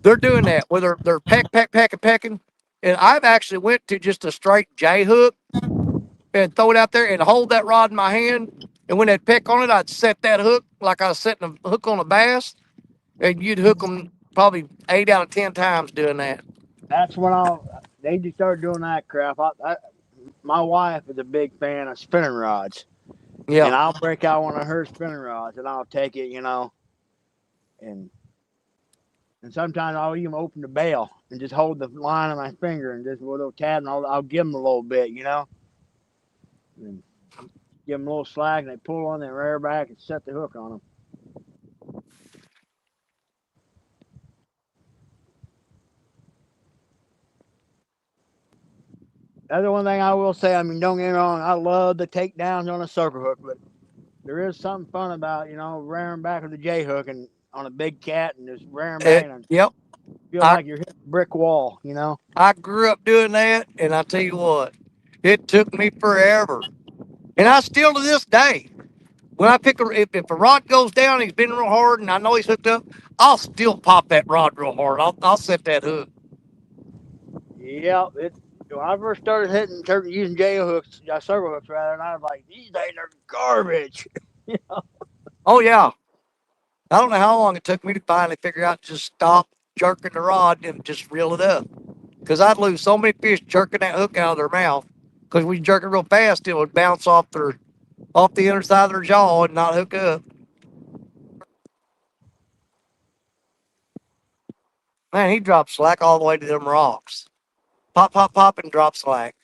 they're doing that, whether they're pecking. And I've actually went to just a straight J hook and throw it out there and hold that rod in my hand. And when they'd peck on it, I'd set that hook like I was setting a hook on a bass, and you'd hook them probably 8 out of 10 times doing that. That's when they just started doing that crap. My wife is a big fan of spinning rods, Yeah. and I'll break out one of her spinning rods, and I'll take it, and sometimes I'll even open the bail and just hold the line on my finger and just with a little tab, and I'll give them a little bit, and give them a little slack, and they pull on, they rear back and set the hook on them. That's the one thing I will say. I mean, don't get me wrong, I love the takedowns on a circle hook, but there is something fun about, rearing back with the J hook and on a big cat and just rearing back and Yep. feel I, like you're hitting a brick wall, I grew up doing that, and I tell you what, it took me forever. And I still to this day, when I pick if a rod goes down, he's been real hard, and I know he's hooked up, I'll still pop that rod real hard. I'll set that hook. Yeah, when I first started using J hooks, circle hooks rather, and I was like, these things are garbage. Oh yeah, I don't know how long it took me to finally figure out just stop jerking the rod and just reel it up. Because I'd lose so many fish jerking that hook out of their mouth. Because when you jerk it real fast, it would bounce off the inner side of their jaw and not hook up. Man, he dropped slack all the way to them rocks. Pop, pop, pop, and drop slack.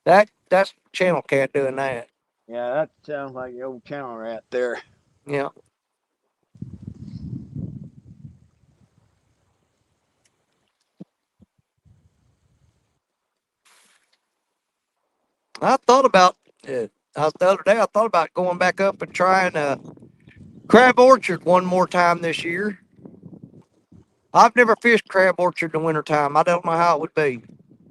That's channel cat doing that. Yeah, that sounds like the old channel rat there. Yeah. I thought about it. The other day, I thought about going back up and trying Crab Orchard one more time this year. I've never fished Crab Orchard in the wintertime. I don't know how it would be.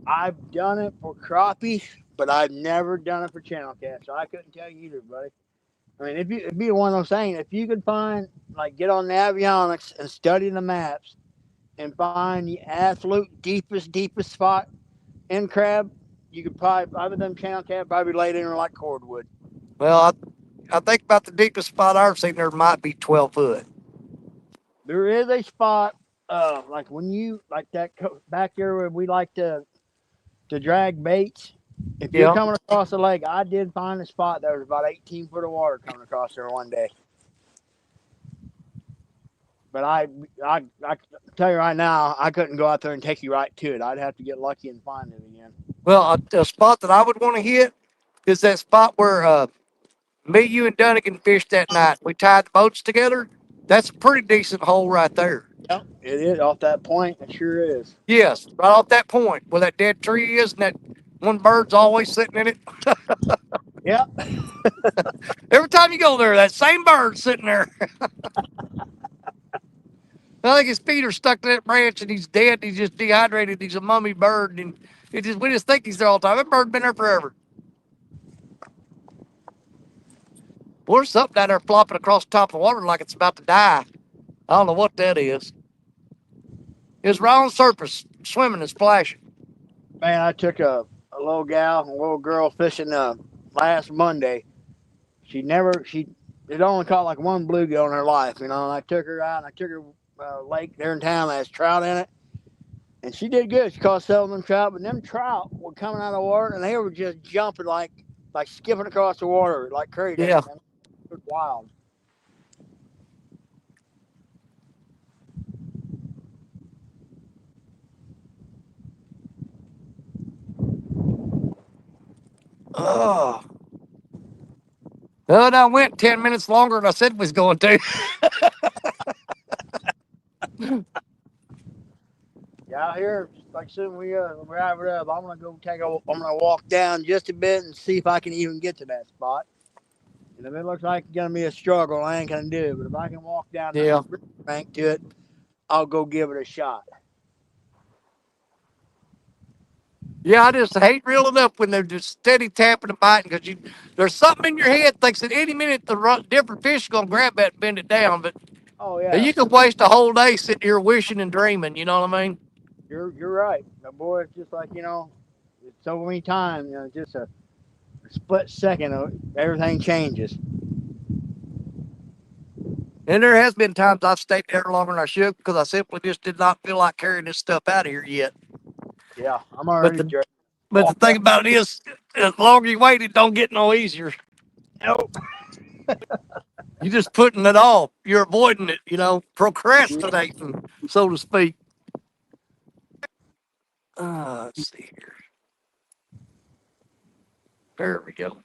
I've done it for crappie, but I've never done it for channel cat, so I couldn't tell you either, buddy. I mean, it'd be one of those things. If you could find, like, get on Navionics and study the maps and find the absolute deepest spot in crab, you could probably, other than channel cat, probably lay it in like cordwood. Well, I think about the deepest spot I've seen there might be 12 foot. There is a spot, like when you like that back there where we like to drag baits. If you're Yeah. coming across the lake, I did find a spot that was about 18 foot of water coming across there one day. But I tell you right now, I couldn't go out there and take you right to it. I'd have to get lucky and find it again. Well, a spot that I would want to hit is that spot where me, you, and Dunnigan fished that night. We tied the boats together. That's a pretty decent hole right there. Yep, it is off that point. It sure is. Yes, right off that point where that dead tree is and that one bird's always sitting in it. Yep. Every time you go there, that same bird's sitting there. I think his feet are stuck to that branch and he's dead. He's just dehydrated. He's a mummy bird. And we just think he's there all the time. That bird's been there forever. Well, there's something down there flopping across the top of the water like it's about to die. I don't know what that is. It's right on the surface, swimming and splashing. Man, I took a little girl fishing last Monday. She had only caught like one bluegill in her life, And I took her out and I took her lake there in town that has trout in it. And she did good. She caught several of them trout, but them trout were coming out of the water and they were just jumping like skipping across the water like crazy. Yeah. It was wild. Oh. Well, I went 10 minutes longer than I said was going to. Yeah, out here, like soon we wrap it up. I'm gonna walk down just a bit and see if I can even get to that spot. And if it looks like it's gonna be a struggle, I ain't gonna do it. But if I can walk down Yeah. the bank to it, I'll go give it a shot. Yeah, I just hate reeling up when they're just steady tapping and biting because there's something in your head thinks at any minute different fish is gonna grab that and bend it down. But Oh yeah, you could waste a whole day sitting here wishing and dreaming. You know what I mean? you're right. But boy, it's just like so many times. Just a split second, everything changes. And there has been times I've stayed there longer than I should because I simply just did not feel like carrying this stuff out of here yet. Yeah, I'm But already. the thing about it is, as longer you wait, it don't get no easier. Nope. You're just putting it off. You're avoiding it. Procrastinating, so to speak. Let's see here. There we go.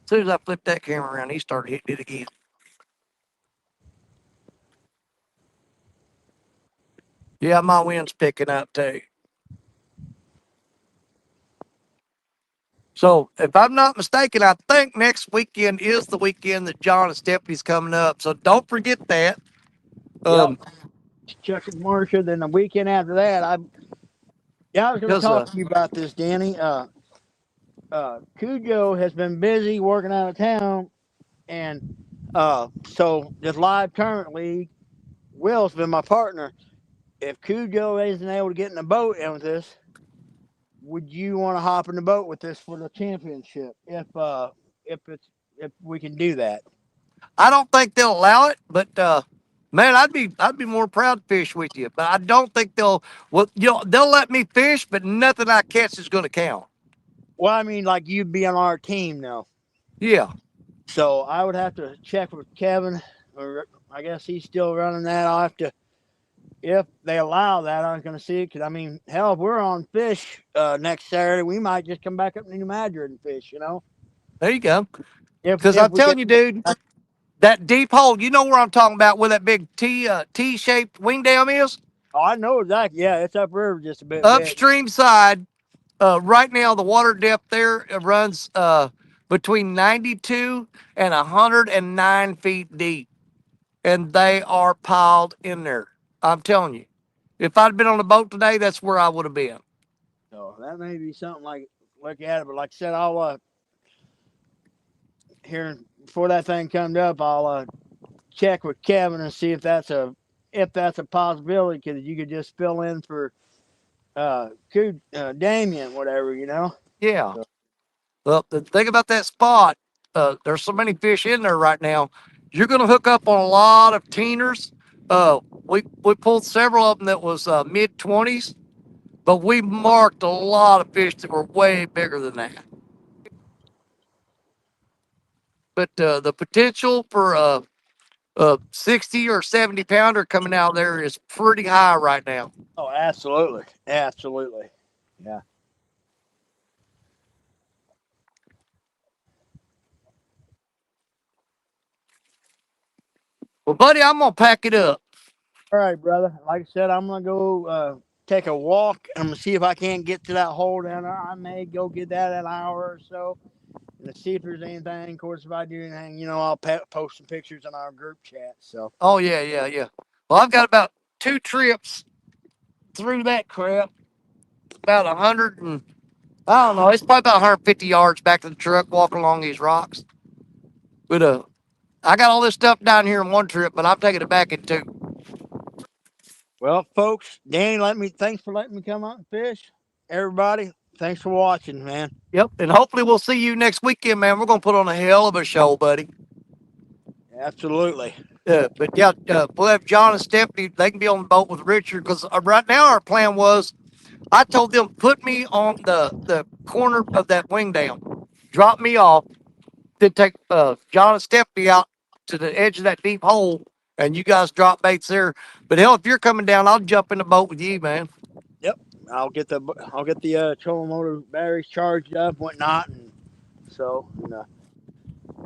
As soon as I flipped that camera around, he started hitting it again. Yeah, my wind's picking up too. So, if I'm not mistaken, I think next weekend is the weekend that John and Stephanie's coming up. So don't forget that. Yep. Chuck and Marcia. Then the weekend after that, I was going to talk to you about this, Danny. Cujo has been busy working out of town, and so this live tournament league, Will's been my partner. If Cujo isn't able to get in the boat in with this, would you want to hop in the boat with us for the championship? If we can do that. I don't think they'll allow it, but man, I'd be more proud to fish with you. But I don't think they'll. Well, they'll let me fish, but nothing I catch is going to count. Well, I mean, like you'd be on our team now. Yeah. So I would have to check with Kevin, or I guess he's still running that. I'll have to, if they allow that, I was going to see it. Because, I mean, hell, if we're on fish next Saturday, we might just come back up to New Madrid and fish, There you go. If Because I'm telling you, dude, that deep hole, you know where I'm talking about, where that big T-shaped wing dam is? Oh, I know exactly. Yeah, it's upriver just a bit. Upstream side. Right now, the water depth there runs between 92 and 109 feet deep. And they are piled in there. I'm telling you. If I'd been on a boat today, that's where I would have been. So that may be something like look at it. But like I said, I'll here before that thing comes up, I'll check with Kevin and see if that's a possibility. Because you could just fill in for Damien, whatever, Yeah. Well, the thing about that spot, there's so many fish in there right now. You're going to hook up on a lot of teeners. We pulled several of them that was mid 20s, but we marked a lot of fish that were way bigger than that. But the potential for a 60 or 70 pounder coming out there is pretty high right now. Oh, absolutely. Absolutely. Yeah. Well, buddy, I'm going to pack it up. All right, brother. Like I said, I'm going to go take a walk. I'm going to see if I can't get to that hole down there. I may go get that in an hour or so and see if there's anything. Of course, if I do anything, I'll post some pictures in our group chat. So. Oh, yeah. Well, I've got about 2 trips through that crap. About 100 and, I don't know, it's probably about 150 yards back to the truck walking along these rocks. But I got all this stuff down here in one trip, but I'm taking it back in 2. Well, folks, Danny, thanks for letting me come out and fish. Everybody, thanks for watching, man. Yep, and hopefully we'll see you next weekend, man. We're going to put on a hell of a show, buddy. Absolutely. But yeah, we'll have John and Stephanie. They can be on the boat with Richard because right now our plan was I told them, put me on the corner of that wing dam, drop me off, then take John and Stephanie out to the edge of that deep hole, and you guys drop baits there. But hell, if you're coming down, I'll jump in the boat with you, man. Yep, I'll get the trolling motor batteries charged up, whatnot, and so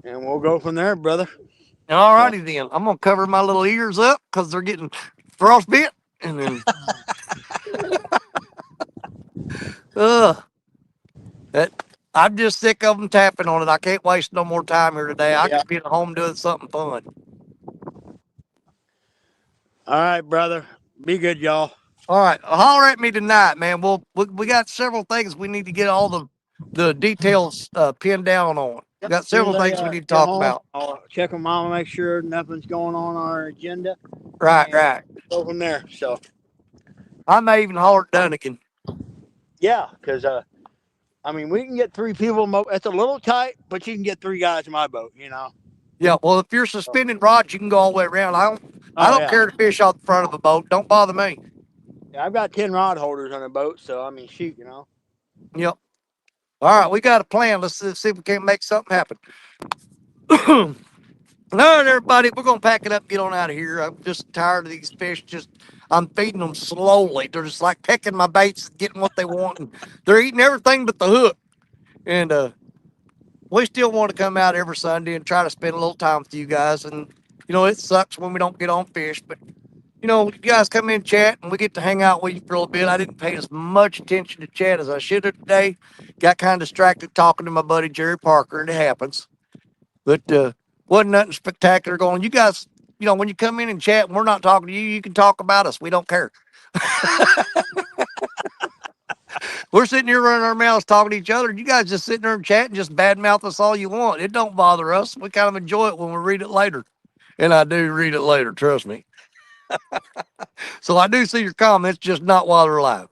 and we'll go from there, brother. All righty then. I'm gonna cover my little ears up because they're getting frostbit, and then I'm just sick of them tapping on it. I can't waste no more time here today. I could be at home doing something fun. All right, brother. Be good, y'all. All right, holler at me tonight, man. We got several things we need to get all the details pinned down on. We got As soon several as things we I need to get talk home, about. I'll check with Mama, make sure nothing's going on our agenda, Right, and right. go from there. So I may even holler at Dunnigan. yeah, because I mean, we can get 3 people. It's a little tight, but you can get 3 guys in my boat. You know. Yeah, well, if you're suspended rods, you can go all the way around. I Oh don't yeah. care to fish off the front of a boat. Don't bother me. Yeah, I've got 10 rod holders on a boat, so I mean, shoot, you know. Yep. All right, we got a plan. Let's see if we can't make something happen. All right, everybody, we're gonna pack it up, and get on out of here. I'm just tired of these fish. I'm feeding them slowly. They're just like pecking my baits, getting what they want, and they're eating everything but the hook. And we still want to come out every Sunday and try to spend a little time with you guys. And it sucks when we don't get on fish, but you guys come in chat and we get to hang out with you for a little bit. I didn't pay as much attention to chat as I should have today. Got kind of distracted talking to my buddy Jerry Parker, and it happens. But wasn't nothing spectacular going. You guys, when you come in and chat and we're not talking to you, you can talk about us. We don't care. We're sitting here running our mouths talking to each other. You guys just sitting there and chatting, just badmouth us all you want. It don't bother us. We kind of enjoy it when we read it later. And I do read it later, trust me. So I do see your comments, just not while they're live.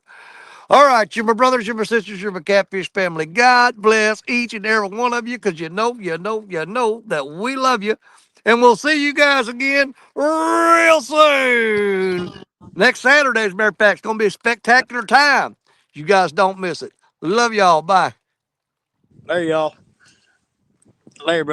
All right, you're my brothers, you're my sisters, you're my catfish family. God bless each and every one of you, because you know that we love you. And we'll see you guys again real soon. Next Saturday, as a matter of fact, it's going to be a spectacular time. You guys don't miss it. Love y'all. Bye. There y'all. Later, brother.